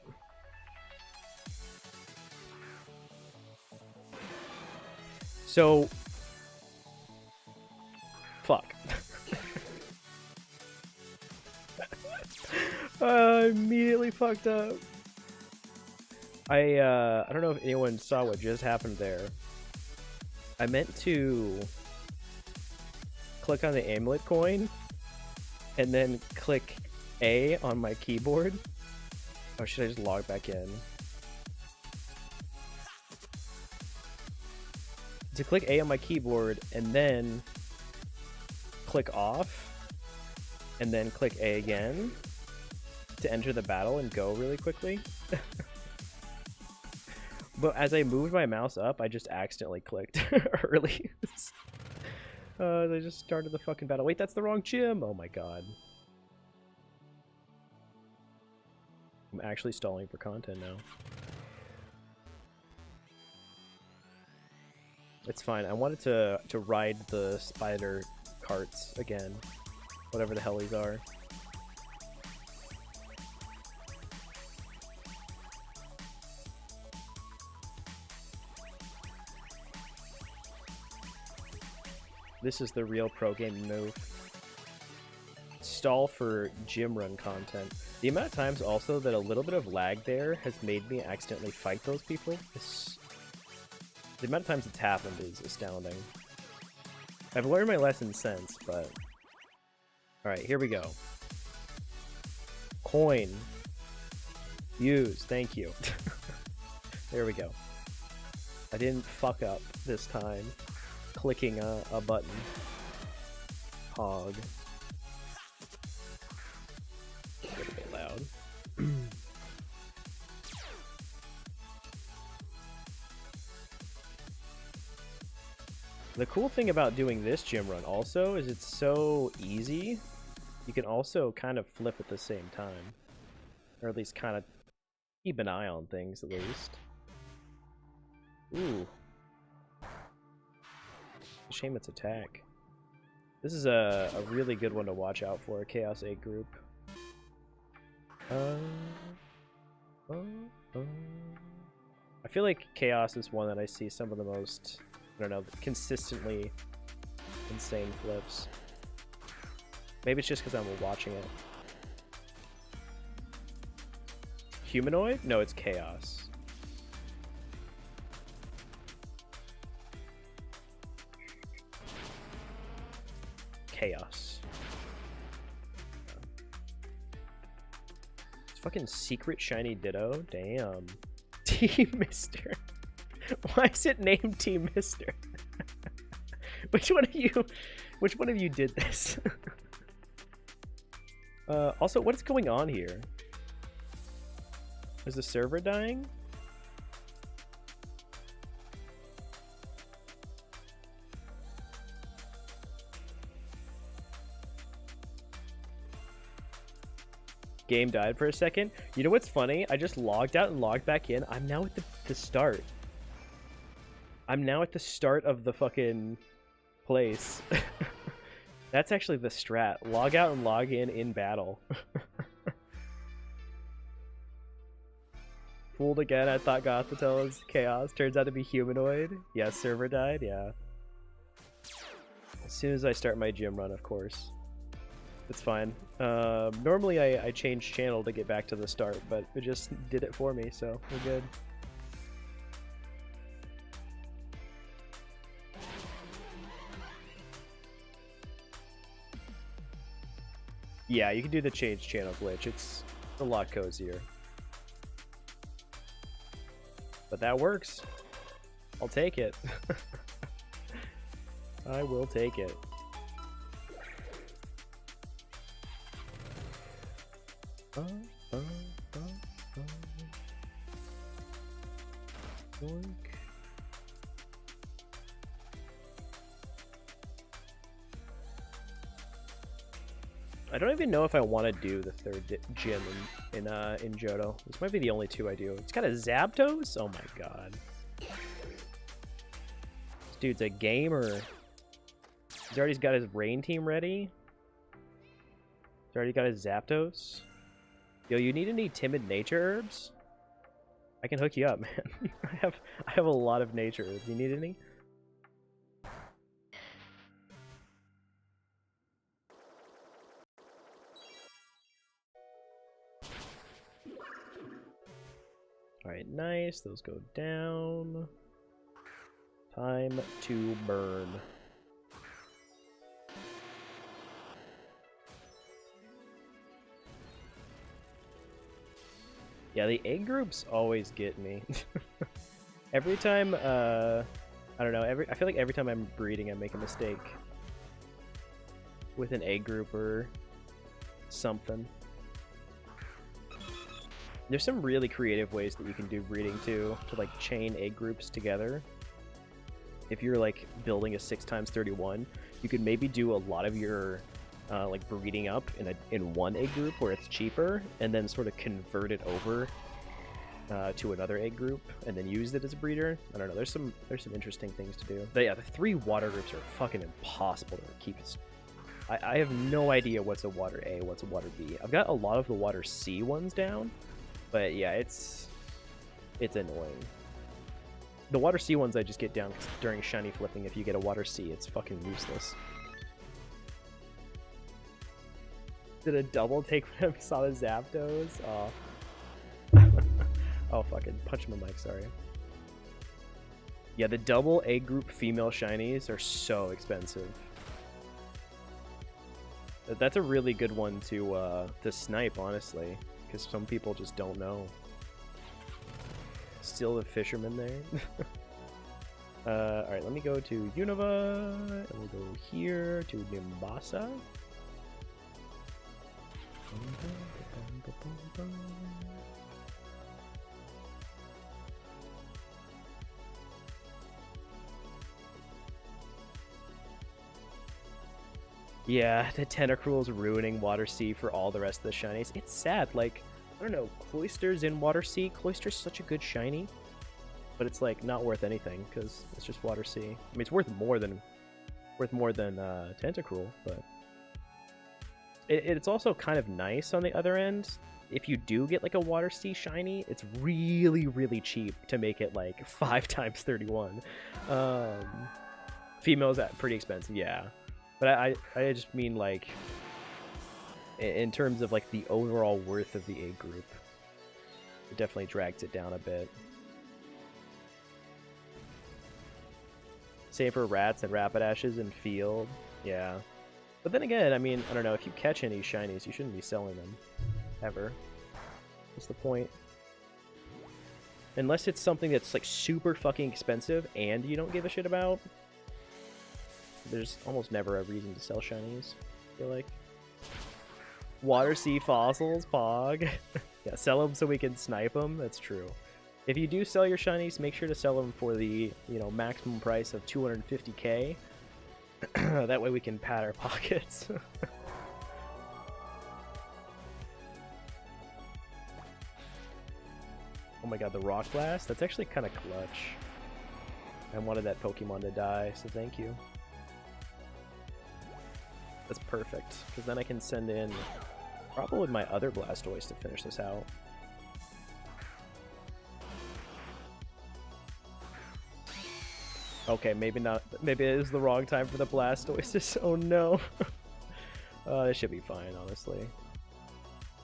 So... Fuck. I immediately fucked up. I don't know if anyone saw what just happened there. I meant to click on the amulet coin and then click A on my keyboard. Oh, should I just log back in? To click A on my keyboard and then click off and then click A again to enter the battle and go really quickly. But as I moved my mouse up, I just accidentally clicked early. I just started the fucking battle. Wait, that's the wrong gym! Oh my god. I'm actually stalling for content now. It's fine. I wanted to ride the spider carts again. Whatever the hell these are. This is the real pro game move. Stall for gym run content. The amount of times also that a little bit of lag there has made me accidentally fight those people. The amount of times it's happened is astounding. I've learned my lesson since, but... Alright, here we go. Coin. Use, thank you. There we go. I didn't fuck up this time. Clicking a button. Hog. A little bit loud. The cool thing about doing this gym run also is it's so easy. You can also kind of flip at the same time. Or at least kind of keep an eye on things at least. Ooh. Shame it's attack. This is a really good one to watch out for, a Chaos 8 group. I feel like Chaos is one that I see some of the most, I don't know, consistently insane flips. Maybe it's just because I'm watching it. Humanoid? No, it's Chaos. Chaos. It's fucking secret shiny Ditto? Damn. Team Mister. Why is it named Team Mister? Which one of you did this? Also, what's going on here? Is the server dying? Game died for a second. You know what's funny? I just logged out and logged back in. I'm now at the start. I'm now at the start of the fucking place. That's actually the strat. Log out and log in battle. Fooled again. I thought Gothitelle was Chaos. Turns out to be humanoid. Yeah, server died. Yeah. As soon as I start my gym run, of course. It's fine. Normally I change channel to get back to the start, but it just did it for me, so we're good. Yeah, you can do the change channel glitch. It's a lot cozier. But that works. I'll take it. I will take it. Yoink. I don't even know if I want to do the third gym in Johto. This might be the only two I do. It's got a Zapdos? Oh my god. This dude's a gamer. He's already got his rain team ready. He's already got his Zapdos. Yo, you need any timid nature herbs? I can hook you up, man. I have a lot of nature herbs. You need any? Alright, nice. Those go down. Time to burn. Yeah, the egg groups always get me. Every time, I don't know, I feel like every time I'm breeding I make a mistake with an egg group or something. There's some really creative ways that you can do breeding too, to like chain egg groups together. If you're like building a 6x31, you could maybe do a lot of your like breeding up in one egg group where it's cheaper, and then sort of convert it over to another egg group and then use it as a breeder. I don't know. There's some interesting things to do. But yeah, the 3 water groups are fucking impossible to keep. I have no idea what's a water A, what's a water B. I've got a lot of the water C ones down. But yeah, it's annoying. The water C ones I just get down during shiny flipping. If you get a water C, it's fucking useless. Did a double take when I saw the Zapdos? Oh. Oh, fucking punch my mic, sorry. Yeah, the double A group female shinies are so expensive. That's a really good one to snipe, honestly. Because some people just don't know. Still the fisherman there. Alright, let me go to Unova, and we'll go here to Nimbasa. Yeah, the Tentacruel's ruining Water Sea for all the rest of the shinies. It's sad, like, I don't know, Cloyster's in Water Sea. Cloyster's such a good shiny, but it's like not worth anything because it's just Water Sea. I mean, it's worth more than Tentacruel, but it's also kind of nice on the other end. If you do get like a Water Sea shiny, it's really, really cheap to make it like 5x31. Females at pretty expensive, yeah. But I just mean like in terms of like the overall worth of the A group, it definitely drags it down a bit. Same for Rats and Rapidashes in field, yeah. But then again, I mean, I don't know, if you catch any shinies, you shouldn't be selling them ever. What's the point? Unless it's something that's like super fucking expensive and you don't give a shit about. There's almost never a reason to sell shinies, I feel like. Water Sea fossils, Pog. Yeah, sell them so we can snipe them, that's true. If you do sell your shinies, make sure to sell them for the, you know, maximum price of 250k. That way we can pad our pockets. Oh my god, the Rock Blast? That's actually kind of clutch. I wanted that Pokemon to die, so thank you. That's perfect, because then I can send in probably my other Blastoise to finish this out. Okay, maybe not. Maybe it is the wrong time for the Blastoises. Oh no. This should be fine, honestly.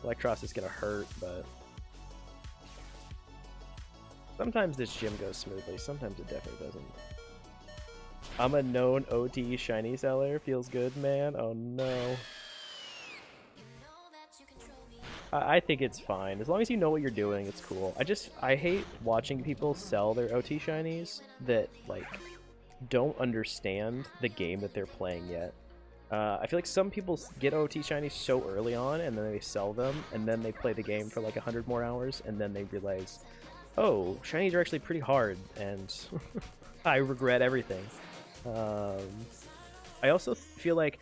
Electros is gonna hurt, but sometimes this gym goes smoothly, sometimes it definitely doesn't. I'm a known OT shiny seller. Feels good, man. Oh no. I think it's fine. As long as you know what you're doing, it's cool. I hate watching people sell their OT shinies that, like, don't understand the game that they're playing yet. I feel like some people get OT shinies so early on, and then they sell them, and then they play the game for like 100 more hours, and then they realize, oh, shinies are actually pretty hard, and I regret everything. I also feel like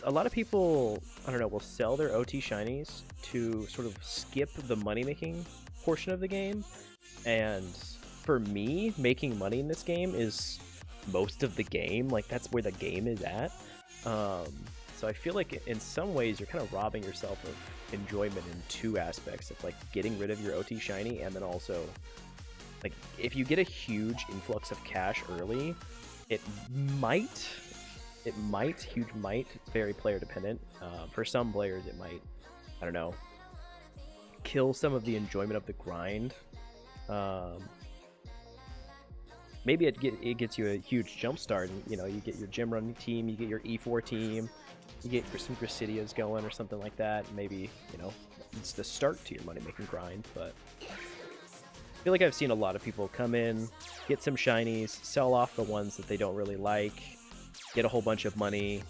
a lot of people, I don't know, will sell their OT shinies to sort of skip the money-making portion of the game, and for me, making money in this game is most of the game. Like, that's where the game is at. So I feel like in some ways you're kind of robbing yourself of enjoyment in two aspects of like getting rid of your OT shiny, and then also like if you get a huge influx of cash early, it might, huge might, it's very player dependent. For some players it might, I don't know, kill some of the enjoyment of the grind. Maybe it gets you a huge jump start, and you know, you get your gym run team, you get your E4 team, you get some Gracidias going or something like that. Maybe, you know, it's the start to your money making grind. But I feel like I've seen a lot of people come in, get some shinies, sell off the ones that they don't really like, get a whole bunch of money,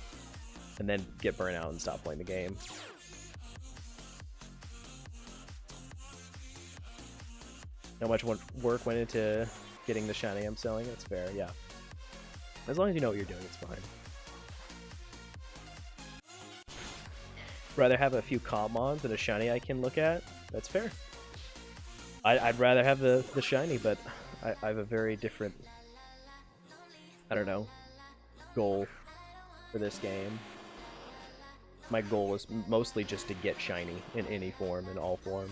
and then get burnt out and stop playing the game. How much work went into getting the shiny I'm selling? That's fair, yeah. As long as you know what you're doing, it's fine. Rather have a few comp mons than a shiny I can look at? That's fair. I'd rather have the shiny, but I have a very different, I don't know, goal for this game. My goal is mostly just to get shiny in any form, in all form.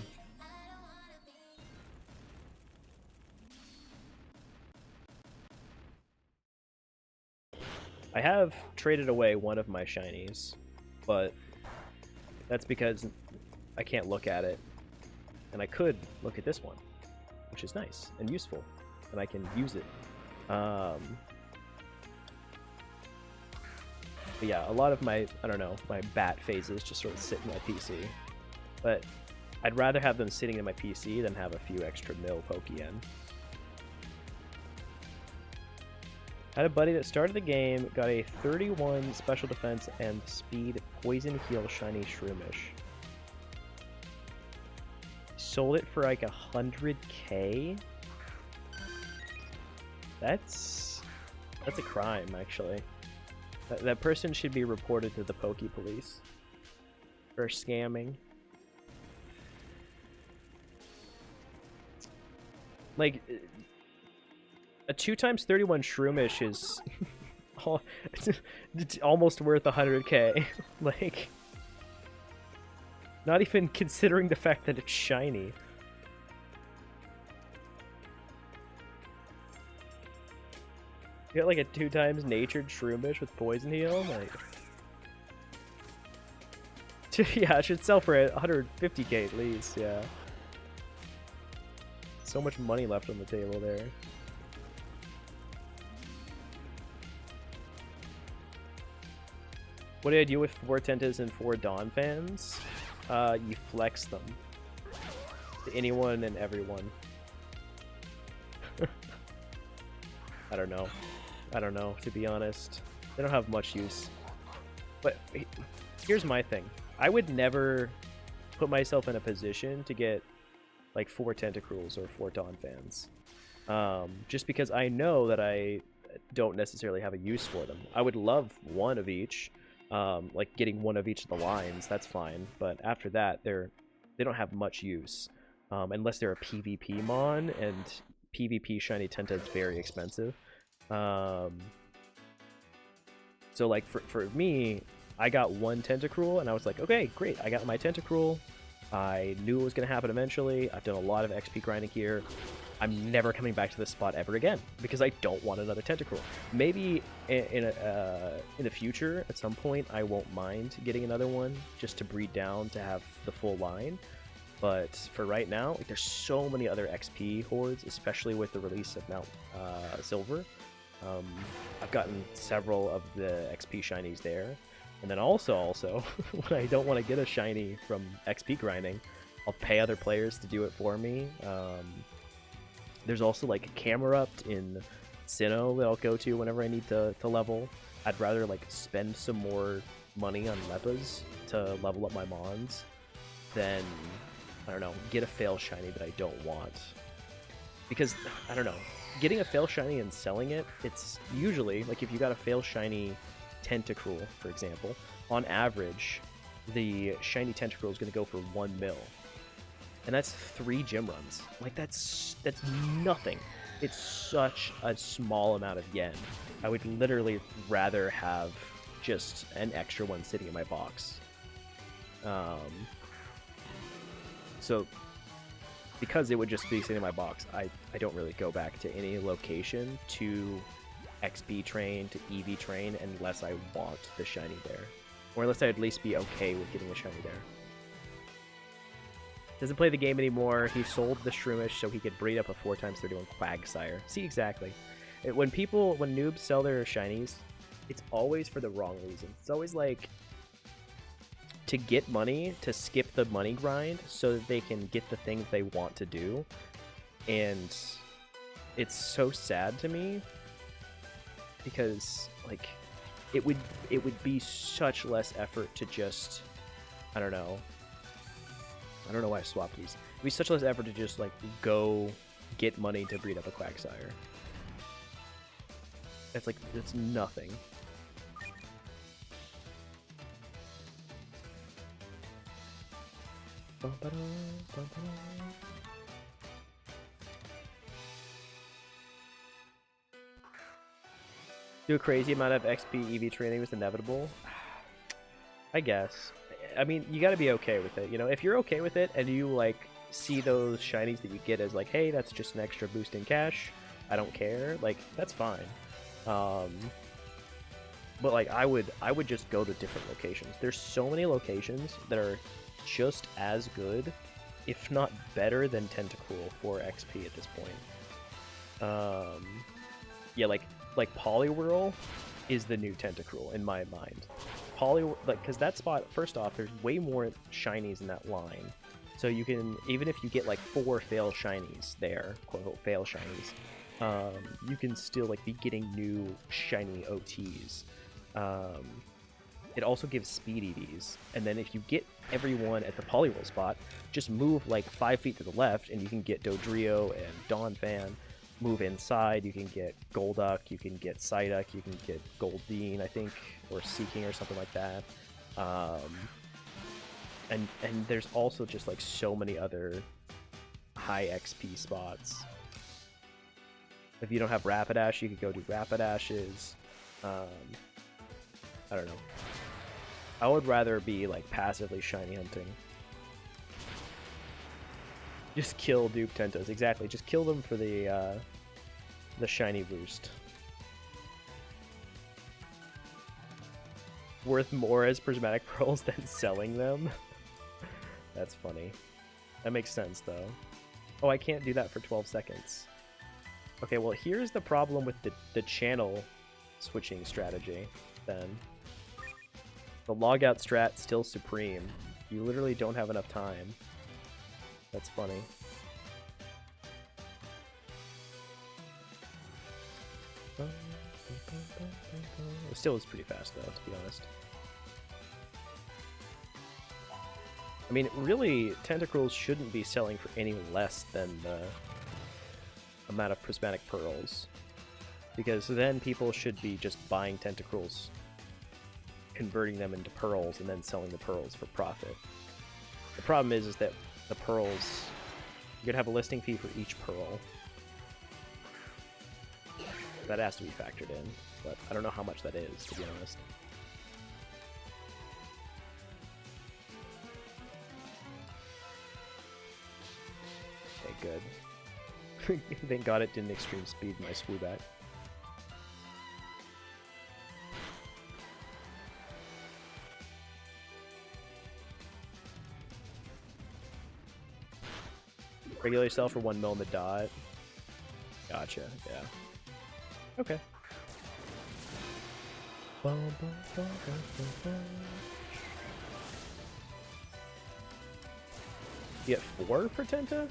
I have traded away one of my shinies, but that's because I can't look at it. And I could look at this one, which is nice and useful, and I can use it. But yeah, a lot of my, I don't know, my bat phases just sort of sit in my PC. But I'd rather have them sitting in my PC than have a few extra mil Pokeyen. Had a buddy that started the game, got a 31 special defense and speed poison heal shiny Shroomish. Sold it for like 100k? That's a crime, actually. That person should be reported to the Poke Police for scamming. Like, a 2x31 Shroomish is it's almost worth 100k. Like, not even considering the fact that it's shiny. You got like a 2x natured Shroomish with poison heal? Like, yeah, it should sell for 150k at least, yeah. So much money left on the table there. What do I do with 4 Tentas and 4 Dawn fans? You flex them. To anyone and everyone. I don't know. I don't know, to be honest. They don't have much use. But here's my thing. I would never put myself in a position to get like 4 Tentacruels or 4 Dawn fans. Just because I know that I don't necessarily have a use for them. I would love one of each. Like getting one of each of the lines, that's fine. But after that, they don't have much use. Unless they're a PvP mon, and PvP shiny Tenta is very expensive. So like for me, I got one Tentacruel, and I was like, okay, great, I got my Tentacruel. I knew it was going to happen eventually. I've done a lot of XP grinding here. I'm never coming back to this spot ever again because I don't want another Tentacruel. Maybe in the future, at some point, I won't mind getting another one just to breed down to have the full line. But for right now, like, there's so many other XP hordes, especially with the release of Mount Silver. I've gotten several of the XP shinies there. And then also, when I don't want to get a shiny from XP grinding, I'll pay other players to do it for me. There's also like Camerupt in Sinnoh that I'll go to whenever I need to level. I'd rather like spend some more money on Leppas to level up my Mons than, I don't know, get a fail shiny that I don't want. Because, I don't know, getting a fail shiny and selling it, it's usually, like if you got a fail shiny Tentacruel, for example, on average, the shiny Tentacruel is going to go for 1 mil. And that's 3 gym runs. Like, that's nothing. It's such a small amount of yen. I would literally rather have just an extra one sitting in my box. So, because it would just be sitting in my box, I don't really go back to any location to XP train, to EV train, unless I want the shiny there. Or unless I'd at least be okay with getting a shiny there. Doesn't play the game anymore. He sold the Shroomish so he could breed up a 4x31 Quagsire. See, exactly. When noobs sell their shinies, it's always for the wrong reason. It's always like to get money, to skip the money grind so that they can get the things they want to do. And it's so sad to me because, like, it would be such less effort to just, I don't know why I swapped these. It'd be such less effort to just, like, go get money to breed up a Quagsire. It's nothing. Do a crazy amount of XP EV training was inevitable? I guess. I mean, you gotta be okay with it, you know? If you're okay with it and you, like, see those shinies that you get as, like, hey, that's just an extra boost in cash, I don't care, like, that's fine. But, like, I would just go to different locations. There's so many locations that are just as good, if not better than Tentacruel for XP at this point. Yeah, like Poliwhirl is the new Tentacruel in my mind. Because that spot, first off, there's way more shinies in that line. So you can, even if you get like 4 fail shinies there, quote unquote fail shinies, you can still like be getting new shiny OTs. It also gives speed EVs, and then if you get everyone at the Poliwhirl spot, just move like 5 feet to the left and you can get Dodrio and Donphan. Move inside, you can get Golduck, you can get Psyduck, you can get Goldeen, I think, or Seeking or something like that. And there's also just like so many other high XP spots. If you don't have Rapidash, you could go do Rapidashes. I don't know. I would rather be like passively shiny hunting. Just kill dupe Tentos, exactly. Just kill them for the shiny boost. Worth more as prismatic pearls than selling them? That's funny. That makes sense, though. Oh, I can't do that for 12 seconds. Okay, well, here's the problem with the channel switching strategy, then. The logout strat still supreme. You literally don't have enough time. That's funny. It still is pretty fast, though, to be honest. I mean, really, Tentacruels shouldn't be selling for any less than the amount of prismatic pearls. Because then people should be just buying Tentacruels, converting them into pearls, and then selling the pearls for profit. The problem is that the pearls, you're gonna have a listing fee for each pearl. That has to be factored in, but I don't know how much that is, to be honest. Okay, good. Thank God it didn't extreme speed my Swoobat. Regulate yourself for 1 mil in the dot. Gotcha, yeah. Okay. You get 4 for Tenta?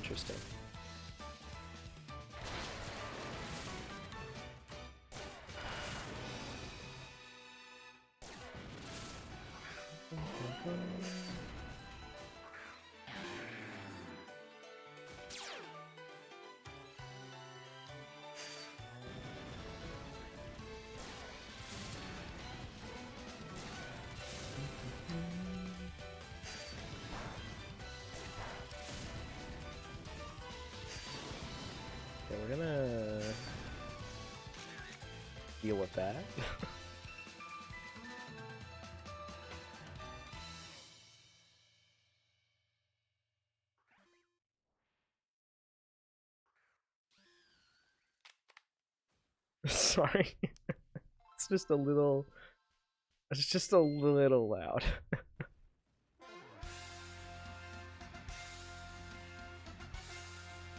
Interesting. Okay, we're gonna deal with that. Sorry. It's just a little loud.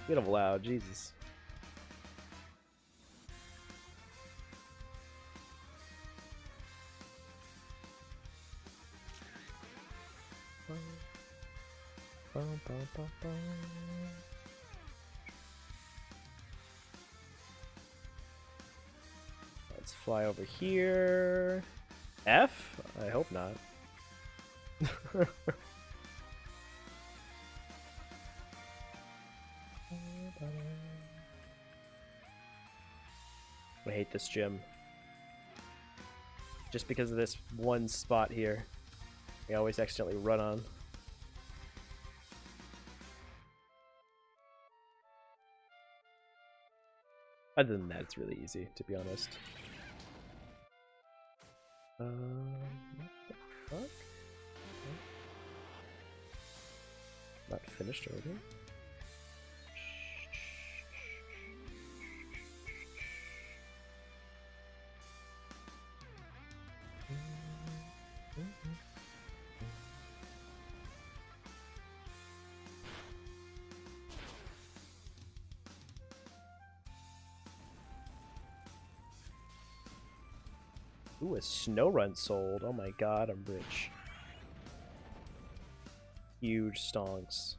Bit of loud, Jesus. Let's fly over here. F? I hope not. I hate this gym. Just because of this one spot here. I always accidentally run on. Other than that, it's really easy, to be honest. What the fuck? Not finished already? Ooh, a snow run sold. Oh my god, I'm rich. Huge stonks.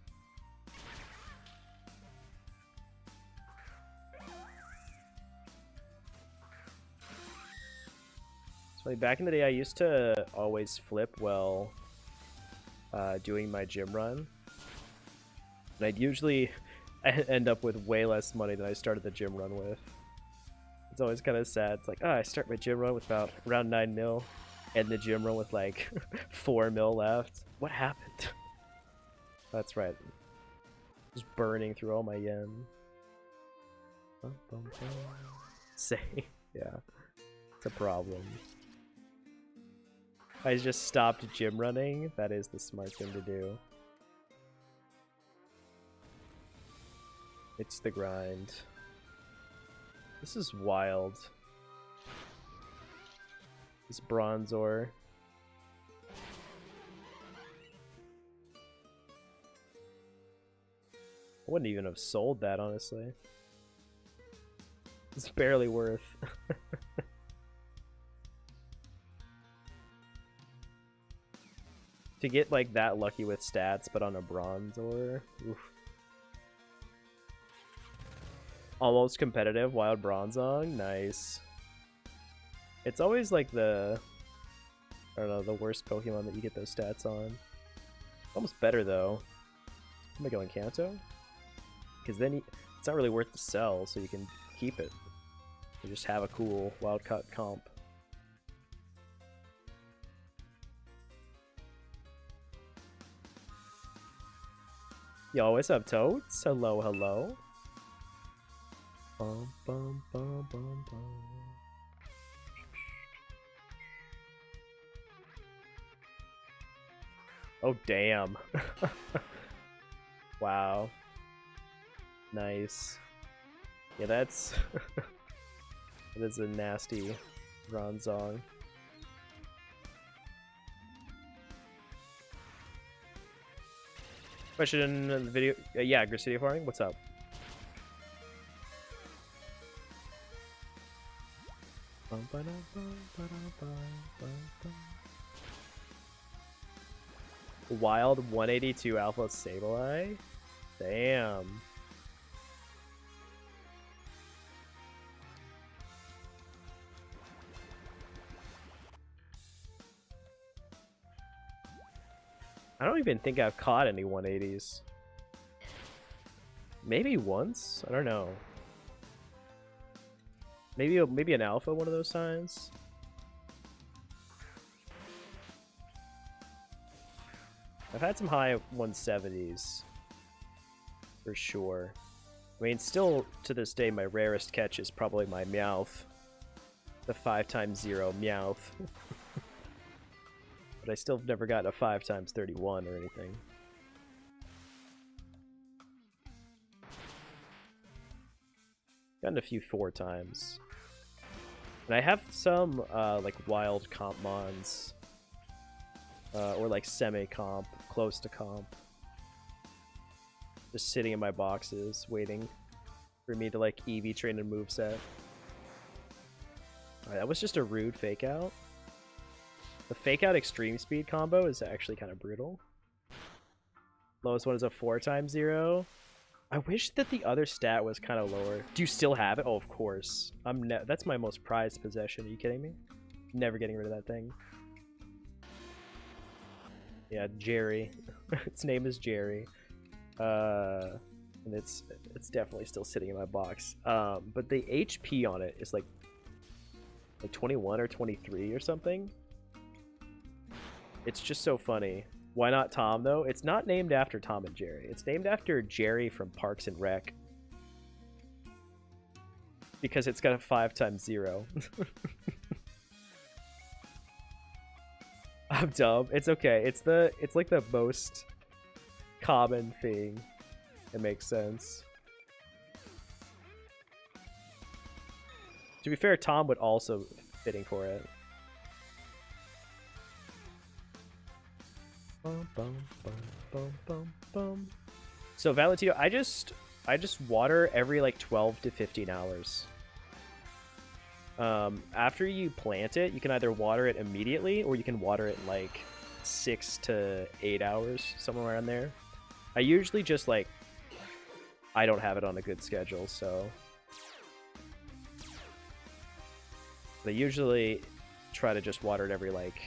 So like, back in the day, I used to always flip while doing my gym run. And I'd usually end up with way less money than I started the gym run with. It's always kind of sad. It's like, oh, I start my gym run with about around 9 mil, and the gym run with like 4 mil left. What happened? That's right. Just burning through all my yen. Say, yeah, it's a problem. I just stopped gym running. That is the smart thing to do. It's the grind. This is wild. This bronze ore. I wouldn't even have sold that, honestly. It's barely worth. To get like that lucky with stats, but on a bronze ore. Oof. Almost competitive, wild bronzong, nice. It's always like the, I don't know, the worst Pokemon that you get those stats on. Almost better though. Am I going Kanto? Because then it's not really worth to sell, so you can keep it. You just have a cool wild cut comp. Yo, what's up, Toads? Hello, hello. Bum, bum, bum, bum, bum. Oh, damn. Wow. Nice. Yeah, that's... that is a nasty Bronzong. Question in the video... yeah, Grisidia farming, what's up? Wild 182 Alpha Sableye? Damn. I don't even think I've caught any 180s. Maybe once? I don't know. Maybe an alpha one of those times. I've had some high 170s for sure. I mean, still to this day, my rarest catch is probably my Meowth, the 5x0 Meowth. But I still have never gotten a 5x31 or anything. Gotten a few 4x. And I have some like wild comp mons. Or like semi-comp, close to comp. Just sitting in my boxes, waiting for me to like EV train and moveset. Alright, that was just a rude fake out. The fake out extreme speed combo is actually kind of brutal. Lowest one is a 4x0. I wish that the other stat was kind of lower. Do you still have it? Oh, of course. That's my most prized possession. Are you kidding me? Never getting rid of that thing. Yeah, Jerry. Its name is Jerry. And it's definitely still sitting in my box. But the HP on it is like 21 or 23 or something. It's just so funny. Why not Tom, though? It's not named after Tom and Jerry. It's named after Jerry from Parks and Rec. Because it's got a 5x0. I'm dumb. It's okay. It's like the most common thing. It makes sense. To be fair, Tom would also fitting for it. So Valentino, I just water every like 12 to 15 hours. After you plant it, you can either water it immediately or you can water it in like 6 to 8 hours, somewhere around there. I usually just like, I don't have it on a good schedule, so I usually try to just water it every like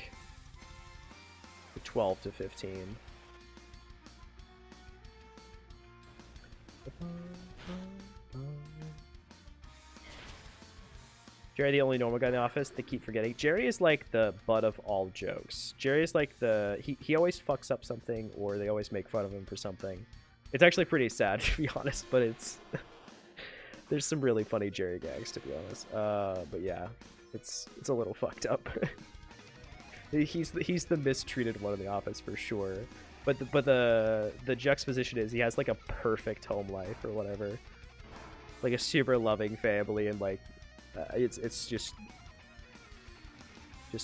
12 to 15. Jerry, the only normal guy in the office, they keep forgetting. Jerry is like the butt of all jokes. Jerry is like he always fucks up something, or they always make fun of him for something. It's actually pretty sad, to be honest, but it's there's some really funny Jerry gags, to be honest. But yeah, it's a little fucked up. He's the mistreated one in the office for sure. But the juxtaposition is he has like a perfect home life or whatever, like a super loving family, and like it's just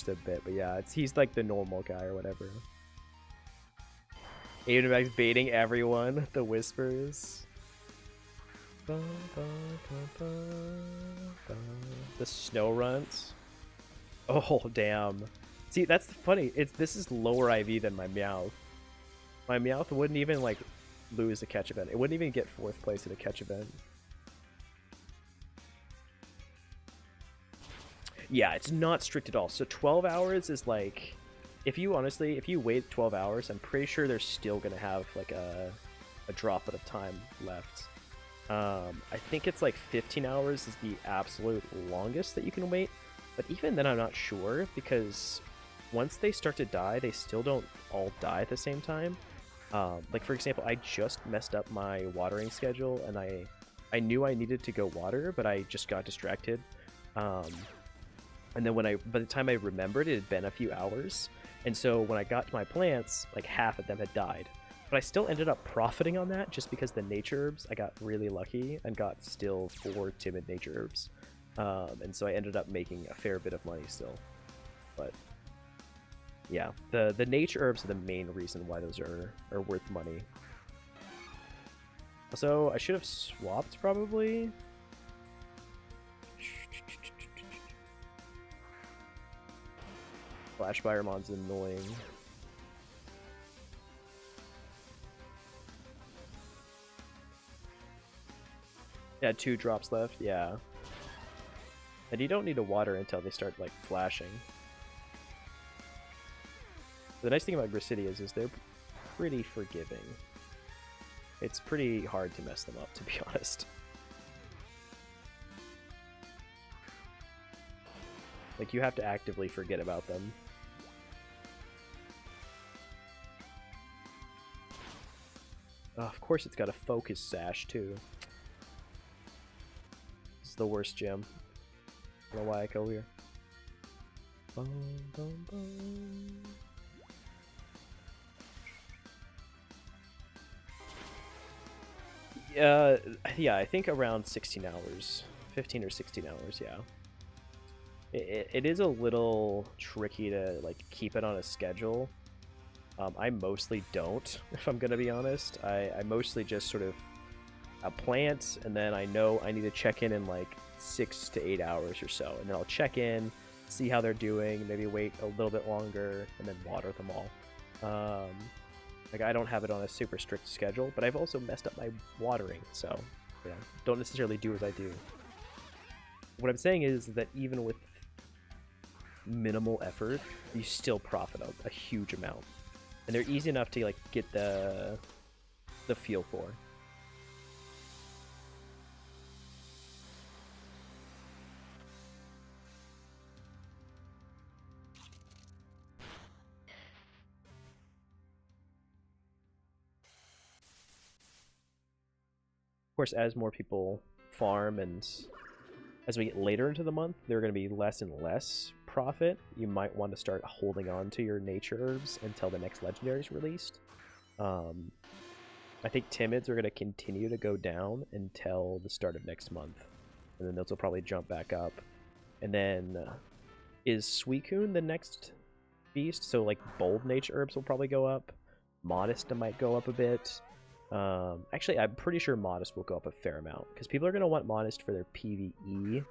a bit. But yeah, he's like the normal guy or whatever. Aiden baiting everyone. The whispers. The snow runs. Oh damn. See, that's funny. This is lower IV than my Meowth. My Meowth wouldn't even like lose a catch event. It wouldn't even get 4th place at a catch event. Yeah, it's not strict at all. So 12 hours is like, if you wait 12 hours, I'm pretty sure they're still gonna have like a drop of time left. I think it's like 15 hours is the absolute longest that you can wait. But even then, I'm not sure, because once they start to die, they still don't all die at the same time. Like, for example, I just messed up my watering schedule, and I knew I needed to go water, but I just got distracted. And then by the time I remembered, it had been a few hours. And so when I got to my plants, like half of them had died. But I still ended up profiting on that just because the nature herbs, I got really lucky and got still 4 timid nature herbs. And so I ended up making a fair bit of money still. But yeah, the nature herbs are the main reason why those are worth money. Also, I should have swapped probably. Flash Firemon's annoying. Yeah, 2 drops left, yeah. And you don't need to water until they start, like, flashing. The nice thing about Gracidias is they're pretty forgiving. It's pretty hard to mess them up, to be honest. Like, you have to actively forget about them. Oh, of course it's got a focus sash, too. This is the worst gem. I don't know why I go here. Boom, boom, boom. Yeah, I think around 16 hours. 15 or 16 hours, yeah. It is a little tricky to, like, keep it on a schedule. I mostly don't, if I'm gonna be honest. I mostly just sort of plant, and then I know I need to check in like 6 to 8 hours or so, and then I'll check in, see how they're doing, maybe wait a little bit longer, and then water them all. Like, I don't have it on a super strict schedule, but I've also messed up my watering, so, you know, don't necessarily do as I do. What I'm saying is that even with minimal effort, you still profit a huge amount. And they're easy enough to, like, get the feel for. Of course, as more people farm and as we get later into the month, there are going to be less and less profit. You might want to start holding on to your nature herbs until the next legendary is released. I think timids are going to continue to go down until the start of next month, and then those will probably jump back up. And then is Suicune the next beast? So like bold nature herbs will probably go up. Modest might go up a bit. Actually, I'm pretty sure Modest will go up a fair amount, because people are going to want Modest for their PvE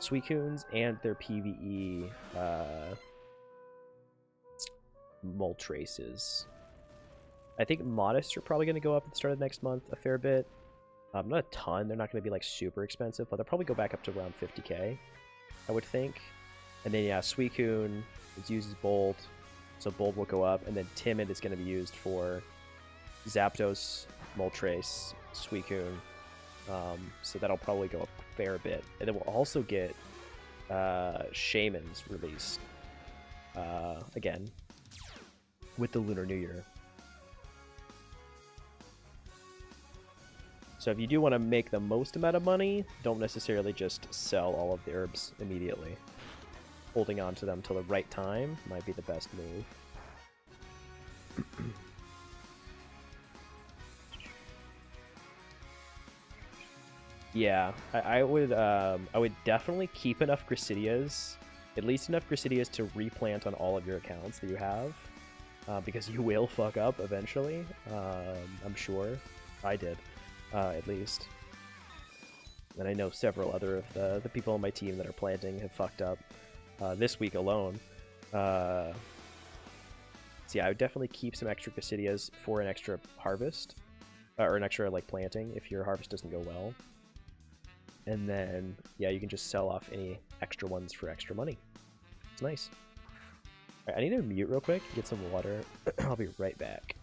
Suicunes and their PvE Moltres. I think Modest are probably going to go up at the start of next month a fair bit. Not a ton, they're not going to be like super expensive, but they'll probably go back up to around 50k, I would think. And then yeah, Suicune uses Bold, so Bold will go up, and then Timid is going to be used for Zapdos, Moltres, Suicune, so that'll probably go up a fair bit. And then we'll also get Shaman's released again with the Lunar New Year. So if you do want to make the most amount of money, don't necessarily just sell all of the herbs immediately. Holding on to them till the right time might be the best move. Yeah, I would definitely keep enough Gracidias, at least enough Gracidias to replant on all of your accounts that you have, because you will fuck up eventually. I'm sure. I did, at least. And I know several other of the people on my team that are planting have fucked up this week alone. So yeah, I would definitely keep some extra Gracidias for an extra harvest, or an extra like planting if your harvest doesn't go well. And then, yeah, you can just sell off any extra ones for extra money. It's nice. All right, I need to mute real quick, get some water. I'll be right back.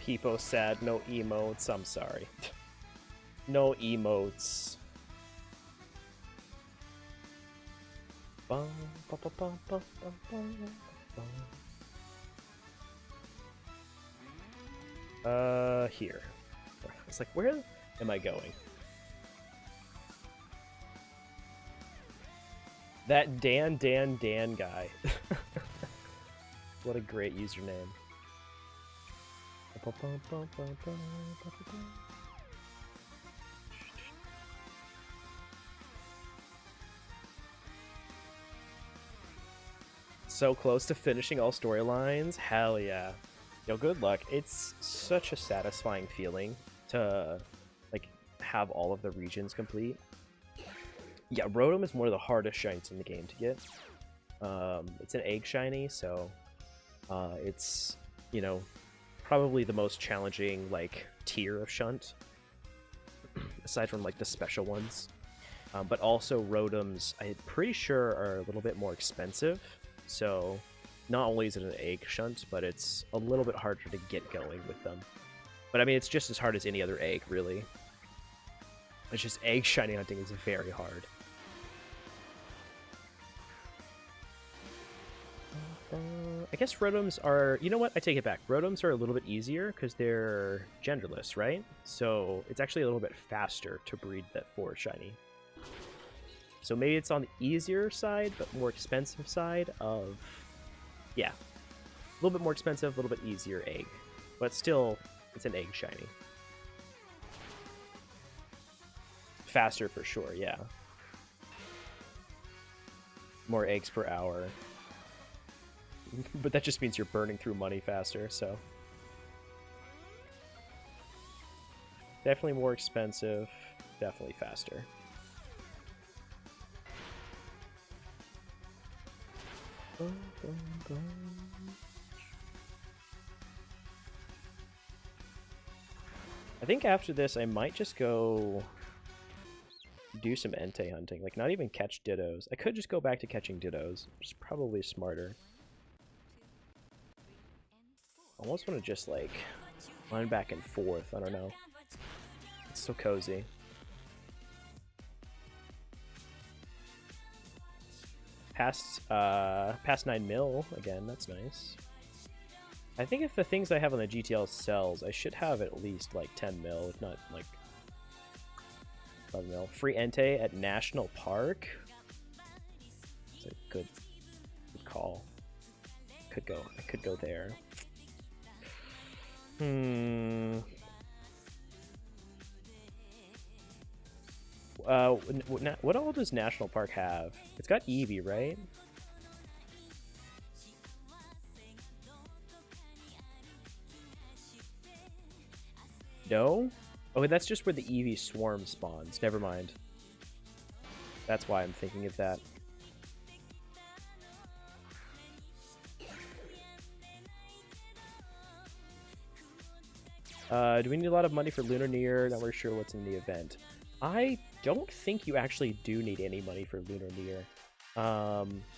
Peepo sad, no emotes. I'm sorry. No emotes. Bum, bum, bum, bum, bum, bum, bum. Here. It's like, where am I going? That Dan guy. What a great username. So close to finishing all storylines. Hell yeah. Yo, good luck. It's such a satisfying feeling to like have all of the regions complete. Yeah, Rotom is one of the hardest shinies in the game to get. It's an egg shiny, so it's, you know, probably the most challenging like tier of shunt, aside from like the special ones. But also Rotoms, I'm pretty sure, are a little bit more expensive. So not only is it an egg shunt, but it's a little bit harder to get going with them. But I mean, it's just as hard as any other egg, really. It's just egg shiny hunting is very hard. I guess Rotoms are... You know what? I take it back. Rotoms are a little bit easier because they're genderless, right? So it's actually a little bit faster to breed that for shiny. So maybe it's on the easier side, but more expensive side of... Yeah. A little bit more expensive, a little bit easier egg. But still, it's an egg shiny. Faster for sure, yeah. More eggs per hour. But that just means you're burning through money faster, so... Definitely more expensive, definitely faster. I think after this I might just go do some Entei hunting, like not even catch Dittos. I could just go back to catching Dittos, which is probably smarter. I almost want to just like run back and forth, I don't know. It's so cozy. Past 9 mil again, that's nice. I think if the things I have on the GTL sells, I should have at least like 10 mil, if not like 11 mil. Free Entei at National Park. It's a good call. I could go there. What all does National Park have? It's got Eevee, right? No? Oh, that's just where the Eevee swarm spawns. Never mind. That's why I'm thinking of that. Do we need a lot of money for Lunar New Year? Not really sure what's in the event. I don't think you actually do need any money for Lunar New Year.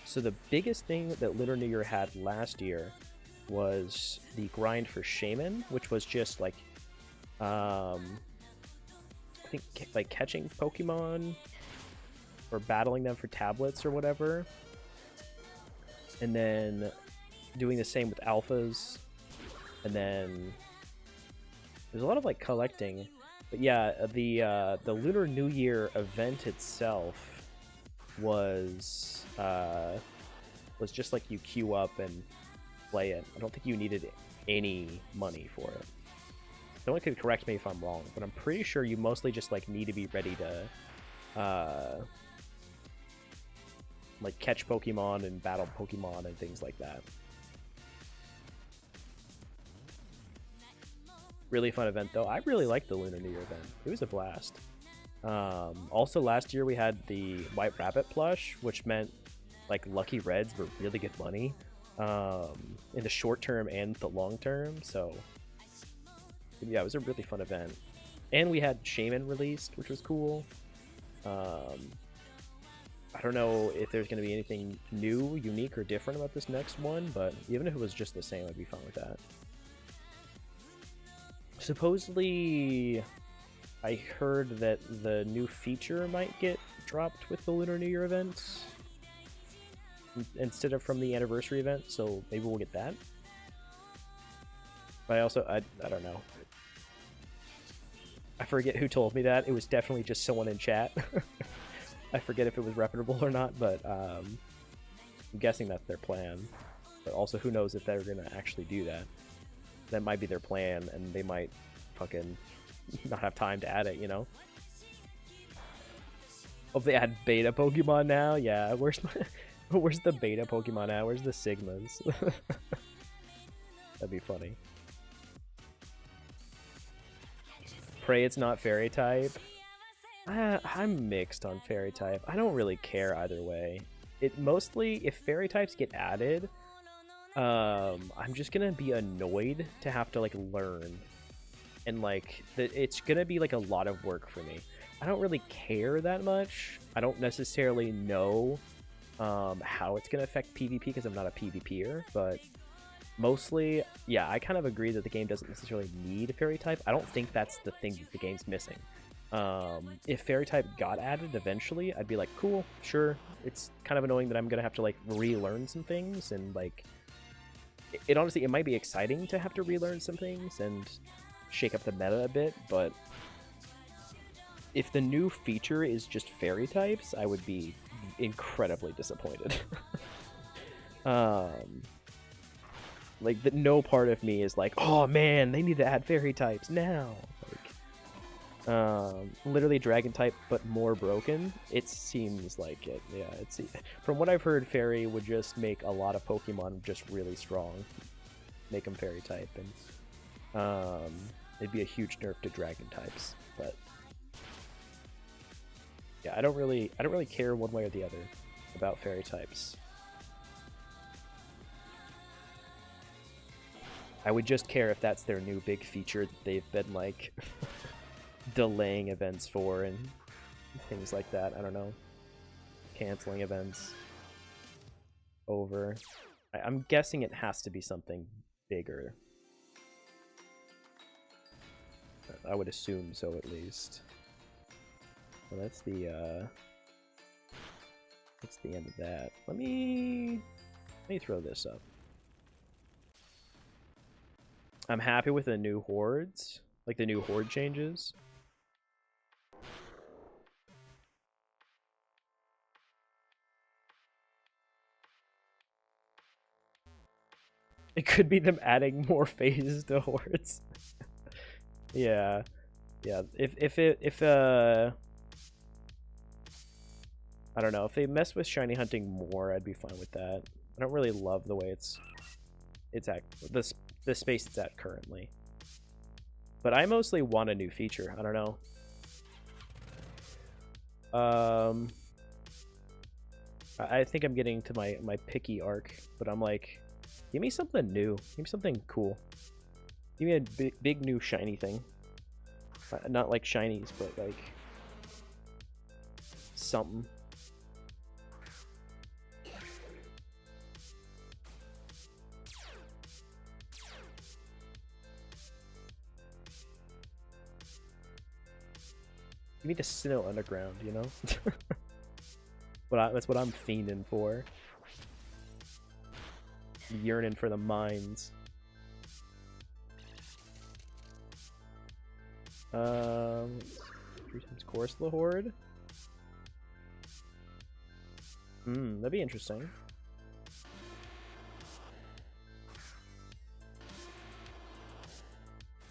So the biggest thing that Lunar New Year had last year was the grind for Shaman, which was just like, I think like catching Pokemon or battling them for tablets or whatever, and then doing the same with alphas, and then there's a lot of like collecting. But yeah, the Lunar New Year event itself was just like you queue up and play it. I don't think you needed any money for it. Someone could correct me if I'm wrong, but I'm pretty sure you mostly just like need to be ready to like catch Pokemon and battle Pokemon and things like that. Really fun event though. I really liked the Lunar New Year event. It was a blast. Also last year we had the White Rabbit plush, which meant like Lucky Reds were really good money in the short term and the long term. So yeah, it was a really fun event. And we had Shaman released, which was cool. I don't know if there's going to be anything new, unique, or different about this next one, but even if it was just the same, I'd be fine with that. Supposedly, I heard that the new feature might get dropped with the Lunar New Year event instead of from the anniversary event, so maybe we'll get that. But I don't know. I forget who told me that. It was definitely just someone in chat. I forget if it was reputable or not, but I'm guessing that's their plan. But also, who knows if they're gonna actually do that. That might be their plan, and they might fucking not have time to add it, you know? Oh, they add beta Pokemon now? Yeah, where's the beta Pokemon at? Where's the Sigmas? That'd be funny. Pray it's not Fairy type. I'm mixed on Fairy type. I don't really care either way. It mostly, if Fairy types get added, I'm just gonna be annoyed to have to like learn, and like it's gonna be like a lot of work for me. I don't really care that much. I don't necessarily know how it's gonna affect PvP because I'm not a PvPer, but mostly, yeah, I kind of agree that the game doesn't necessarily need a Fairy type. I don't think that's the thing that the game's missing. If Fairy type got added eventually, I'd be like, cool, sure. It's kind of annoying that I'm gonna have to like relearn some things, and like it honestly, it might be exciting to have to relearn some things and shake up the meta a bit, but if the new feature is just Fairy types, I would be incredibly disappointed. Like, no part of me is like, oh man, they need to add Fairy types now. Like, literally Dragon type, but more broken. It seems like it. Yeah, it's from what I've heard, Fairy would just make a lot of Pokemon just really strong, make them Fairy type, and it'd be a huge nerf to Dragon types. But yeah, I don't really care one way or the other about Fairy types. I would just care if that's their new big feature that they've been like delaying events for and things like that. I don't know. Canceling events over. I'm guessing it has to be something bigger. I would assume so, at least. Well, that's the end of that. Let me throw this up. I'm happy with the new hordes, like the new horde changes. It could be them adding more phases to hordes. Yeah. If I don't know, if they mess with shiny hunting more, I'd be fine with that. I don't really love the way it's at the space it's at currently. But I mostly want a new feature. I don't know. I think I'm getting to my picky arc, but I'm like, give me something new. Give me something cool. Give me a big new shiny thing. Not like shinies, but like something. Give me the Sinnoh Underground, you know? But that's what I'm fiending for. Yearning for the mines. 3 times Corsola Horde. That'd be interesting.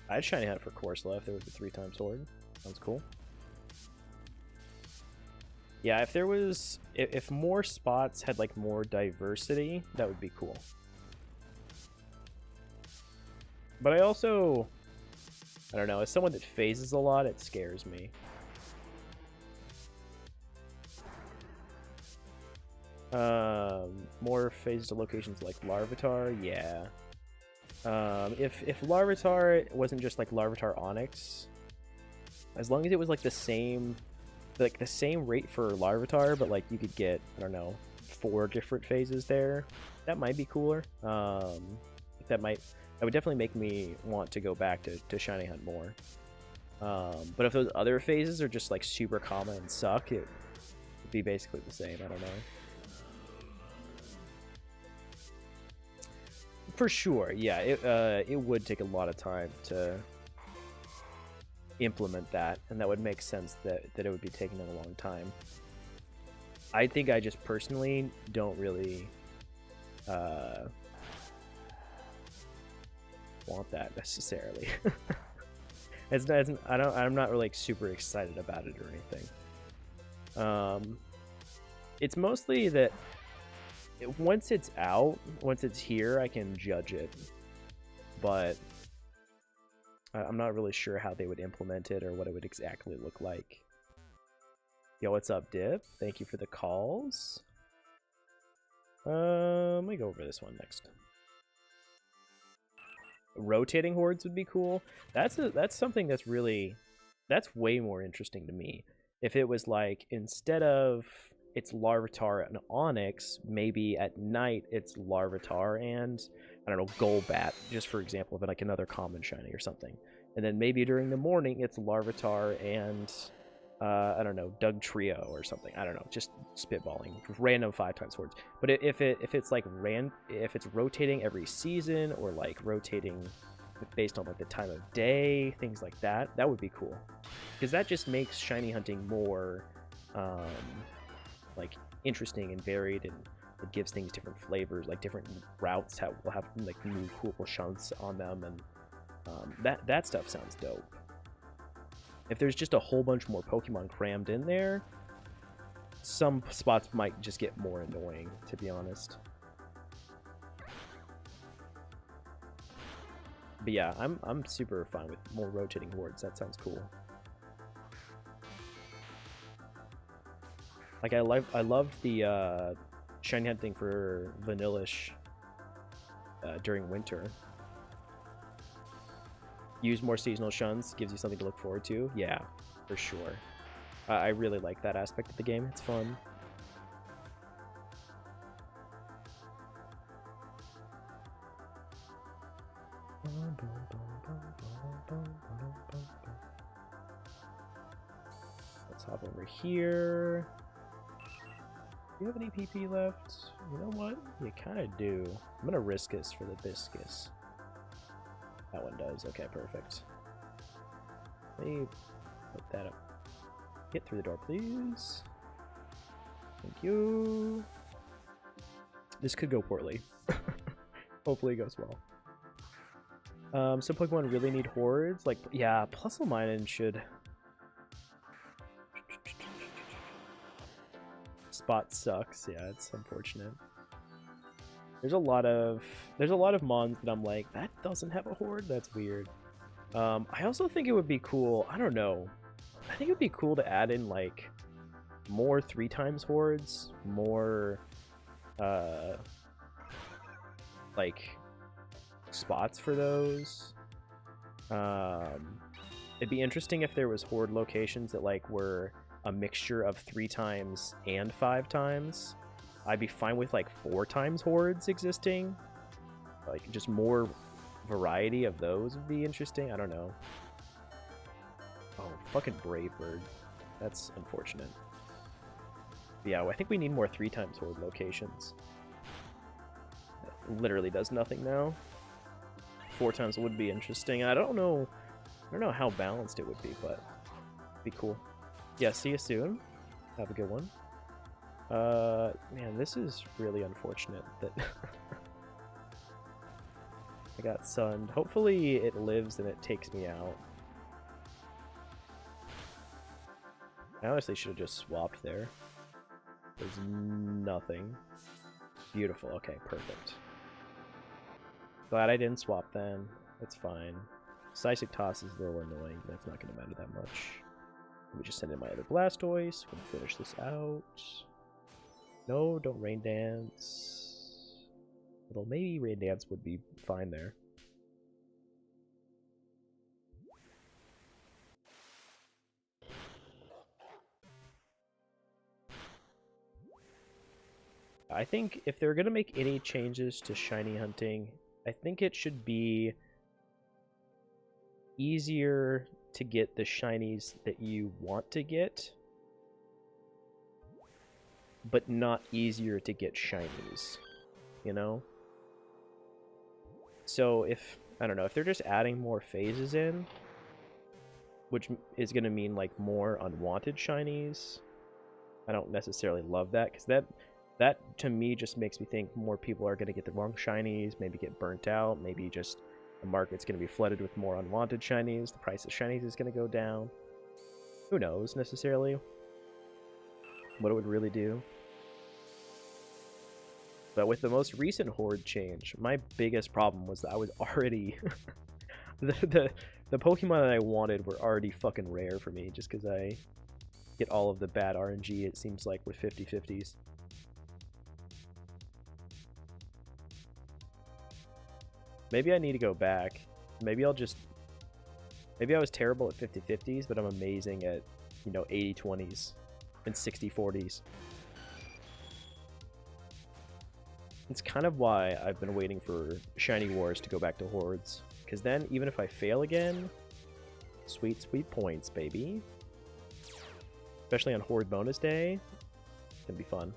I'd shiny hunt for Corsola if there was a 3 times Horde. Sounds cool. Yeah, if there was, if more spots had like more diversity, that would be cool. But I also, I don't know, as someone that phases a lot, it scares me. More phases to locations like Larvitar, yeah. If Larvitar wasn't just like Larvitar Onyx, as long as it was like the same rate for Larvitar, but like you could get, I don't know, 4 different phases there, that might be cooler. that would definitely make me want to go back to shiny hunt more. But if those other phases are just like super common and suck, it would be basically the same. I don't know. For sure, yeah. It would take a lot of time to implement that, and that would make sense that it would be taking them a long time. I think I just personally don't really want that necessarily. I'm not really like, super excited about it or anything. It's mostly that once it's out, once it's here, I can judge it, but I'm not really sure how they would implement it or what it would exactly look like. Yo, what's up, Dip? Thank you for the calls. Let me go over this one next. Rotating hordes would be cool. That's something that's way more interesting to me. If it was like, instead of it's Larvitar and Onyx, maybe at night it's Larvitar and, I don't know, Golbat, just for example, of like another common shiny or something. And then maybe during the morning it's Larvitar and, I don't know, Dugtrio or something. I don't know, just spitballing. Random 5x hordes. But if it's like if it's rotating every season, or like rotating based on like the time of day, things like that, that would be cool. Because that just makes shiny hunting more like interesting and varied, and it gives things different flavors, like different routes will have like new cool shunts on them, and that stuff sounds dope. If there's just a whole bunch more Pokemon crammed in there, some spots might just get more annoying, to be honest. But yeah, I'm super fine with more rotating hordes. That sounds cool. Like I love the shiny hunting for Vanillish during winter. Use more seasonal shuns, gives you something to look forward to. Yeah, for sure. I really like that aspect of the game. It's fun. Let's hop over here. Do you have any PP left? You know what? You kind of do. I'm gonna risk this for the Biscus. That one does. Okay, perfect. Let me put that up. Get through the door, please. Thank you. This could go poorly. Hopefully it goes well. Some Pokemon really need hordes. Like, yeah, Plusle should. Spot sucks. Yeah, it's unfortunate. There's a lot of mons that I'm like, that doesn't have a horde. That's weird. I also think it would be cool. I don't know. I think it would be cool to add in like more 3x hordes, more like spots for those. It'd be interesting if there was horde locations that like were a mixture of 3x and 5x. I'd be fine with like 4x hordes existing. Like just more variety of those would be interesting. I don't know. Oh, fucking Brave Bird. That's unfortunate. But yeah, I think we need more 3x horde locations. It literally does nothing now. 4x would be interesting. I don't know how balanced it would be, but it'd be cool. Yeah, see you soon. Have a good one. Man, this is really unfortunate that I got sunned. Hopefully it lives and it takes me out. I honestly should have just swapped there. There's nothing. Beautiful. Okay, perfect. Glad I didn't swap then. It's fine. Psychic Toss is a little annoying, but it's not going to matter that much. Let me just send in my other Blastoise. We'll finish this out. No, don't Rain Dance. Although maybe Rain Dance would be fine there. I think if they're going to make any changes to shiny hunting I think it should be easier to get the shinies that you want to get, but not easier to get shinies, you know? So if, I don't know, if they're just adding more phases in, which is going to mean like more unwanted shinies, I don't necessarily love that, because that to me just makes me think more people are going to get the wrong shinies, maybe get burnt out, maybe just the market's going to be flooded with more unwanted shinies, the price of shinies is going to go down. Who knows necessarily what it would really do. But with the most recent Horde change, my biggest problem was that I was already the Pokemon that I wanted were already fucking rare for me, just because I get all of the bad RNG, it seems like, with 50-50s. Maybe I need to go back. Maybe I was terrible at 50-50s, but I'm amazing at, you know, 80-20s and 60-40s. It's kind of why I've been waiting for Shiny Wars to go back to Hordes. Because then, even if I fail again, sweet, sweet points, baby. Especially on Horde bonus day, it's gonna be fun.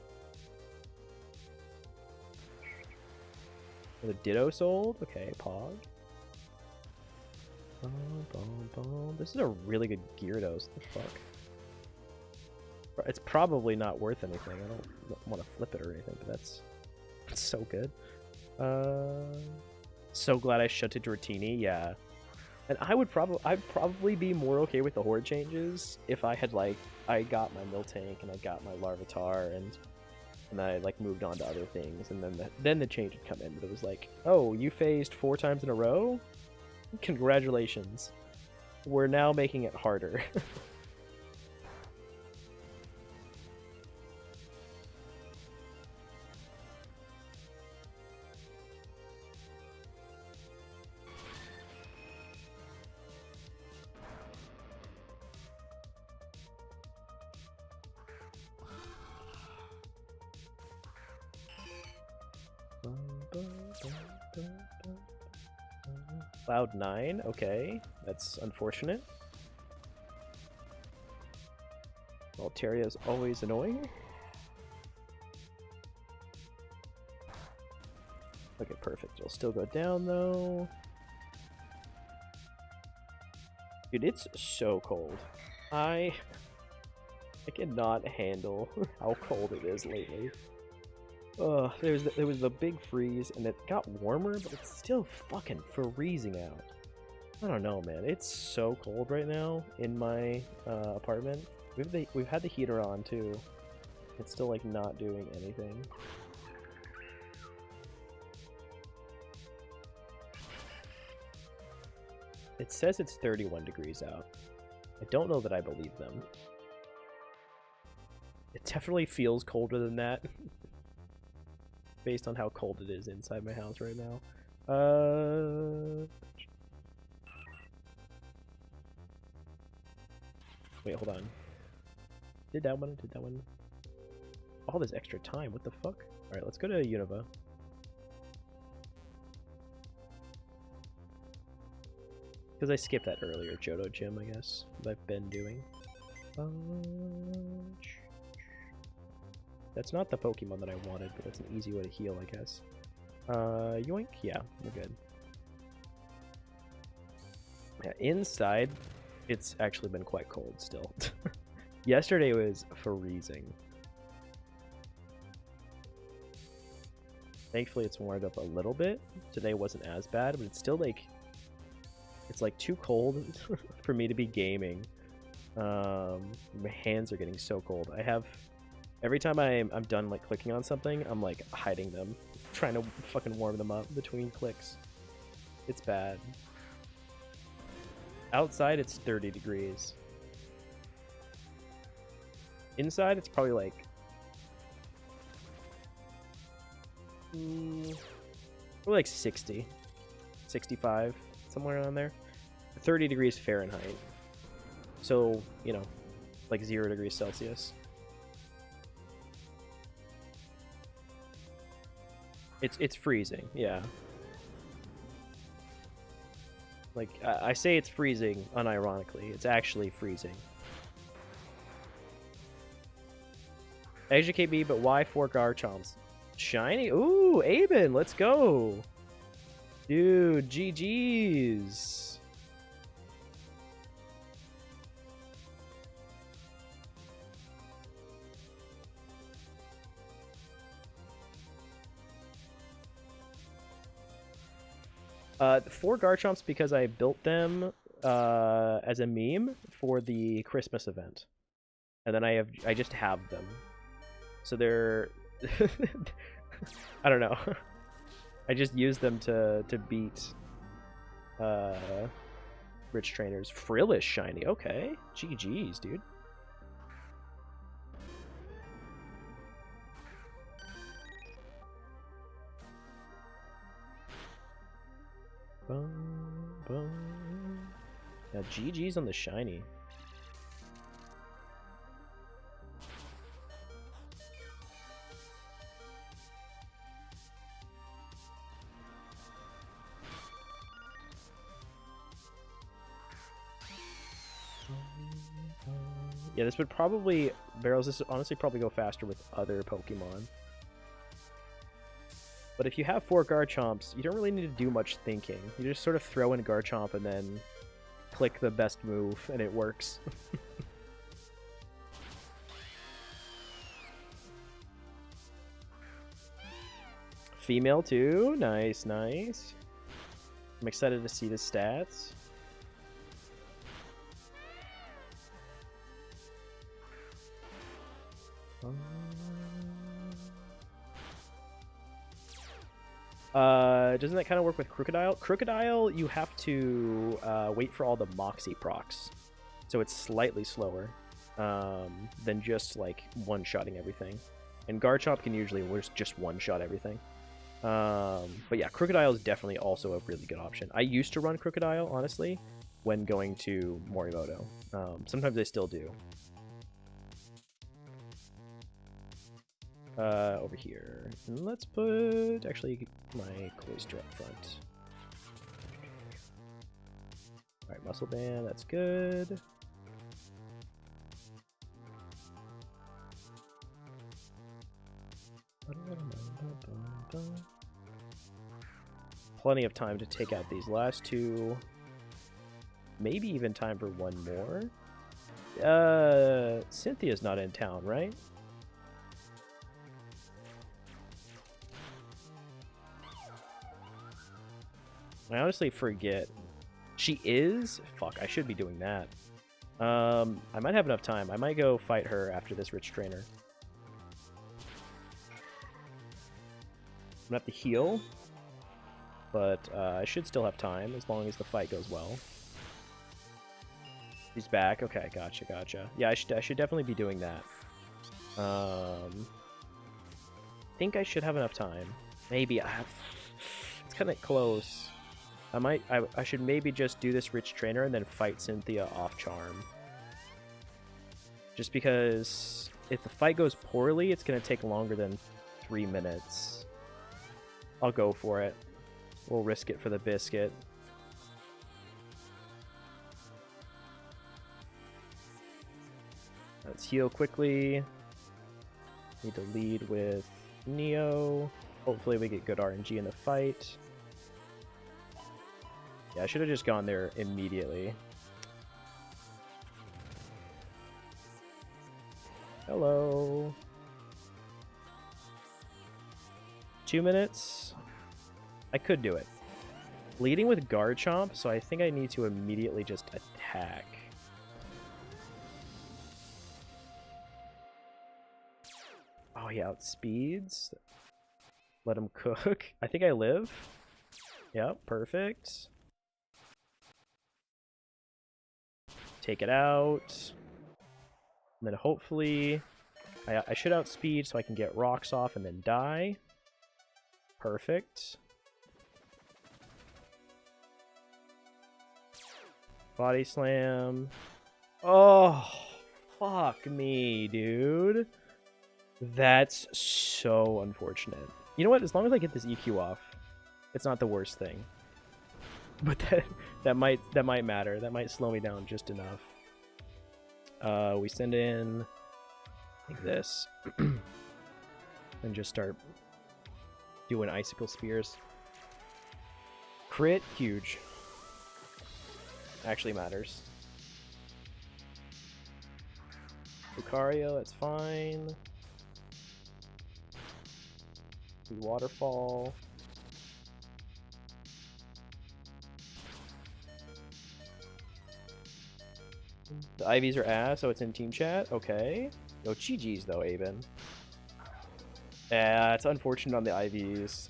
The Ditto sold? Okay, Pog. This is a really good Gyarados. What the fuck? It's probably not worth anything. I don't want to flip it or anything, but that's so good. So glad I shunted Dratini, yeah. And I'd probably be more okay with the Horde changes if I had, like, I got my Miltank and I got my Larvitar and I, like, moved on to other things, and then the change would come in, but it was like, oh, you phased 4 times in a row? Congratulations. We're now making it harder. Cloud 9, okay, that's unfortunate. Altaria is always annoying. Okay, perfect. It'll still go down though. Dude, it's so cold. I cannot handle how cold it is lately. There was the big freeze, and it got warmer, but it's still fucking freezing out. I don't know, man. It's so cold right now in my apartment. We've had the heater on too. It's still like not doing anything. It says it's 31 degrees out. I don't know that I believe them. It definitely feels colder than that. Based on how cold it is inside my house right now. Wait, hold on. Did that one? All this extra time, what the fuck? Alright, let's go to Unova. Because I skipped that earlier Johto gym, I guess, that I've been doing. That's not the Pokemon that I wanted, but that's an easy way to heal, I guess. Yoink? Yeah, we're good. Yeah, inside, it's actually been quite cold still. Yesterday was freezing. Thankfully, it's warmed up a little bit. Today wasn't as bad, but it's still like... It's like too cold for me to be gaming. My hands are getting so cold. I have... Every time I'm done like clicking on something, I'm like hiding them, trying to fucking warm them up between clicks. It's bad. Outside it's 30 degrees. Inside it's probably like probably like 60, 65, somewhere around there. 30 degrees Fahrenheit. So, you know, like 0 degrees Celsius. It's freezing, yeah. Like, I say it's freezing unironically. It's actually freezing. Educate me, but why 4 Garchomps? Shiny? Ooh, Aben, let's go. Dude, GG's. The 4 Garchomps because I built them as a meme for the Christmas event. And then I just have them. So they're I don't know. I just use them to beat rich trainers. Frillish shiny. Okay. GG's, dude. Boom, boom. Yeah, GG's on the shiny. Yeah, this would probably... Barrels, this would honestly probably go faster with other Pokemon. But if you have 4 Garchomps, you don't really need to do much thinking. You just sort of throw in Garchomp and then click the best move, and it works. Female too? Nice, nice. I'm excited to see the stats. Doesn't that kind of work with Crocodile? Crocodile, you have to wait for all the Moxie procs. So it's slightly slower than just like one-shotting everything. And Garchomp can usually just one-shot everything. But yeah, Crocodile is definitely also a really good option. I used to run Crocodile, honestly, when going to Morimoto. Sometimes I still do. Over here. And let's put, actually, my Cloyster up front. Alright, Muscle Band, that's good. Plenty of time to take out these last two. Maybe even time for one more. Cynthia's not in town, right? I honestly forget. She is? Fuck, I should be doing that. I might have enough time. I might go fight her after this rich trainer. I'm gonna have to heal, but I should still have time as long as the fight goes well. She's back. Okay, gotcha, gotcha. Yeah, I should definitely be doing that. I think I should have enough time. Maybe I have. It's kind of close. I should maybe just do this rich trainer and then fight Cynthia off charm. Just because if the fight goes poorly, it's gonna take longer than 3 minutes. I'll go for it. We'll risk it for the biscuit. Let's heal quickly. Need to lead with Neo. Hopefully we get good RNG in the fight. Yeah, I should have just gone there immediately. Hello. 2 minutes? I could do it. Leading with Garchomp, so I think I need to immediately just attack. Oh, he outspeeds. Let him cook. I think I live. Yep, perfect. Take it out. And then hopefully I should outspeed so I can get rocks off and then die. Perfect. Body slam. Oh, fuck me, dude. That's so unfortunate. You know what? As long as I get this EQ off, it's not the worst thing. But that might matter. That might slow me down just enough. We send in like this, and just start doing icicle spears. Crit, huge. Actually matters. Lucario, that's fine. Waterfall. The IVs are ass, so it's in team chat. Okay. No GG's though, Aben. Yeah, it's unfortunate on the IVs.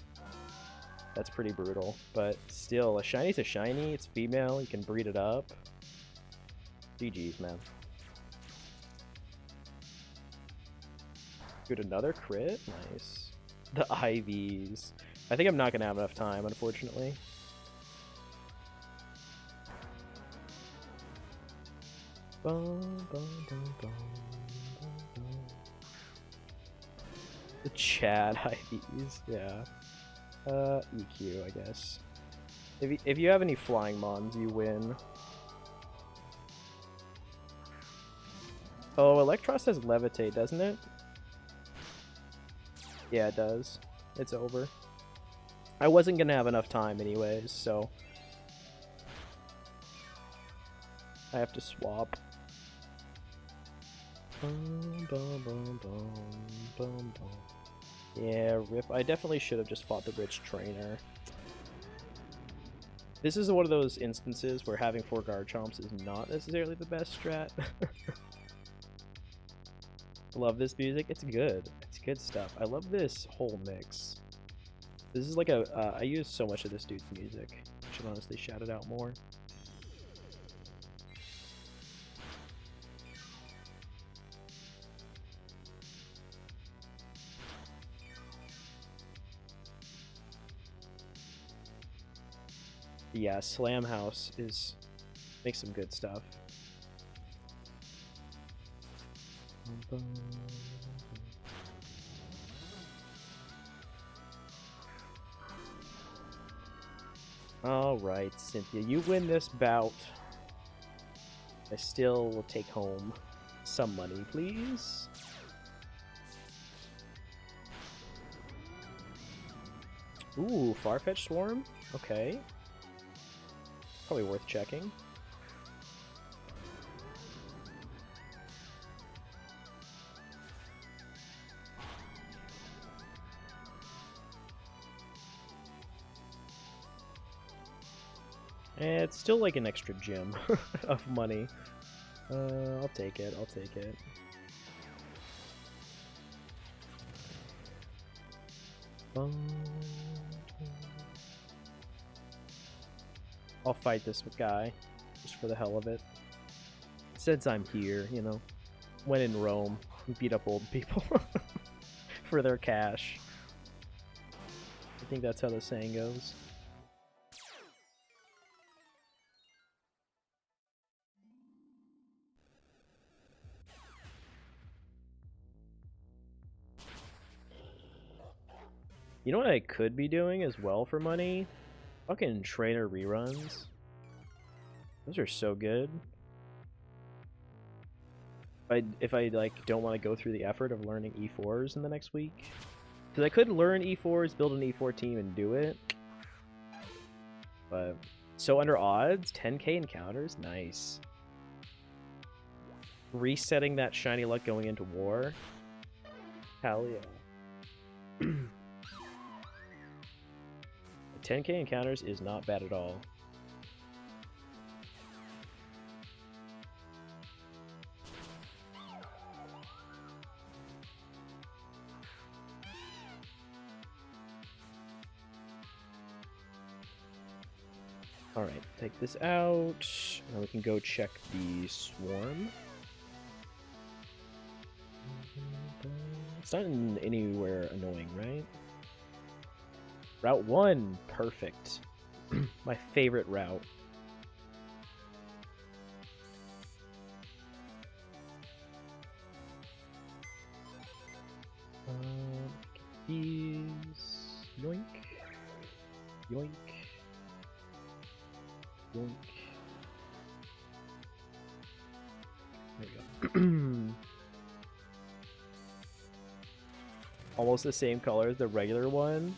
That's pretty brutal. But still, a shiny's a shiny. It's female. You can breed it up. GG's, man. Good, another crit? Nice. The IVs. I think I'm not going to have enough time, unfortunately. Bum, bum, bum, bum, bum, bum. The Chad IVs, yeah. EQ, I guess. If you have any flying mons, you win. Oh, Electros has Levitate, doesn't it? Yeah, it does. It's over. I wasn't gonna have enough time anyways, so I have to swap. Bum, bum, bum, bum, bum, bum. Yeah, rip. I definitely should have just fought the rich trainer. This is one of those instances where having 4 Garchomps is not necessarily the best strat. Love this music. It's good. It's good stuff. I love this whole mix. This is like a... I use so much of this dude's music. I should honestly shout it out more. Yeah, Slam House makes some good stuff. Alright, Cynthia, you win this bout. I still will take home some money, please. Ooh, Farfetch'd Swarm? Okay. Probably worth checking. It's still like an extra gem of money. I'll take it, I'll take it. I'll fight this guy, just for the hell of it. Since I'm here, you know. When in Rome, we beat up old people for their cash. I think that's how the saying goes. You know what I could be doing as well for money? Fucking trainer reruns. Those are so good. If I like don't want to go through the effort of learning E4s in the next week. Because I could learn E4s, build an E4 team, and do it. But so under odds, 10k encounters, nice. Resetting that shiny luck going into war. Hell yeah. 10k encounters is not bad at all. Alright, take this out, and we can go check the swarm. It's not anywhere annoying, right? Route 1, perfect. My favorite route. These... yoink. Yoink. There we go. Almost the same color as the regular one.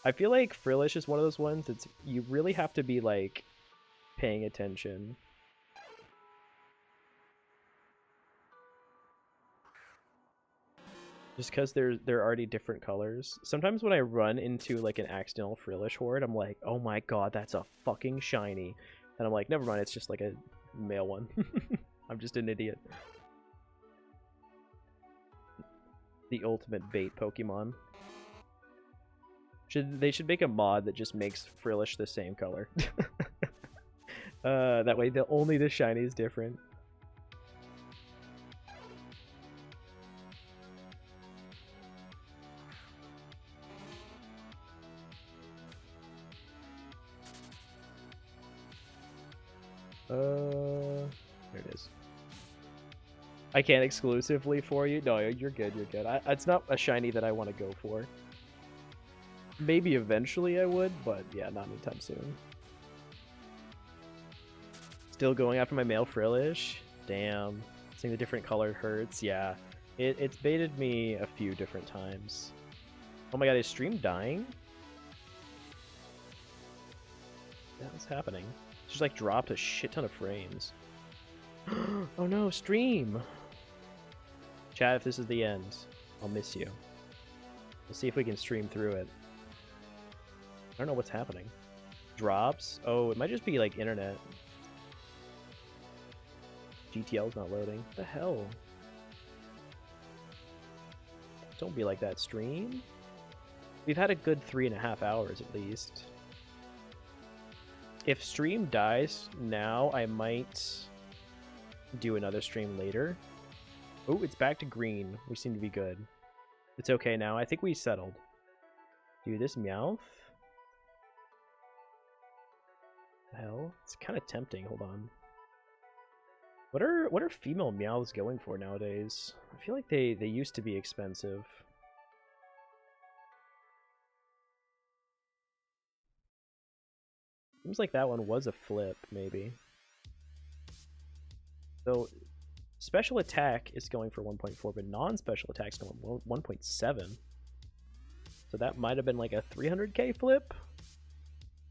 I feel like Frillish is one of those ones that's you really have to be like paying attention. Just because they're already different colors. Sometimes when I run into like an accidental Frillish horde, I'm like, oh my god, that's a fucking shiny. And I'm like, never mind, it's just like a male one. I'm just an idiot. The ultimate bait Pokemon. They should make a mod that just makes Frillish the same color. That way only the shiny is different. There it is. I can't exclusively for you. No, you're good. You're good. It's not a shiny that I want to go for. Maybe eventually I would, but yeah, not anytime soon. Still going after my male Frillish. Damn. Seeing the different color hurts. Yeah, it's baited me a few different times. Oh my god, is stream dying? Yeah, what's happening? It's just like dropped a shit ton of frames. Oh no, stream! Chat, if this is the end, I'll miss you. Let's see if we can stream through it. I don't know what's happening. Drops? Oh, it might just be like internet. GTL's not loading. What the hell? Don't be like that, stream. We've had a good 3.5 hours at least. If stream dies now, I might do another stream later. Oh, it's back to green. We seem to be good. It's okay now. I think we settled. Dude, this Meowth? The hell? It's kind of tempting. Hold on. What are female Meowths going for nowadays? I feel like they used to be expensive. Seems like that one was a flip, maybe. So, special attack is going for 1.4, but non-special attack is going for 1.7. So that might have been like a 300k flip.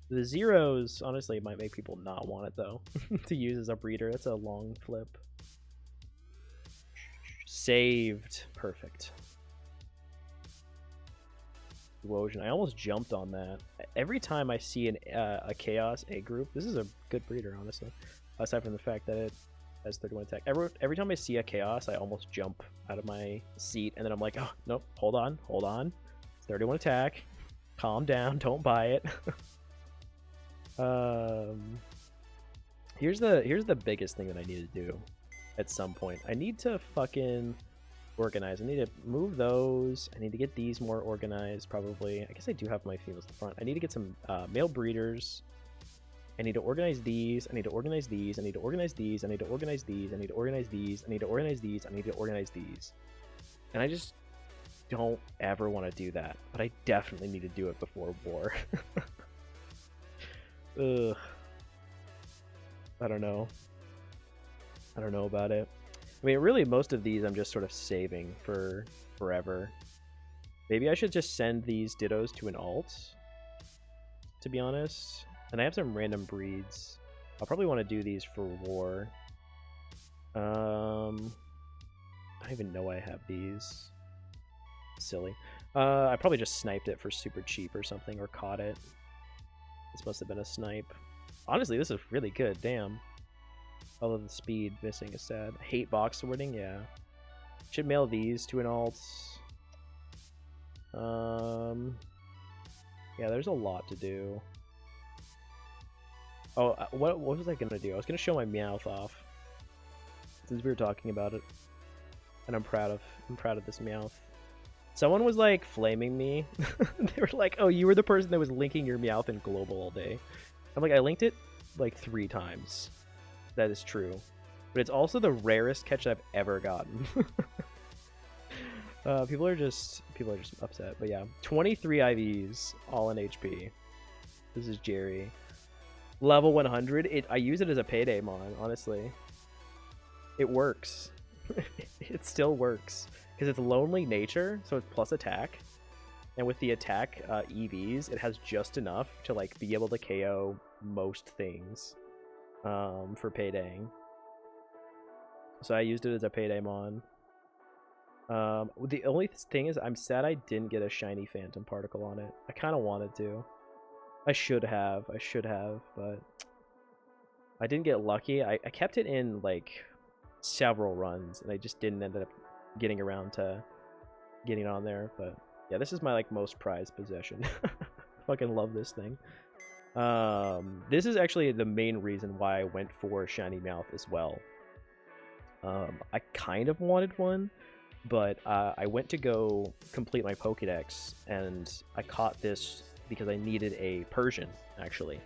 The zeros, honestly, might make people not want it, though, to use as a breeder. That's a long flip. Saved. Perfect. Erosion. I almost jumped on that. Every time I see a Chaos A group, this is a good breeder, honestly. Aside from the fact that it has 31 attack. Every time I see a Chaos, I almost jump out of my seat, and then I'm like, oh, nope, hold on. It's 31 attack. Calm down, don't buy it. Here's the biggest thing that I need to do at some point. I need to fucking organize. I need to move those. I need to get these more organized, probably. I guess I do have my females in the front. I need to get some male breeders. I need to organize these. I need to organize these. I need to organize these. I need to organize these. I need to organize these. I need to organize these. I need to organize these. And I just don't ever want to do that. But I definitely need to do it before war. Ugh. I don't know. I don't know about it. I mean, really, most of these I'm just sort of saving for forever. Maybe I should just send these Dittos to an alt, to be honest. And I have some random breeds. I'll probably want to do these for war. I don't even know I have these. Silly. I probably just sniped it for super cheap or something, or caught it. This must have been a snipe. Honestly, this is really good. Damn. Although the speed missing is sad. I hate box sorting. Yeah. Should mail these to an alt. Yeah, there's a lot to do. Oh, what was I gonna do? I was gonna show my Meowth off, since we were talking about it, and I'm proud of this Meowth. Someone was like flaming me. They were like, "Oh, you were the person that was linking your Meowth in global all day." I'm like, I linked it like 3 times. That is true, but it's also the rarest catch I've ever gotten. People are just upset. But yeah, 23 IVs, all in HP. This is Jerry. Level 100. I use it as a payday mon, honestly. It works. It still works because it's lonely nature, so it's plus attack, and with the attack EVs, it has just enough to like be able to KO most things for paydaying. So I used it as a payday mon. The only thing is, I'm sad I didn't get a shiny phantom particle on it. I kind of wanted to. I should have, but I didn't get lucky. I kept it in like several runs, and I just didn't end up getting around to getting on there. But yeah, this is my like most prized possession. Fucking love this thing. This is actually the main reason why I went for shiny mouth as well. I kind of wanted one, but I went to go complete my Pokedex, and I caught this because I needed a Persian, actually.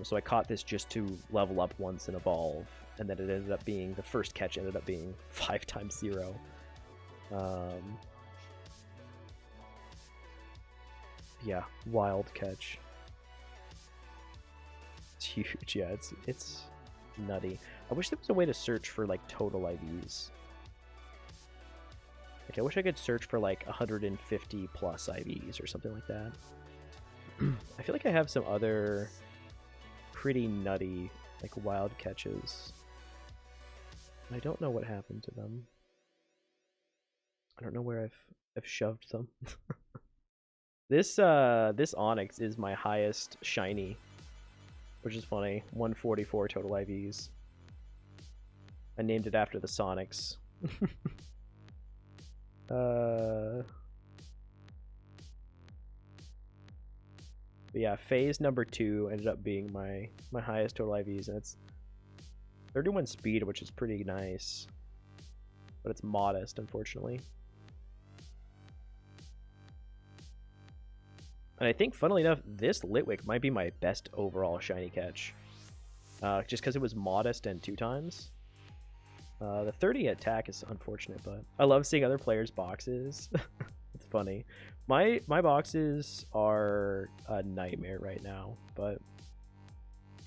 So I caught this just to level up once and evolve, and then it ended up being, the first catch ended up being 5x0. Yeah, wild catch. It's huge, yeah, it's nutty. I wish there was a way to search for like total IVs. Like, I wish I could search for like 150 plus IVs or something like that. I feel like I have some other pretty nutty like wild catches. I don't know what happened to them. I don't know where I've shoved them. This Onyx is my highest shiny, which is funny. 144 total IVs. I named it after the Sonics. But yeah, phase number 2 ended up being my highest total IVs, and it's 31 speed, which is pretty nice, but it's modest, unfortunately. And I think, funnily enough, this Litwick might be my best overall shiny catch, just because it was modest and 2 times. The 30 attack is unfortunate, but I love seeing other players' boxes. It's funny. My boxes are a nightmare right now, but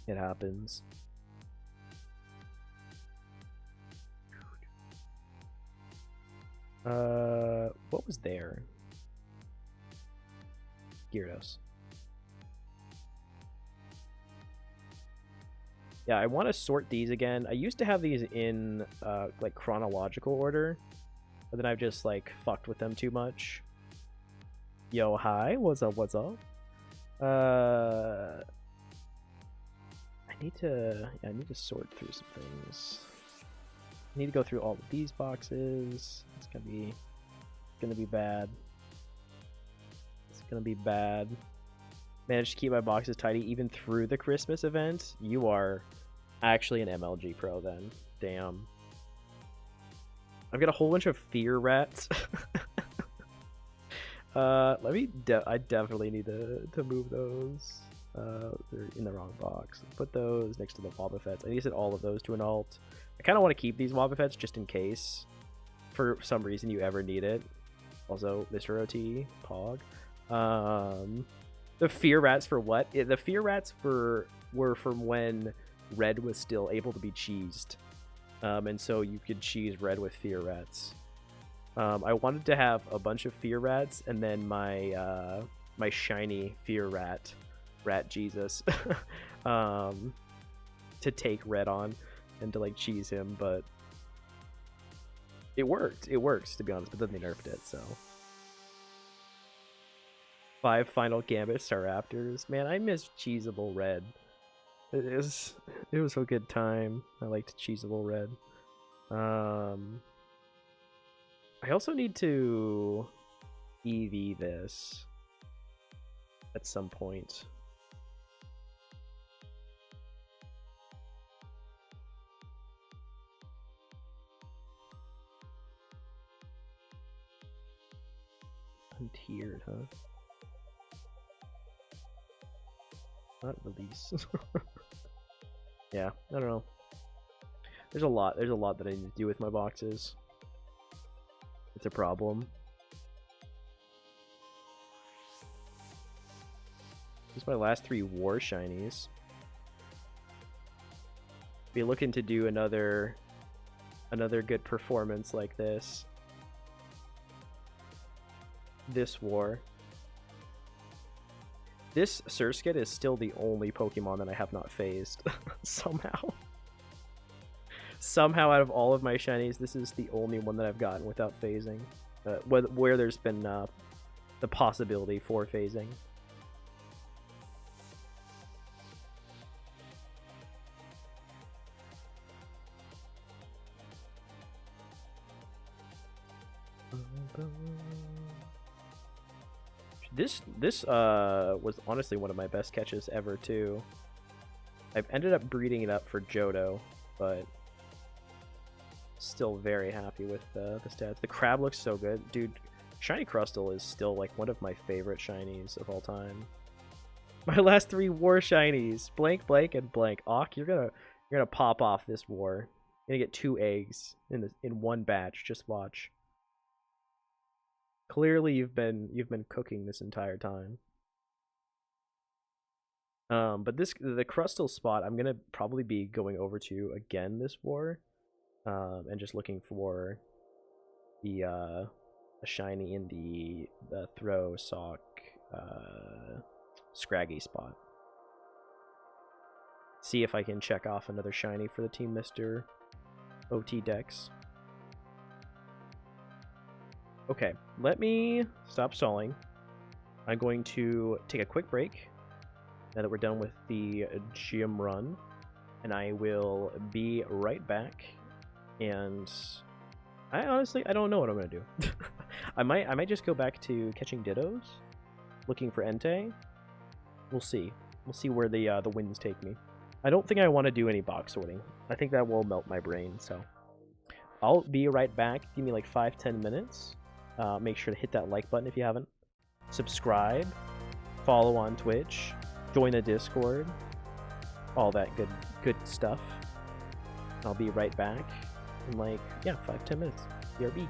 it happens. What was there? Gyarados. Yeah, I want to sort these again. I used to have these in like chronological order, but then I've just like fucked with them too much. Yo, hi, what's up, what's up? I need to sort through some things. I need to go through all of these boxes. It's gonna be bad. It's gonna be bad. Managed to keep my boxes tidy even through the Christmas event. You are actually an MLG pro then. Damn. I've got a whole bunch of fear rats. I definitely need to move those. They're in the wrong box. Put those next to the Wobbuffets. I need to set all of those to an alt. I kind of want to keep these Wobbuffets just in case for some reason you ever need it. Also, Mr. OT, Pog. The fear rats for what? The fear rats were from when Red was still able to be cheesed. And so you could cheese Red with fear rats. I wanted to have a bunch of fear rats and then my my shiny fear rat Jesus to take Red on and to like cheese him, but it worked. It works, to be honest, but then they nerfed it, so 5 final Gambits are Raptors. Man, I miss cheesable Red. It was a good time. I liked cheesable Red. I also need to EV this at some point. Untiered, huh? Not release. Yeah, I don't know. There's a lot that I need to do with my boxes. It's a problem. These are my last 3 war shinies. Be looking to do another good performance like this war. This Surskit is still the only Pokemon that I have not phased somehow. Somehow out of all of my shinies, this is the only one that I've gotten without phasing. Where there's been the possibility for phasing. This was honestly one of my best catches ever too. I've ended up breeding it up for Johto, but still very happy with the stats. The crab looks so good, dude. Shiny Crustle is still like one of my favorite shinies of all time. My last 3 war shinies, blank, blank, and blank. Auk, you're gonna pop off this war. You're gonna get 2 eggs in one batch. Just watch. Clearly, you've been cooking this entire time. But the Crustle spot, I'm gonna probably be going over to again this war, and just looking for the a shiny in the throw sock Scraggy spot. See if I can check off another shiny for the Team Mr. OT Dex. Okay, let me stop stalling. I'm going to take a quick break now that we're done with the gym run, and I will be right back. And I honestly don't know what I'm gonna do. I might just go back to catching Dittos, looking for Entei. We'll see. We'll see where the winds take me. I don't think I want to do any box sorting. I think that will melt my brain. So I'll be right back. Give me like 5-10 minutes. Make sure to hit that like button if you haven't. Subscribe, follow on Twitch, join the Discord, all that good stuff. I'll be right back in like 5-10 minutes. BRB.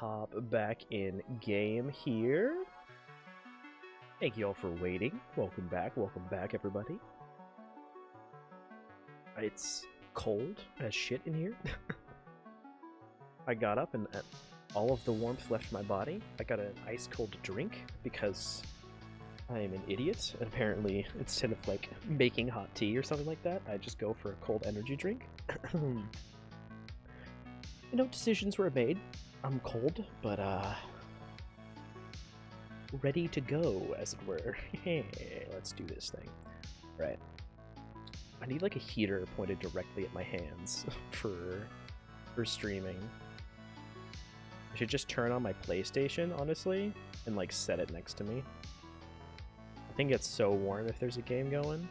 hop back in game here. Thank you all for waiting. Welcome back, everybody. It's cold as shit in here. I got up and all of the warmth left my body. I got an ice cold drink because I am an idiot. Apparently, instead of like making hot tea or something like that, I just go for a cold energy drink. You know, decisions were made. I'm cold, but ready to go, as it were. Let's do this thing. Right. I need like a heater pointed directly at my hands for streaming. I should just turn on my PlayStation, honestly, and like set it next to me. I think it's so warm if there's a game going.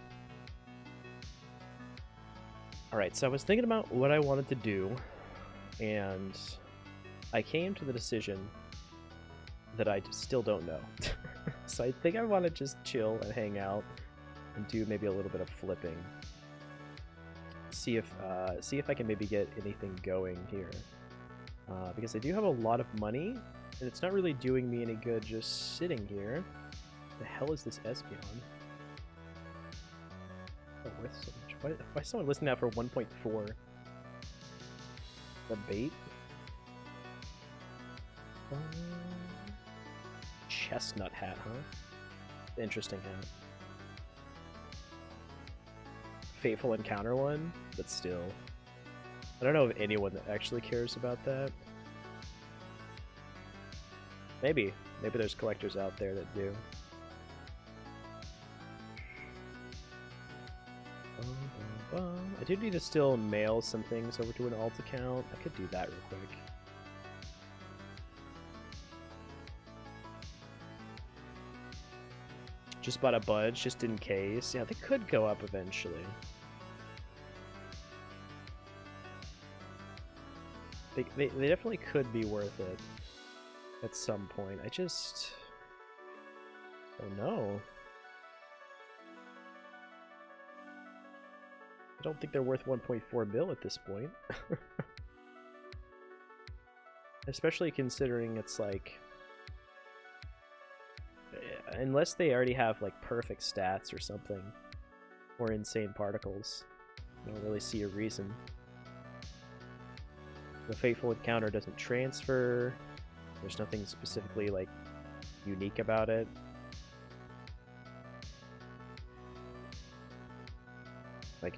Alright, so I was thinking about what I wanted to do, and I came to the decision that I still don't know. So I think I want to just chill and hang out and do maybe a little bit of flipping. See if I can maybe get anything going here. Because I do have a lot of money, and it's not really doing me any good just sitting here. The hell is this Espeon? Oh, worth so much. Why is someone listing that for 1.4? The bait? Chestnut hat, huh? Interesting hat. Fateful Encounter one, but still. I don't know of anyone that actually cares about that. Maybe. Maybe there's collectors out there that do. I do need to still mail some things over to an alt account. I could do that real quick. Just bought a budge, just in case. Yeah, they could go up eventually. They definitely could be worth it at some point. I just... oh no. I don't think they're worth 1.4 mil at this point. Especially considering it's like... unless they already have like perfect stats or something, or insane particles, I don't really see a reason. The Fateful Encounter doesn't transfer. There's nothing specifically like unique about it. Like,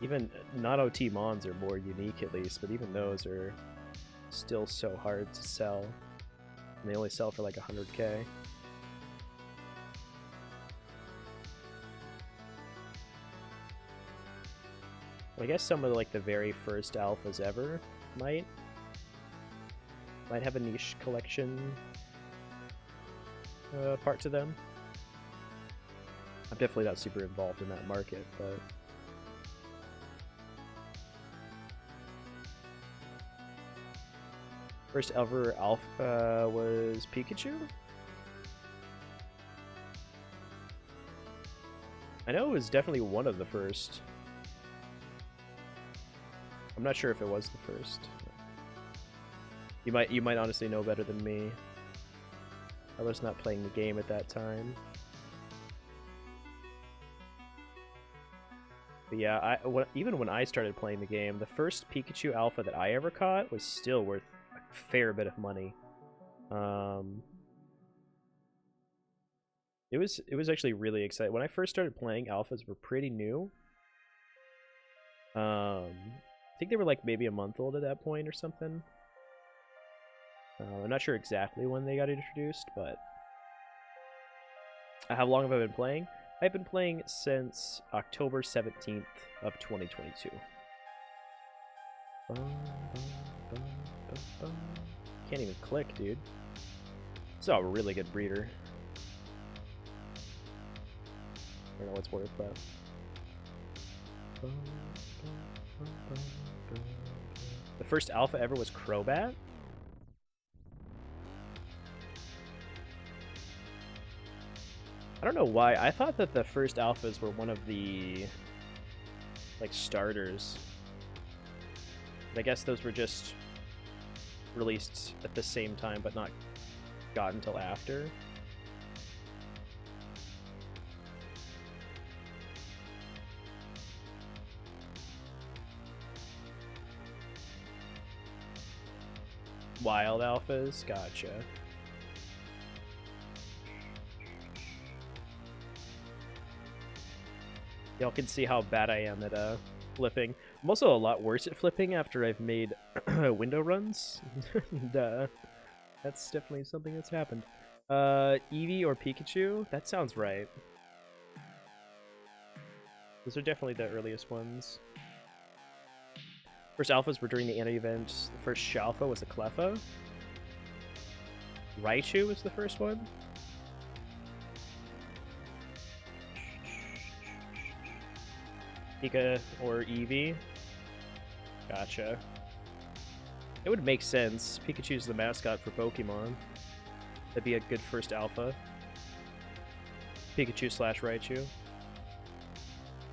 even non-OT Mons are more unique at least, but even those are still so hard to sell. And they only sell for like 100k. Well, I guess some of like the very first alphas ever might have a niche collection part to them. I'm definitely not super involved in that market, but first ever alpha was Pikachu? I know it was definitely one of the first. I'm not sure if it was the first. You might honestly know better than me. I was not playing the game at that time. But yeah, even when I started playing the game, the first Pikachu alpha that I ever caught was still worth a fair bit of money. It was actually really exciting. When I first started playing, alphas were pretty new. I think they were like maybe a month old at that point or something. I'm not sure exactly when they got introduced, but how long have I been playing? I've been playing since October 17th of 2022. Can't even click, dude. It's a really good breeder. I don't know what's worth that. The first alpha ever was Crobat? I don't know why. I thought that the first alphas were one of the like starters. But I guess those were just released at the same time, but not got until after. Wild alphas, gotcha. Y'all can see how bad I am at flipping. I'm also a lot worse at flipping after I've made window runs. And, that's definitely something that's happened. Eevee or Pikachu? That sounds right. Those are definitely the earliest ones. First alphas were during the anti-event. The first Shalfa was a Cleffa. Raichu was the first one. Pika or Eevee. Gotcha. It would make sense. Pikachu's the mascot for Pokemon. That'd be a good first alpha. Pikachu slash Raichu.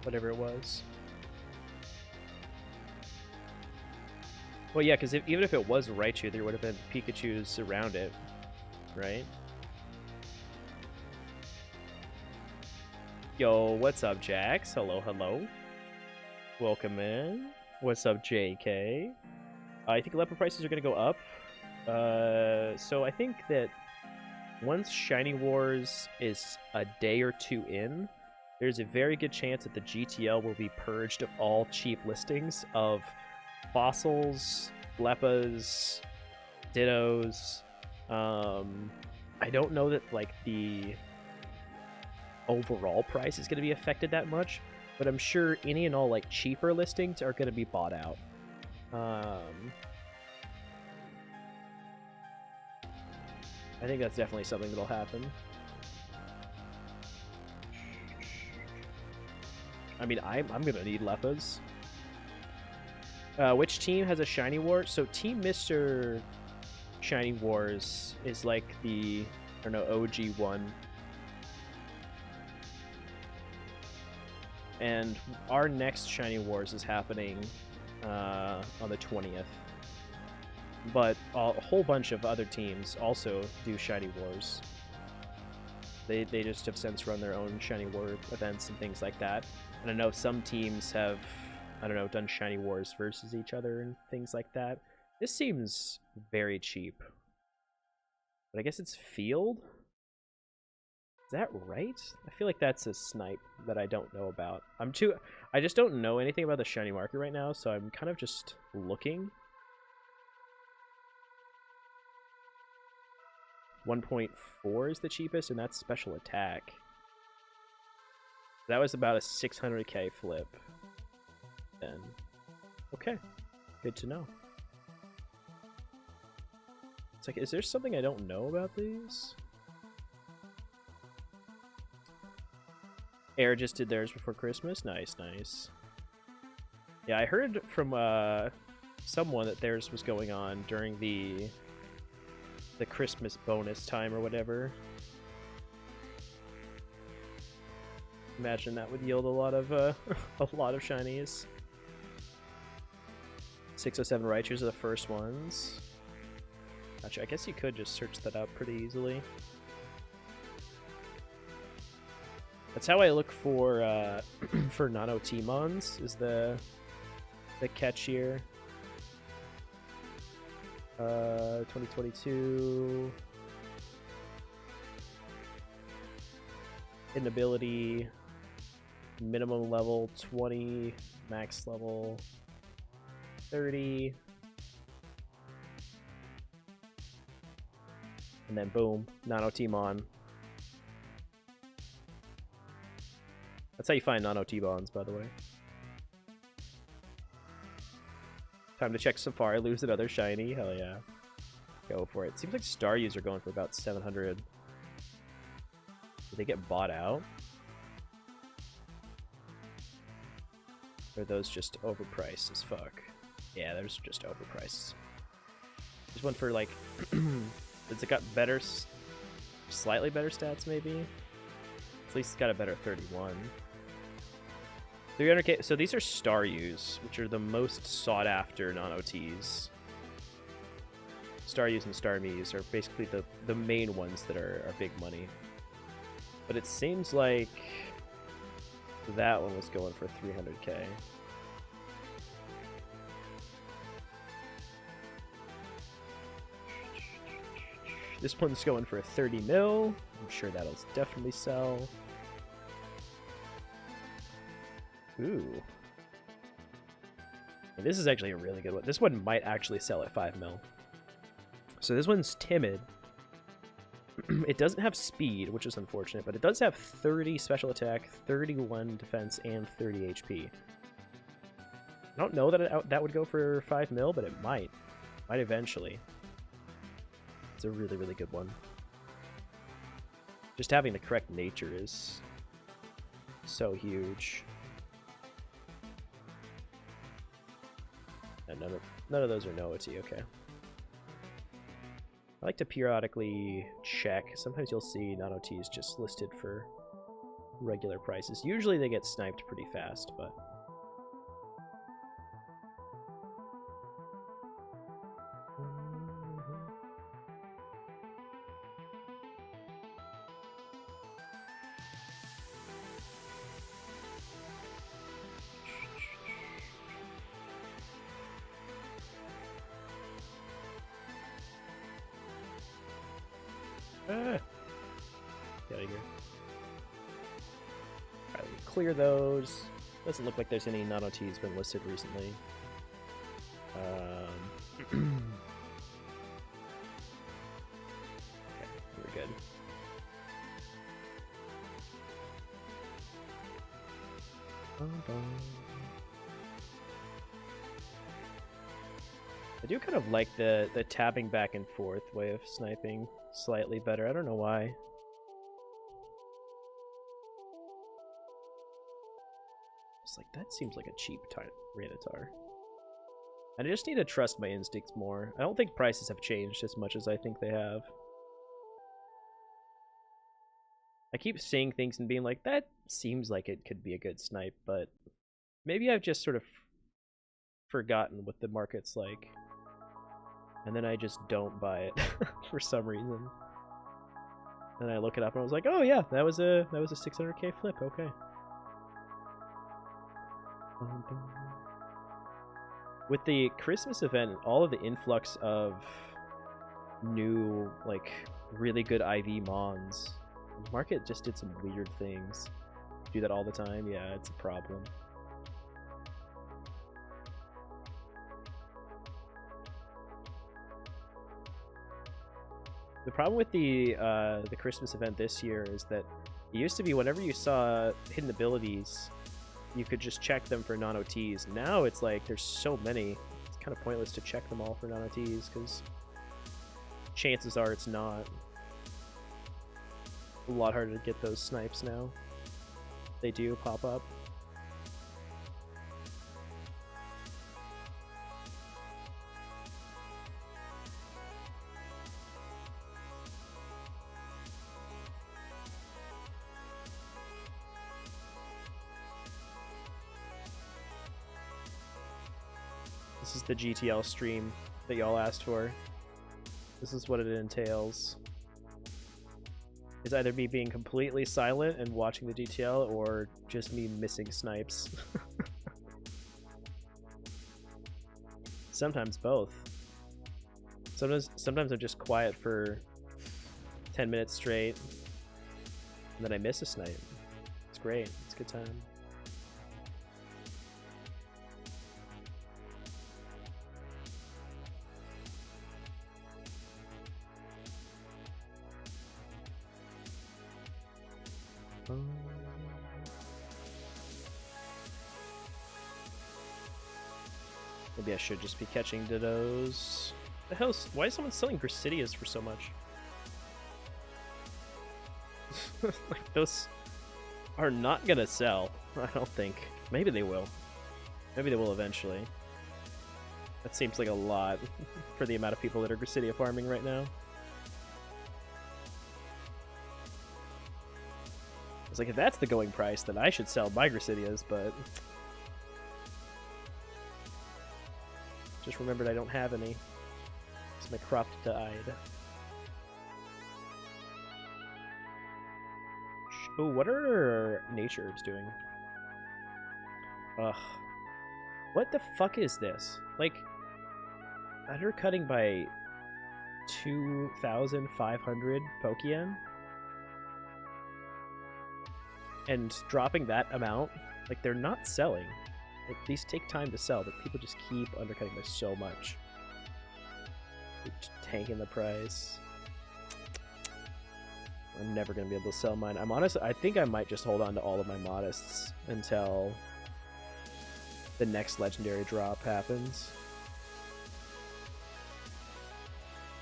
Whatever it was. Well, yeah, because even if it was Raichu, there would have been Pikachus around it, right? Yo, what's up, Jax? Hello, hello. Welcome in. What's up, JK? I think leopard prices are going to go up. So I think that once Shiny Wars is a day or two in, there's a very good chance that the GTL will be purged of all cheap listings of fossils, Leppas, Dittos. I don't know that like the overall price is going to be affected that much, but I'm sure any and all like cheaper listings are going to be bought out. I think that's definitely something that'll happen. I mean, I'm gonna need Leppas. Which team has a Shiny War? So Team Mr. Shiny Wars is like the, I don't know, OG one. And our next Shiny Wars is happening on the 20th. But a whole bunch of other teams also do Shiny Wars. They just have since run their own Shiny War events and things like that. And I know some teams have, I don't know, done Shiny Wars versus each other and things like that. This seems very cheap. But I guess it's Field? Is that right? I feel like that's a snipe that I don't know about. I just don't know anything about the Shiny market right now, so I'm kind of just looking. 1.4 is the cheapest, and that's special attack. That was about a 600k flip. Then, okay, good to know. It's like, is there something I don't know about these? Air just did theirs before Christmas. Nice, nice. Yeah, I heard from someone that theirs was going on during the Christmas bonus time or whatever. Imagine that would yield a lot of shinies. 607 Raichus are the first ones. Gotcha. I guess you could just search that up pretty easily. That's how I look for for Nano Timons, is the catch here. 2022 inability, minimum level 20, max level 30, and then boom, Nano Timon. That's how you find Nano T-Bonds, by the way. Time to check Safari, lose another shiny. Hell yeah. Go for it. Seems like Staryus are going for about 700. Did they get bought out? Or are those just overpriced as fuck? Yeah, those are just overpriced. There's one for like... Has it got better... Slightly better stats, maybe? At least it's got a better 31. 300k. So these are Staryus, which are the most sought after non-OTs. Starus and Starmies are basically the main ones that are big money. But it seems like that one was going for 300k. This one's going for 30 mil. I'm sure that'll definitely sell. Ooh. And this is actually a really good one. This one might actually sell at 5 mil. So this one's timid. It doesn't have speed, which is unfortunate, but it does have 30 special attack, 31 defense, and 30 HP. I don't know that that would go for 5 mil, but it might. Might eventually. It's a really, really good one. Just having the correct nature is so huge. And none of those are no OT, okay. I like to periodically check. Sometimes you'll see non-OTs just listed for regular prices. Usually they get sniped pretty fast, but... Get out of here. Alright, we clear those. Doesn't look like there's any non-OTs been listed recently. Okay, we're good. I do kind of like the tabbing back and forth way of sniping slightly better. I don't know why. It's like, that seems like a cheap Rainitar. And I just need to trust my instincts more. I don't think prices have changed as much as I think they have. I keep seeing things and being like, that seems like it could be a good snipe, but maybe I've just sort of forgotten what the market's like. And then I just don't buy it for some reason. And I look it up and I was like, oh yeah, that was a 600k flip, okay. With the Christmas event, all of the influx of new, like, really good IV mons, the market just did some weird things. Do that all the time? Yeah, it's a problem. The problem with the Christmas event this year is that it used to be whenever you saw hidden abilities, you could just check them for non-OTs. Now it's like there's so many, it's kind of pointless to check them all for non-OTs because chances are it's not. A lot harder to get those snipes now. They do pop up. This is the GTL stream that y'all asked for. This is what it entails. It's either me being completely silent and watching the GTL, or just me missing snipes. Sometimes both. Sometimes I'm just quiet for 10 minutes straight, and then I miss a snipe. It's great. It's a good time. Maybe I should just be catching Dittos. The hell's, why is someone selling Grasidias for so much? Like, those are not gonna sell, I don't think. Maybe they will. Maybe they will eventually. That seems like a lot for the amount of people that are Grasidia farming right now. It's like, if that's the going price, then I should sell my Grasidias, but... Just remembered I don't have any. So my crop died. Oh, what are nature herbs doing? Ugh. What the fuck is this? Like, undercutting by 2,500 Pokeyen? And dropping that amount? Like, they're not selling. Like, these take time to sell, but people just keep undercutting by so much. Just tanking the price. I'm never going to be able to sell mine. I'm honest, I think I might just hold on to all of my Modestes until the next legendary drop happens.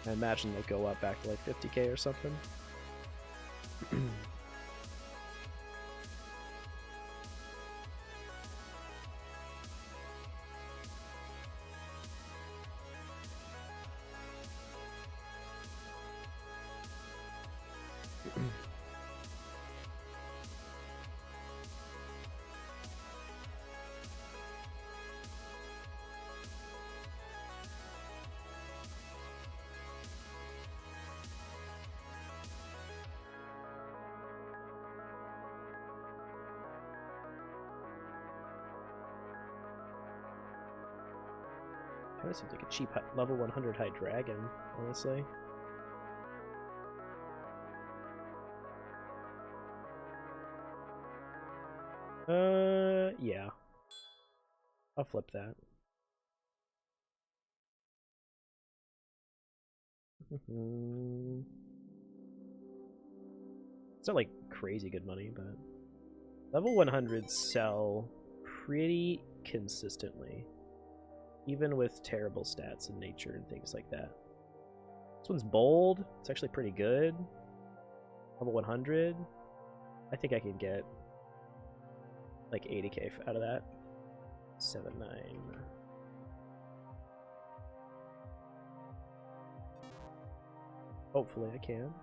I imagine they'll go up back to like 50k or something. Kind of seems like a cheap level 100 high dragon, honestly. Yeah. I'll flip that. It's not like crazy good money, but level 100s sell pretty consistently, even with terrible stats in nature and things like that. This one's bold. It's actually pretty good. Level 100. I think I can get like 80k out of that. 7-9. Hopefully I can.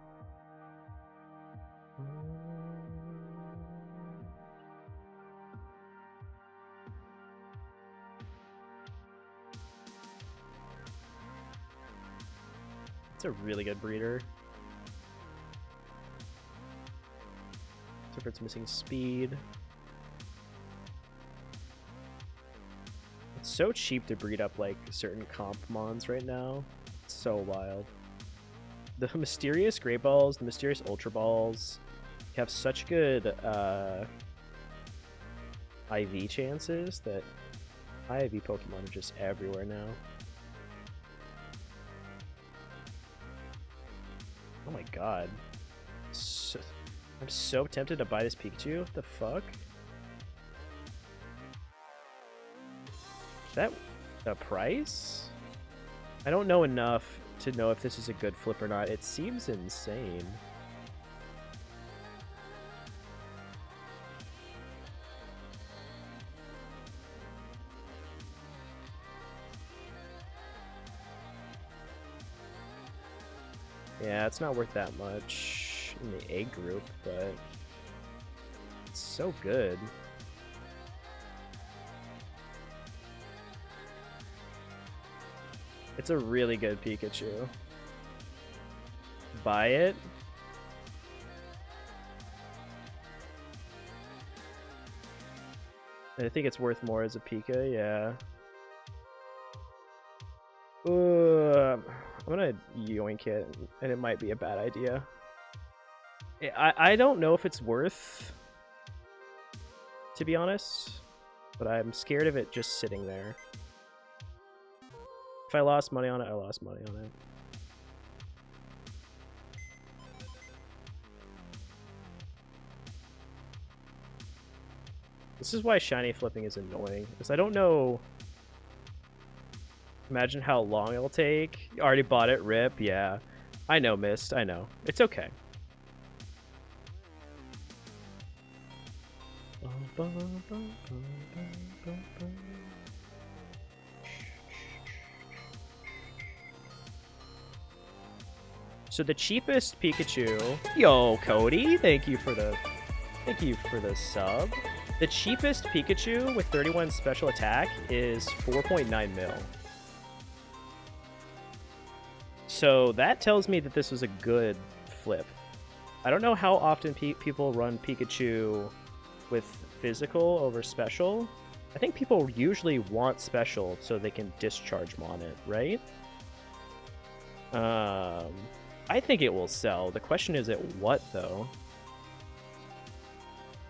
It's a really good breeder. Except for it's missing speed. It's so cheap to breed up like certain comp mons right now. It's so wild. The mysterious Great Balls, the mysterious Ultra Balls have such good IV chances that IV Pokemon are just everywhere now. Oh my god. I'm so tempted to buy this Pikachu. What the fuck? Is that the price? I don't know enough to know if this is a good flip or not. It seems insane. Yeah, it's not worth that much in the egg group, but it's so good. It's a really good Pikachu. Buy it. I think it's worth more as a Pika, yeah. I'm gonna yoink it, and it might be a bad idea. I don't know if it's worth, to be honest, but I'm scared of it just sitting there. If I lost money on it, I lost money on it. This is why shiny flipping is annoying, because I don't know. Imagine how long it'll take. You already bought it, rip, yeah. I know, Mist, I know. It's okay. So the cheapest Pikachu, yo Cody, thank you for the sub. The cheapest Pikachu with 31 special attack is 4.9 mil. So that tells me that this was a good flip. I don't know how often people run Pikachu with physical over special. I think people usually want special so they can discharge on it, right? I think it will sell. The question is at what, though?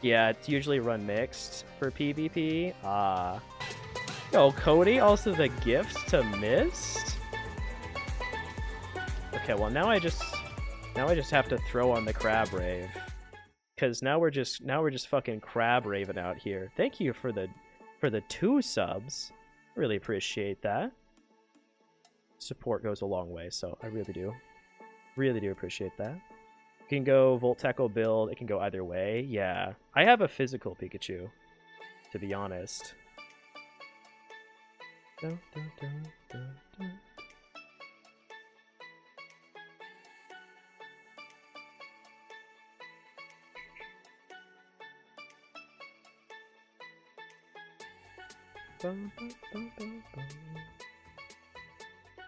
Yeah, it's usually run mixed for PvP. Yo, Cody, also the gift to Mist? Okay, well now I just have to throw on the Crab Rave. Cause now we're just fucking Crab Raving out here. Thank you for the 2 subs. Really appreciate that. Support goes a long way, so I really do appreciate that. It can go Volt Tackle build, it can go either way. Yeah. I have a physical Pikachu, to be honest. Dun, dun, dun, dun, dun.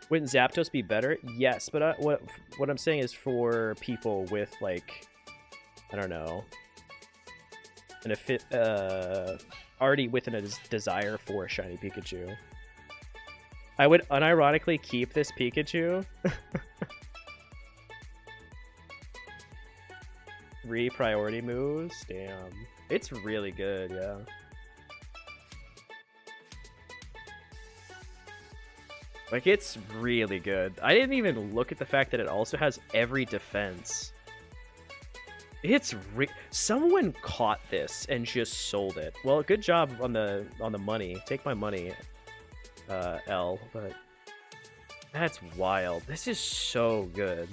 Wouldn't Zapdos be better? Yes, but what I'm saying is for people with, like, I don't know, already within a desire for a shiny Pikachu. I would unironically keep this Pikachu. 3 priority moves? Damn. It's really good, yeah. Like, it's really good. I didn't even look at the fact that it also has every defense. It's someone caught this and just sold it. Well, good job on the money. Take my money, L. But that's wild. This is so good.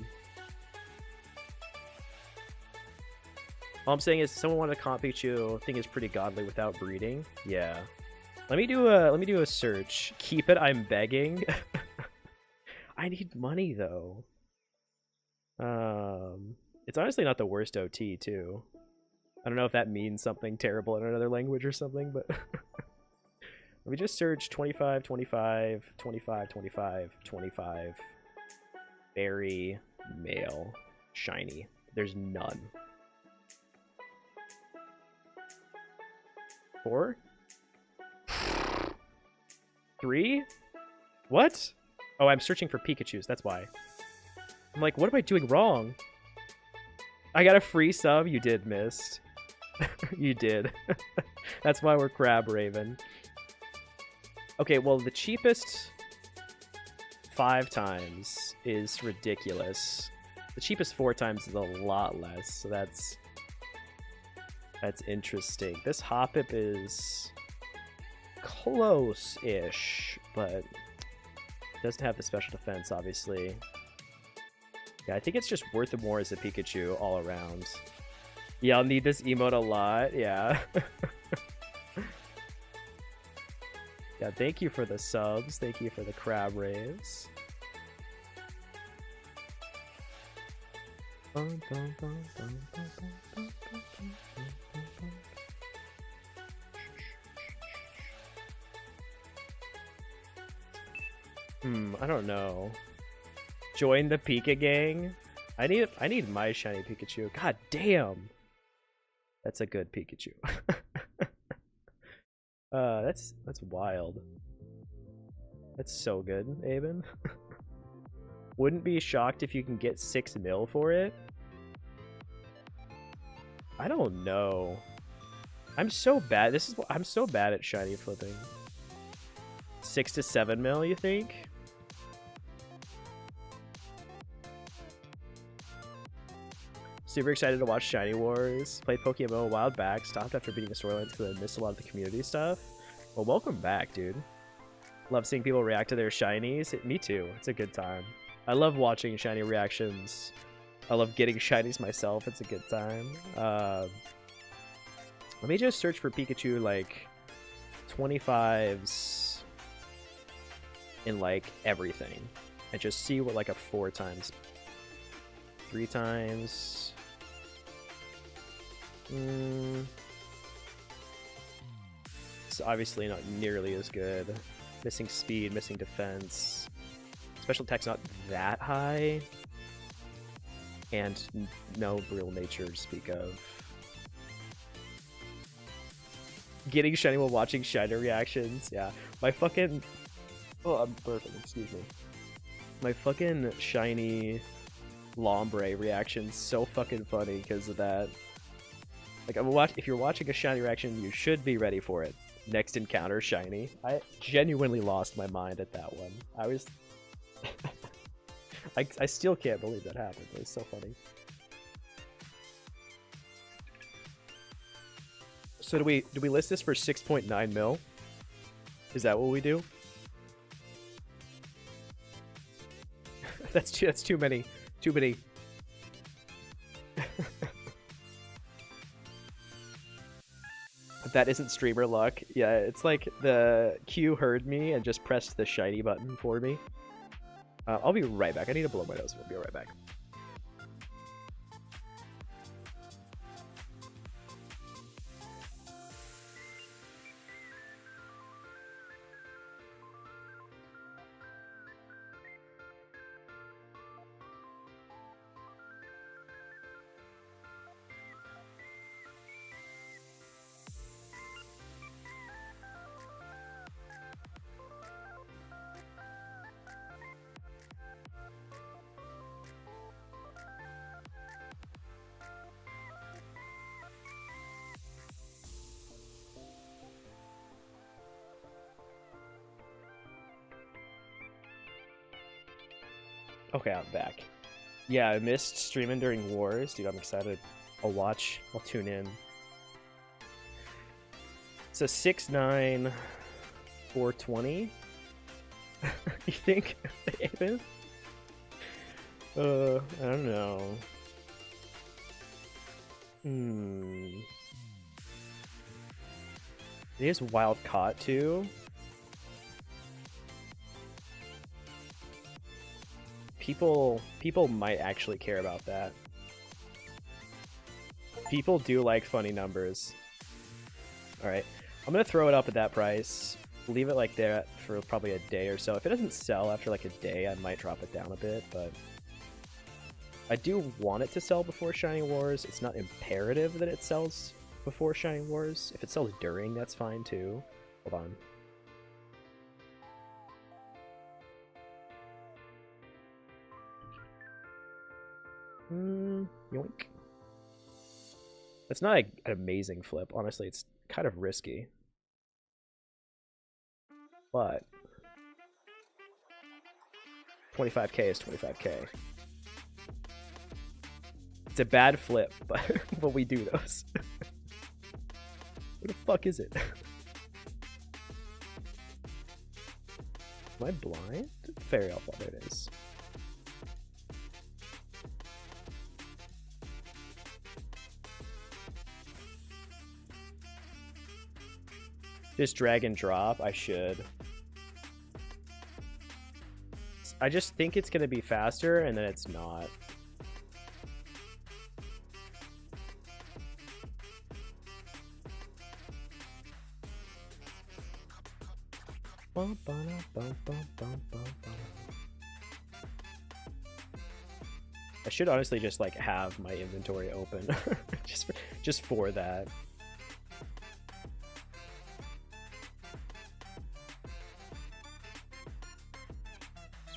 All I'm saying is, someone wanted a comp Pikachu. I think it's pretty godly without breeding. Yeah. Let me do a search. Keep it, I'm begging. I need money though. It's honestly not the worst OT too. I don't know if that means something terrible in another language or something, but let me just search 25, 25, 25, 25, 25. Berry, male, shiny. There's none. 4? 3? What? Oh, I'm searching for Pikachus, that's why. I'm like, what am I doing wrong? I got a free sub? You did, Mist. You did. That's why we're Crab Raven. Okay, well, the cheapest 5 times is ridiculous. The cheapest 4 times is a lot less, so that's interesting. This Hoppip is close-ish, but doesn't have the special defense, obviously. Yeah, I think it's just worth it more as a Pikachu all around. Yeah, I'll need this emote a lot. Yeah. Yeah, thank you for the subs. Thank you for the crab raves. I don't know. Join the Pika gang? I need my shiny Pikachu. God damn. That's a good Pikachu. That's wild. That's so good, Aben. Wouldn't be shocked if you can get 6 mil for it. I don't know. I'm so bad. I'm so bad at shiny flipping. 6 to 7 mil, you think? Super excited to watch Shiny Wars. Played PokeMMO a while back. Stopped after beating the storylines because I missed a lot of the community stuff. Well, welcome back, dude. Love seeing people react to their shinies. Me too. It's a good time. I love watching shiny reactions. I love getting shinies myself. It's a good time. Let me just search for Pikachu, like, 25s in, like, everything. And just see what, like, a 4 times... 3 times... It's obviously not nearly as good. Missing speed, missing defense. Special attack's not that high. And no real nature to speak of. Getting shiny while watching shiny reactions. Yeah. My fucking... Oh, I'm burping. Excuse me. My fucking shiny Lombre reaction's so fucking funny because of that. Like, if you're watching a shiny reaction, you should be ready for it. Next encounter, shiny. I genuinely lost my mind at that one. I was... I still can't believe that happened. It was so funny. So do we list this for 6.9 mil? Is that what we do? That's too many. Too many. That isn't streamer luck. Yeah, it's like the Q heard me and just pressed the shiny button for me. I'll be right back. I need to blow my nose. I'll be right back. Okay, I'm back. Yeah, I missed streaming during Wars. Dude, I'm excited. I'll watch. I'll tune in. So 6'9", 420. You think? David? I don't know. He is wild caught too. People might actually care about that. People do like funny numbers. Alright, I'm gonna throw it up at that price. Leave it like that for probably a day or so. If it doesn't sell after like a day, I might drop it down a bit, but I do want it to sell before Shining Wars. It's not imperative that it sells before Shining Wars. If it sells during, that's fine too. Hold on. Yoink. It's not an amazing flip. Honestly, it's kind of risky. But 25k is 25k. It's a bad flip, but we do those. What the fuck is it? Am I blind? Fairy Alpha, there it is. Just drag and drop, I should. I just think it's gonna be faster, and then it's not. I should honestly just like have my inventory open just for that.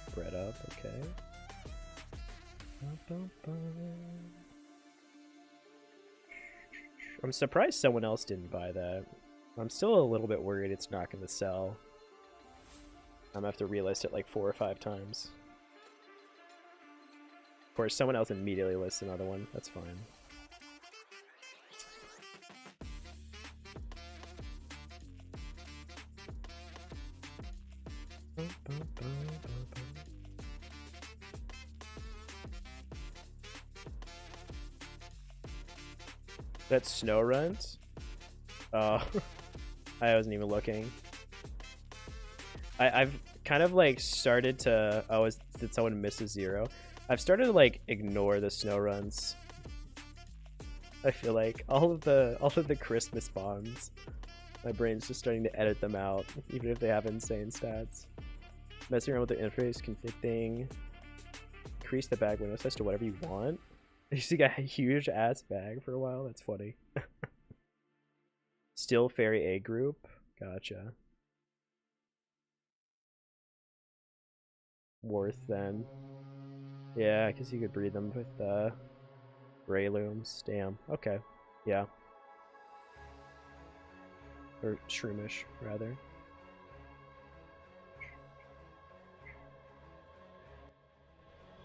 Spread up, okay. I'm surprised someone else didn't buy that. I'm still a little bit worried it's not going to sell. I'm going to have to relist it like 4 or 5 times. Of course, someone else immediately lists another one. That's fine. That's snow runs? Oh, I wasn't even looking. I've kind of like started to, did someone miss a 0? I've started to like ignore the snow runs. I feel like all of the Christmas bombs, my brain's just starting to edit them out, even if they have insane stats. Messing around with the interface, config, increase the bag window size to whatever you want. You see, got a huge ass bag for a while. That's funny. Still fairy A group. Gotcha. Worth then. Yeah, I guess you could breed them with Raylooms. Damn. Okay. Yeah. Or Shroomish, rather.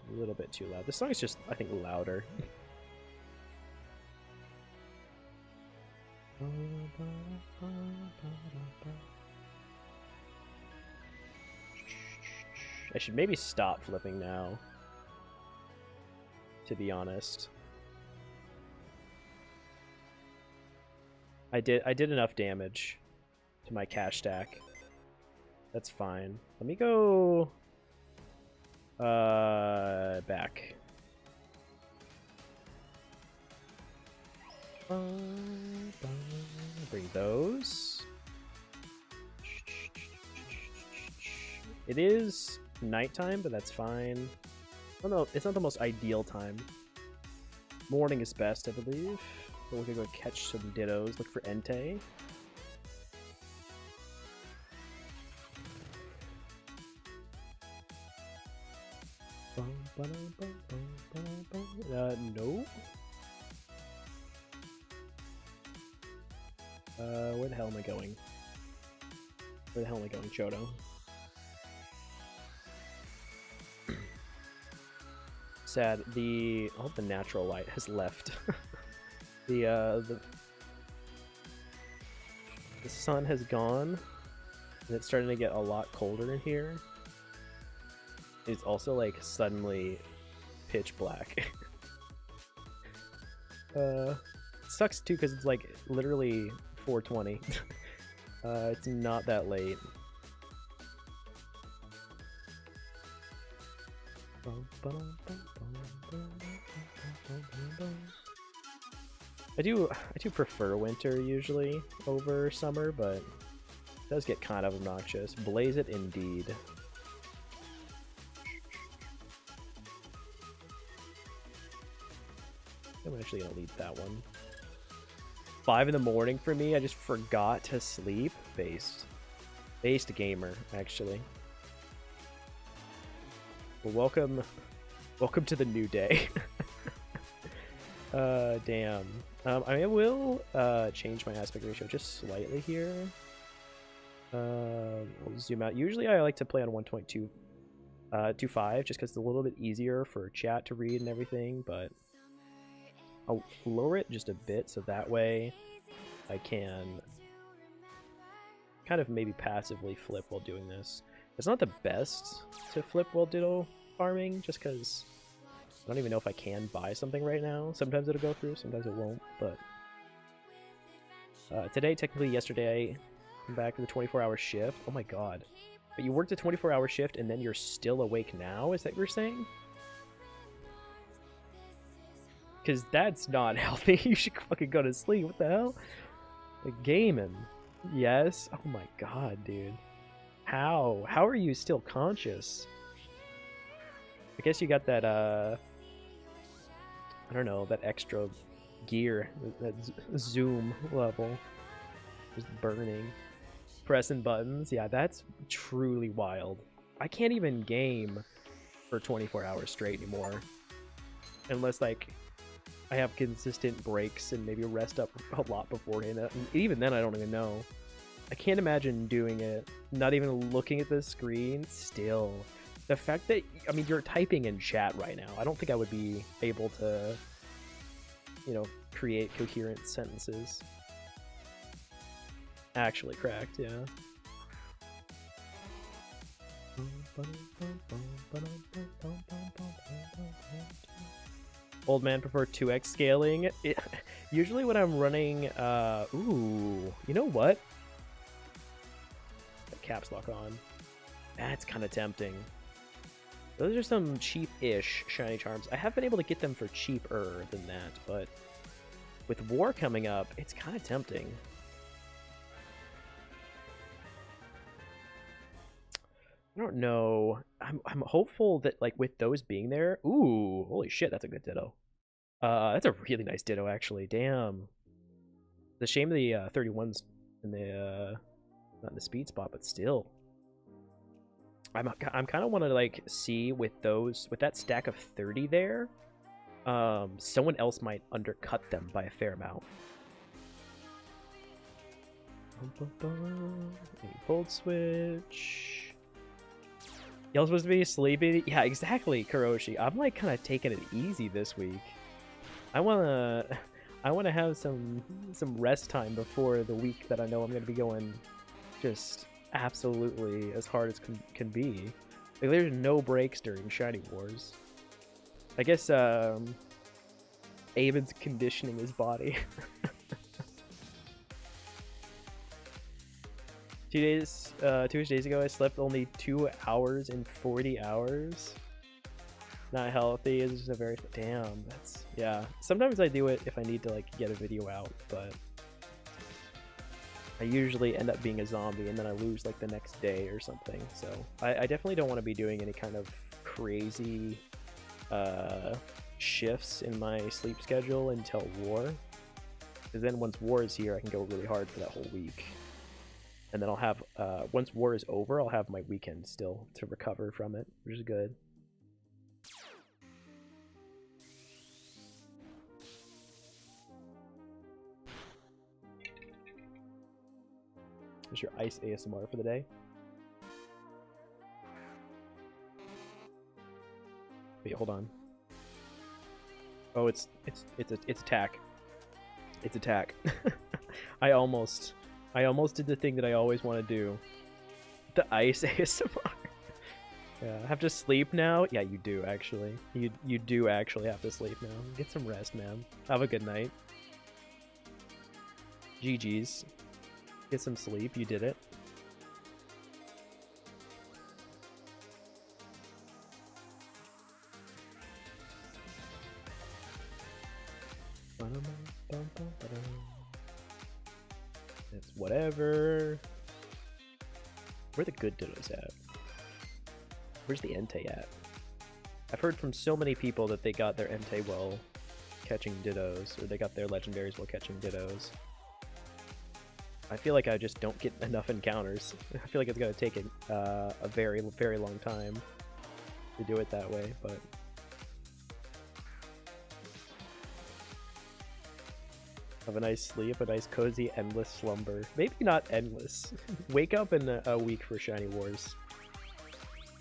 A little bit too loud. This song is just, I think, louder. I should maybe stop flipping now, to be honest. I did enough damage to my cash stack. That's fine. Let me go back. Bring those. It is nighttime, but that's fine. Oh no, it's not the most ideal time. Morning is best, I believe. But we're gonna go catch some dittos. Look for Entei. No. Where the hell am I going? Where the hell am I going, Chodo? Sad. The natural light has left. The sun has gone, and it's starting to get a lot colder in here. It's also like suddenly pitch black. It sucks too because it's like literally 4:20. It's not that late. I do prefer winter usually over summer, but it does get kind of obnoxious. Blaze it indeed. I'm actually gonna lead that one. 5 in the morning for me. I just forgot to sleep. Based gamer, actually. Well, welcome to the new day. Damn. I will change my aspect ratio just slightly here. We'll zoom out. Usually I like to play on 1.25 just because it's a little bit easier for chat to read and everything, but I'll lower it just a bit so that way I can kind of maybe passively flip while doing this. It's not the best to flip while ditto farming just because I don't even know if I can buy something right now. Sometimes it'll go through, sometimes it won't, but today, technically yesterday, I'm back to the 24-hour shift. Oh my god. But you worked a 24-hour shift and then you're still awake now? Is that what you're saying? Because that's not healthy. You should fucking go to sleep. What the hell? Like, gaming. Yes? Oh my god, dude. How? How are you still conscious? I guess you got that, I don't know, that extra gear, that zoom level. Just burning. Pressing buttons. Yeah, that's truly wild. I can't even game for 24 hours straight anymore. Unless, like, I have consistent breaks and maybe rest up a lot beforehand. And even then, I don't even know. I can't imagine doing it, not even looking at the screen still. The fact that, I mean, you're typing in chat right now. I don't think I would be able to, you know, create coherent sentences. Actually cracked, yeah. Old man prefer 2x scaling. Usually when I'm running, ooh, you know what? Caps lock on. That's kind of tempting. Those are some cheap-ish shiny charms. I have been able to get them for cheaper than that, but with war coming up, it's kind of tempting. I don't know. I'm hopeful that like with those being there. Ooh, holy shit, that's a good ditto. That's a really nice ditto actually. Damn. The shame the 31's in the not in the speed spot, but still. I'm kind of want to like see with that stack of 30 there. Someone else might undercut them by a fair amount. Fold switch. Y'all supposed to be sleepy? Yeah, exactly, Kuroshi. I'm like kind of taking it easy this week. I wanna have some rest time before the week that I know I'm gonna be going just absolutely as hard as can be. Like, there's no breaks during Shiny Wars. I guess Aben's conditioning his body. 2 days ago, I slept only 2 hours in 40 hours. Not healthy. It's just a very damn. That's yeah. Sometimes I do it if I need to like get a video out, but I usually end up being a zombie and then I lose like the next day or something. So I definitely don't want to be doing any kind of crazy shifts in my sleep schedule until war. Because then once war is here, I can go really hard for that whole week. And then I'll have, once war is over, I'll have my weekend still to recover from it, which is good. There's your ice ASMR for the day. Wait, hold on. Oh, it's attack. It's attack. I almost did the thing that I always want to do. The ice ASMR. Yeah, I have to sleep now. Yeah, you do actually. You do actually have to sleep now. Get some rest, man. Have a good night. GG's. Get some sleep. You did it. It's whatever. Where the good dittos at? Where's the Entei at? I've heard from so many people that they got their Entei while catching dittos, or they got their legendaries while catching dittos. I feel like I just don't get enough encounters. I feel like it's gonna take a very, very long time to do it that way, but... Have a nice sleep, a nice cozy, endless slumber. Maybe not endless. Wake up in a week for Shiny Wars.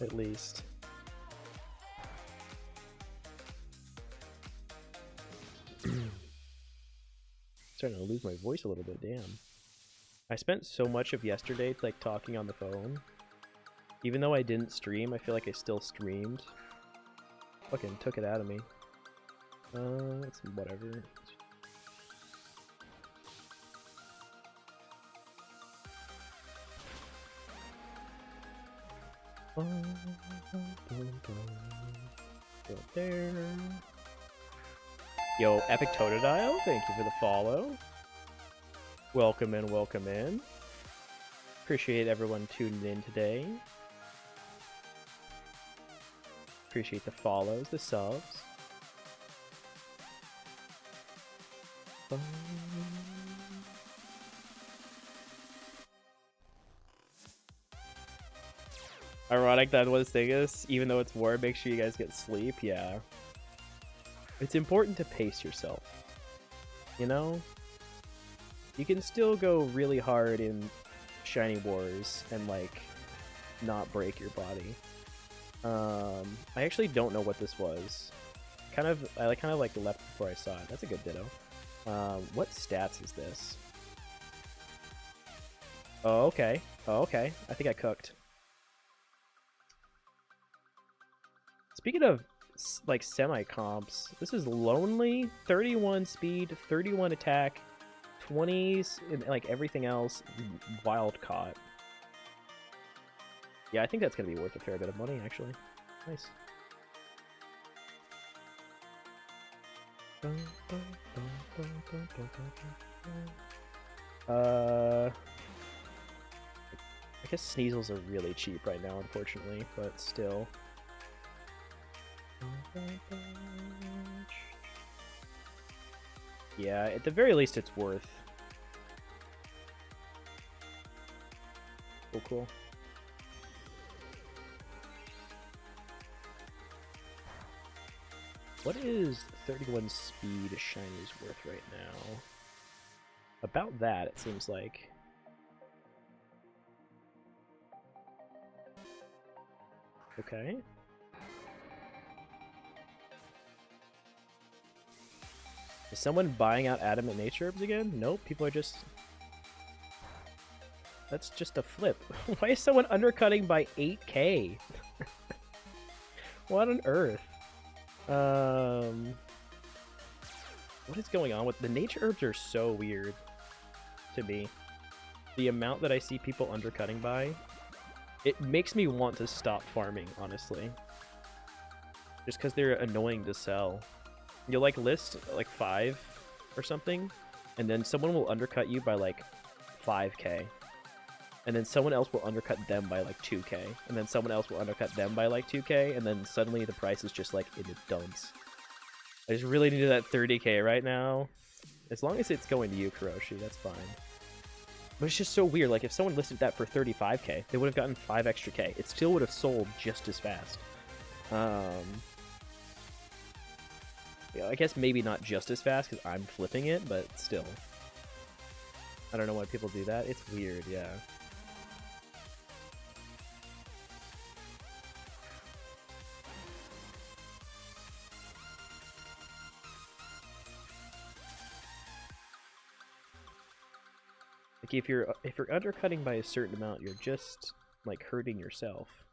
At least. Starting to lose my voice a little bit, damn. I spent so much of yesterday like talking on the phone. Even though I didn't stream, I feel like I still streamed. Fucking took it out of me. It's whatever. Go there. Yo, Epic Totodile, thank you for the follow. Welcome in, welcome in. Appreciate everyone tuning in today. Appreciate the follows, the subs. Ironic that what this thing is, even though it's war, make sure you guys get sleep, yeah. It's important to pace yourself. You know? You can still go really hard in Shiny Wars and, like, not break your body. I actually don't know what this was. I kind of left before I saw it. That's a good ditto. What stats is this? Oh, okay. Oh, okay. I think I cooked. Speaking of, like, semi-comps, this is Lonely, 31 speed, 31 attack, 20s, and, like, everything else, wild caught. Yeah, I think that's going to be worth a fair bit of money, actually. Nice. I guess Sneasels are really cheap right now, unfortunately, but still. Yeah, at the very least it's worth. Oh, cool. What is 31 speed shinies worth right now? About that, it seems like. Okay. Is someone buying out Adamant Nature Herbs again? Nope, people are just... That's just a flip. Why is someone undercutting by 8k? What on earth? What is going on with... The Nature Herbs are so weird to me. The amount that I see people undercutting by, it makes me want to stop farming, honestly. Just because they're annoying to sell. You'll like list like 5 or something, and then someone will undercut you by like 5k. And then someone else will undercut them by like 2k. And then someone else will undercut them by like 2k, and then suddenly the price is just like in the dumps. I just really needed that 30k right now. As long as it's going to you, Kuroshi, that's fine. But it's just so weird. Like, if someone listed that for 35k, they would have gotten 5 extra k. It still would have sold just as fast. Yeah, I guess maybe not just as fast because I'm flipping it, but still. I don't know why people do that. It's weird, yeah. Like if you're undercutting by a certain amount, you're just like hurting yourself.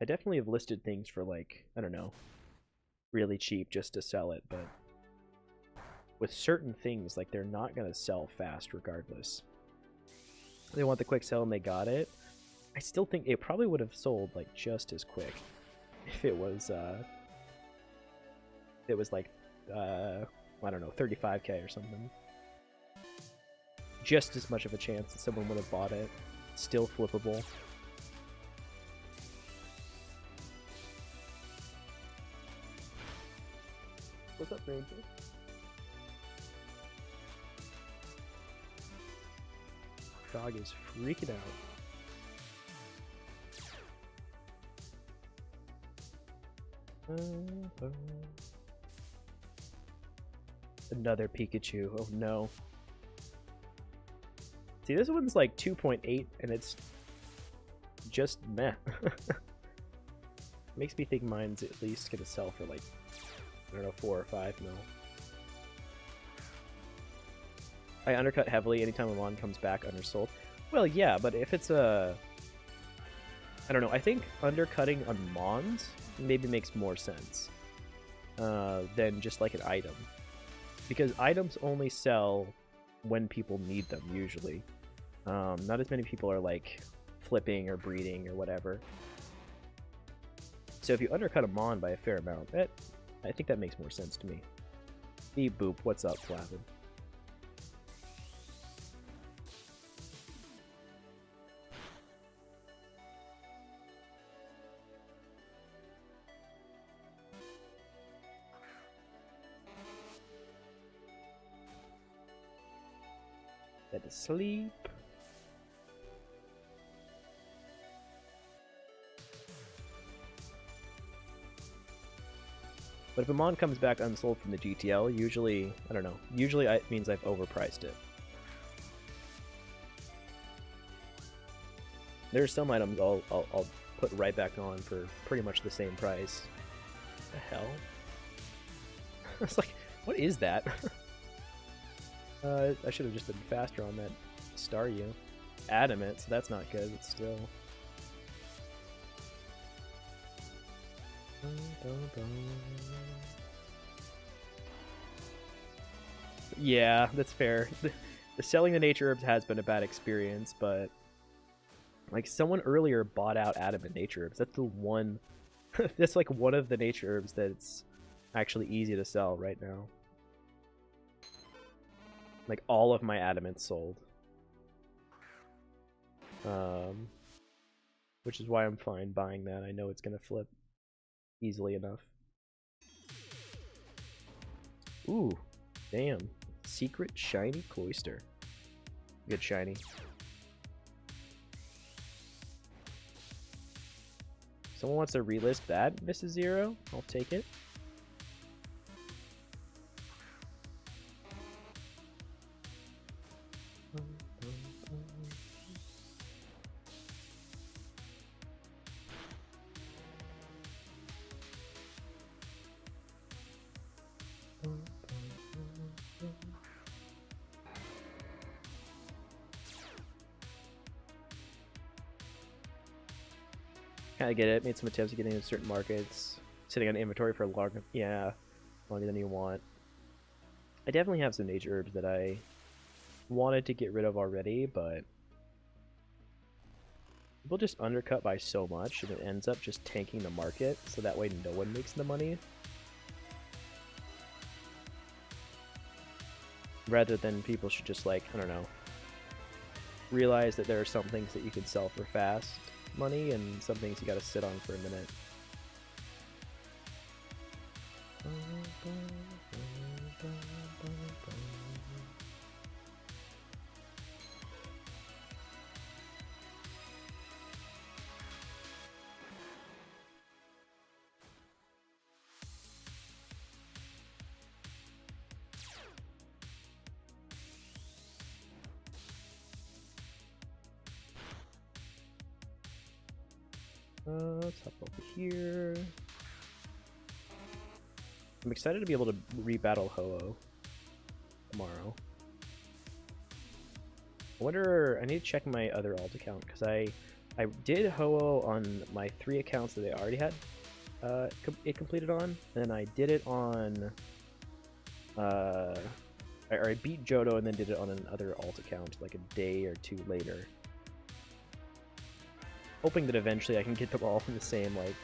I definitely have listed things for like, I don't know, really cheap just to sell it, but with certain things, like they're not gonna sell fast regardless. They want the quick sell and they got it. I still think it probably would have sold like just as quick if it was like I don't know, 35k or something. Just as much of a chance that someone would have bought it. Still flippable. What's up, Ranger? Dog is freaking out. Another Pikachu. Oh no. See, this one's like 2.8 and it's just meh. Makes me think mine's at least gonna sell for like, I don't know, 4 or 5 mil. I undercut heavily anytime a mon comes back undersold. Well, yeah, but if it's a... I don't know, I think undercutting on mons maybe makes more sense than just like an item. Because items only sell when people need them, usually. Not as many people are like flipping or breeding or whatever. So if you undercut a mon by a fair amount, I think that makes more sense to me. Beep boop, what's up, Flavin? That is sleep. But if a mon comes back unsold from the GTL, usually, I don't know, usually it means I've overpriced it. There's some items I'll put right back on for pretty much the same price. What the hell? I was like, what is that? I should have just been faster on that Staryu. It's adamant, so that's not good, but still. Yeah, that's fair. The selling the nature herbs has been a bad experience, but like someone earlier bought out adamant nature herbs. That's the one. That's like one of the nature herbs that's actually easy to sell right now. Like, all of my adamant sold. Which is why I'm fine buying that. I know it's gonna flip easily enough. Ooh, damn. Secret shiny cloister. Good shiny. Someone wants to relist that, Mrs. Zero? I'll take it. Kinda get it. Made some attempts at getting into certain markets. Sitting on inventory for longer than you want. I definitely have some nature herbs that I wanted to get rid of already, but people just undercut by so much and it ends up just tanking the market, so that way no one makes the money. Rather than people should just, like, I don't know, realize that there are some things that you can sell for fast money and some things you gotta sit on for a minute. Let's hop over here. I'm excited to be able to rebattle Ho-Oh tomorrow. I wonder, I need to check my other alt account, because I did Ho-Oh on my 3 accounts that I already had it completed on, and then I did it on, I beat Johto and then did it on another alt account like a day or 2 later. Hoping that eventually I can get them all in the same, like,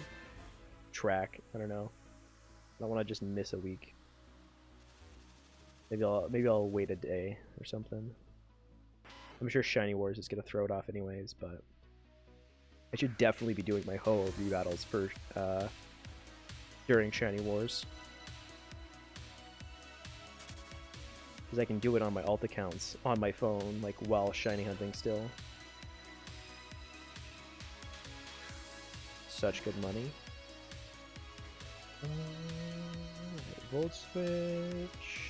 track. I don't know. I don't want to just miss a week. Maybe I'll wait a day or something. I'm sure Shiny Wars is gonna throw it off anyways, but I should definitely be doing my Ho-Oh rebattles for during Shiny Wars, because I can do it on my alt accounts on my phone, like, while shiny hunting still. Such good money. Volt switch.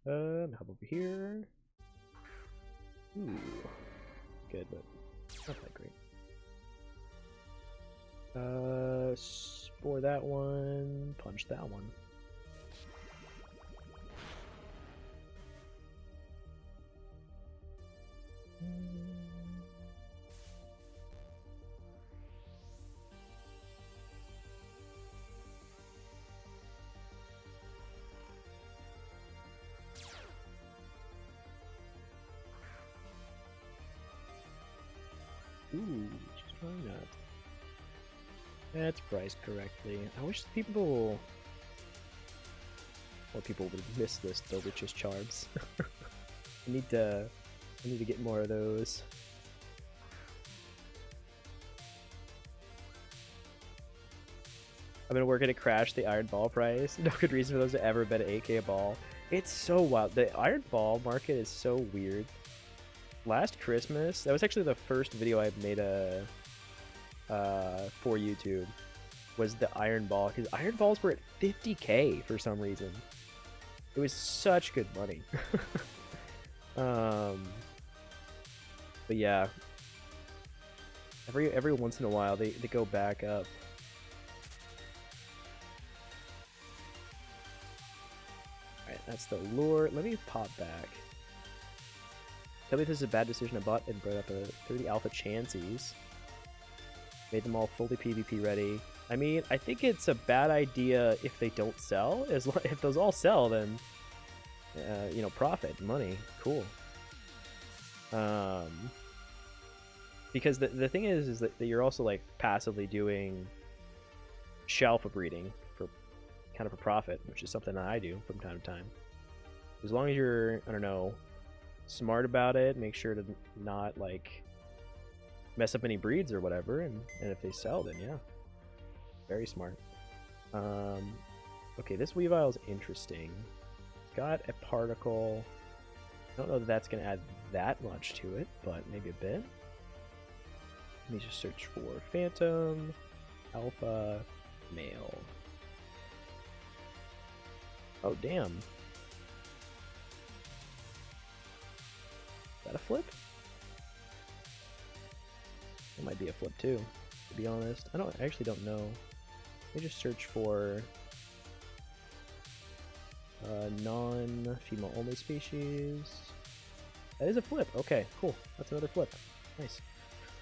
Hop over here. Ooh, good, but not that great. Spore that one, punch that one. Ooh, just try that. That's priced correctly. I wish people would miss this, the Witch's Charms. I need to get more of those. I'm gonna work at a crash the Iron Ball price. No good reason for those to ever bet an 8K a ball. It's so wild. The Iron Ball market is so weird. Last Christmas, that was actually the first video I made for YouTube, was the Iron Ball, because Iron Balls were at 50K for some reason. It was such good money. But yeah, every once in a while they go back up. Alright, that's the lure. Let me pop back. Tell me if this is a bad decision. I bought and brought up 30 alpha chansies. Made them all fully PvP ready. I mean, I think it's a bad idea if they don't sell. If those all sell, then, you know, profit, money, cool. Because the thing is that you're also like passively doing shelf breeding for kind of a profit, which is something that I do from time to time. As long as you're, I don't know, smart about it, make sure to not like mess up any breeds or whatever, and if they sell, then yeah, very smart. Okay, this Weavile is interesting. It's got a particle. I don't know that that's gonna add that much to it, but maybe a bit. Let me just search for Phantom, Alpha, Male. Oh, damn. Is that a flip? It might be a flip too, to be honest. I actually don't know. Let me just search for non-female only species. That is a flip. Okay, cool. That's another flip. Nice.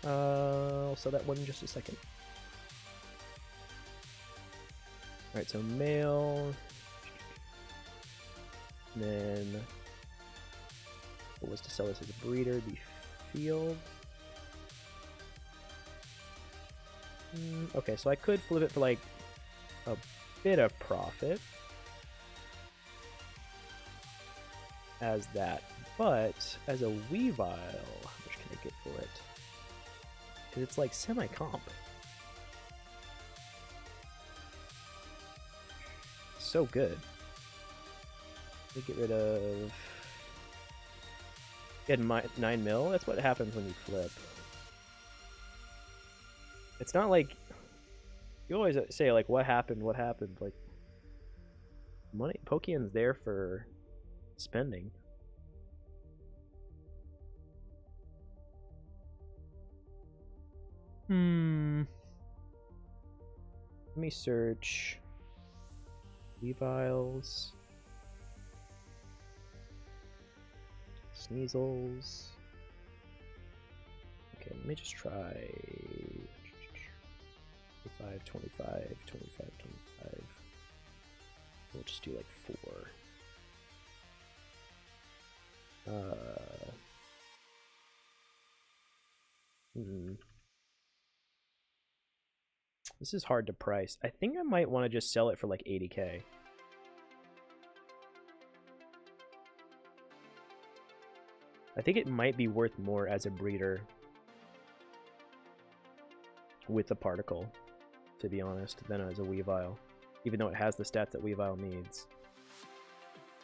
I'll sell that one in just a second. Alright, so male. And then what was to sell this as a breeder? The field. Okay, so I could flip it for like a bit of profit as that, but as a Weavile, how much can I get for it? Because it's like semi-comp. So good. Let me get rid of... Get 9 mil? That's what happens when you flip. It's not like... You always say, like, what happened, what happened? Like, money... Pokemon's there for spending. Let me search Weaviles, Sneasels. Okay, let me just try 25, 25, 25, 25. We'll just do like 4. This is hard to price. I think I might want to just sell it for like 80k. I think it might be worth more as a breeder with the particle, to be honest, than as a Weavile, even though it has the stats that Weavile needs.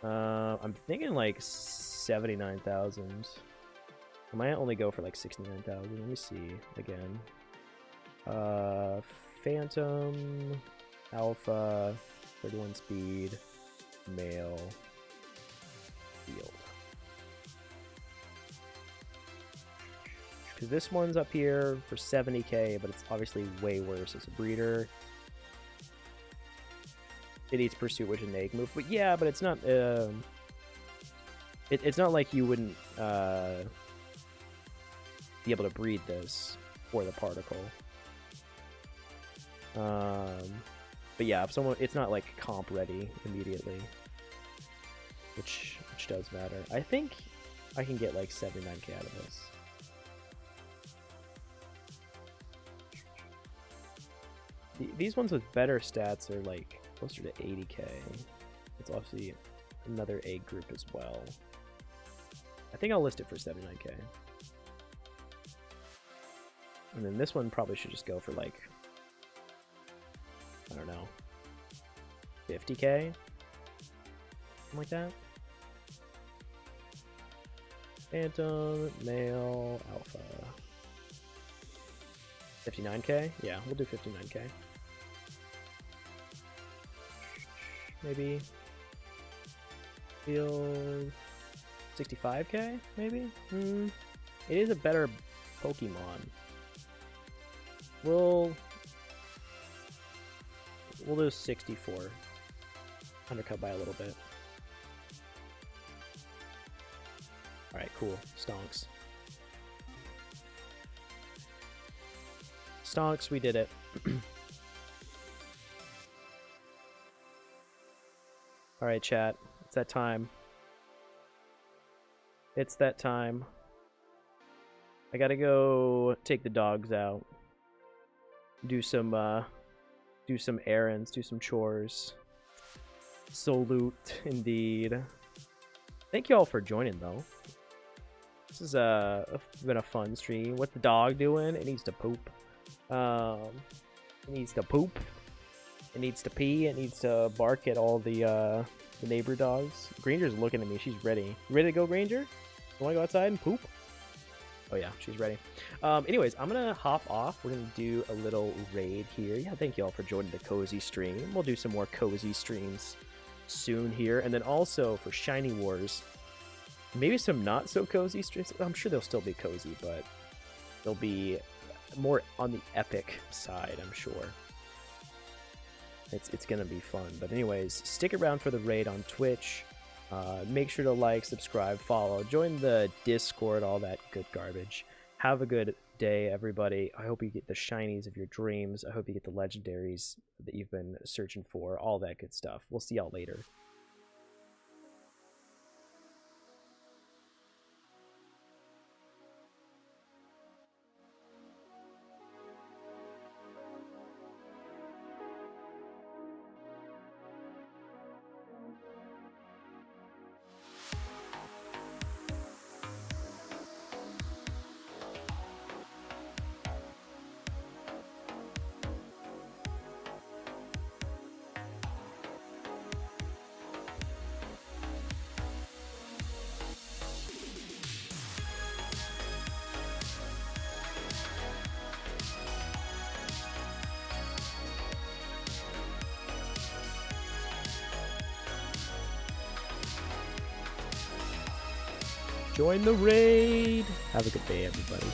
I'm thinking like 79,000. I might only go for like 69,000. Let me see again. Phantom, Alpha, 31 speed, male, field. Because this one's up here for 70k, but it's obviously way worse as a breeder. It eats Pursuit, which is an egg move, but yeah, but it's not. It's not like you wouldn't be able to breed this for the particle. But yeah, if someone, it's not like comp ready immediately, which does matter. I think I can get like 79k out of this. These ones with better stats are like closer to 80k. It's obviously another egg group as well. I think I'll list it for 79k. And then this one probably should just go for like, I don't know, 50k? Something like that. Phantom, male, alpha. 59k? Yeah, we'll do 59k. Maybe. Field 65k, maybe? It is a better Pokemon. We'll do 64. Undercut by a little bit. Alright, cool. Stonks. Stonks, we did it. Alright, chat. It's that time. It's that time. I gotta go take the dogs out. Do some errands, do some chores. Salute, indeed. Thank you all for joining, though. This has been a fun stream. What's the dog doing? It needs to poop. It needs to poop. It needs to pee. It needs to bark at all the neighbor dogs. Granger's looking at me. She's ready. You ready to go, Granger? You want to go outside and poop? Oh yeah, she's ready. Anyways, I'm gonna hop off. We're gonna do a little raid here. Yeah, thank you all for joining the cozy stream. We'll do some more cozy streams soon here, and then also for Shiny Wars, maybe some not so cozy streams. I'm sure they'll still be cozy, but they'll be more on the epic side, I'm sure. It's gonna be fun. But anyways, stick around for the raid on Twitch. Make sure to like, subscribe, follow, join the Discord, all that good garbage. Have a good day, everybody. I hope you get the shinies of your dreams. I hope you get the legendaries that you've been searching for, all that good stuff. We'll see y'all later. Join the raid. Have a good day, everybody.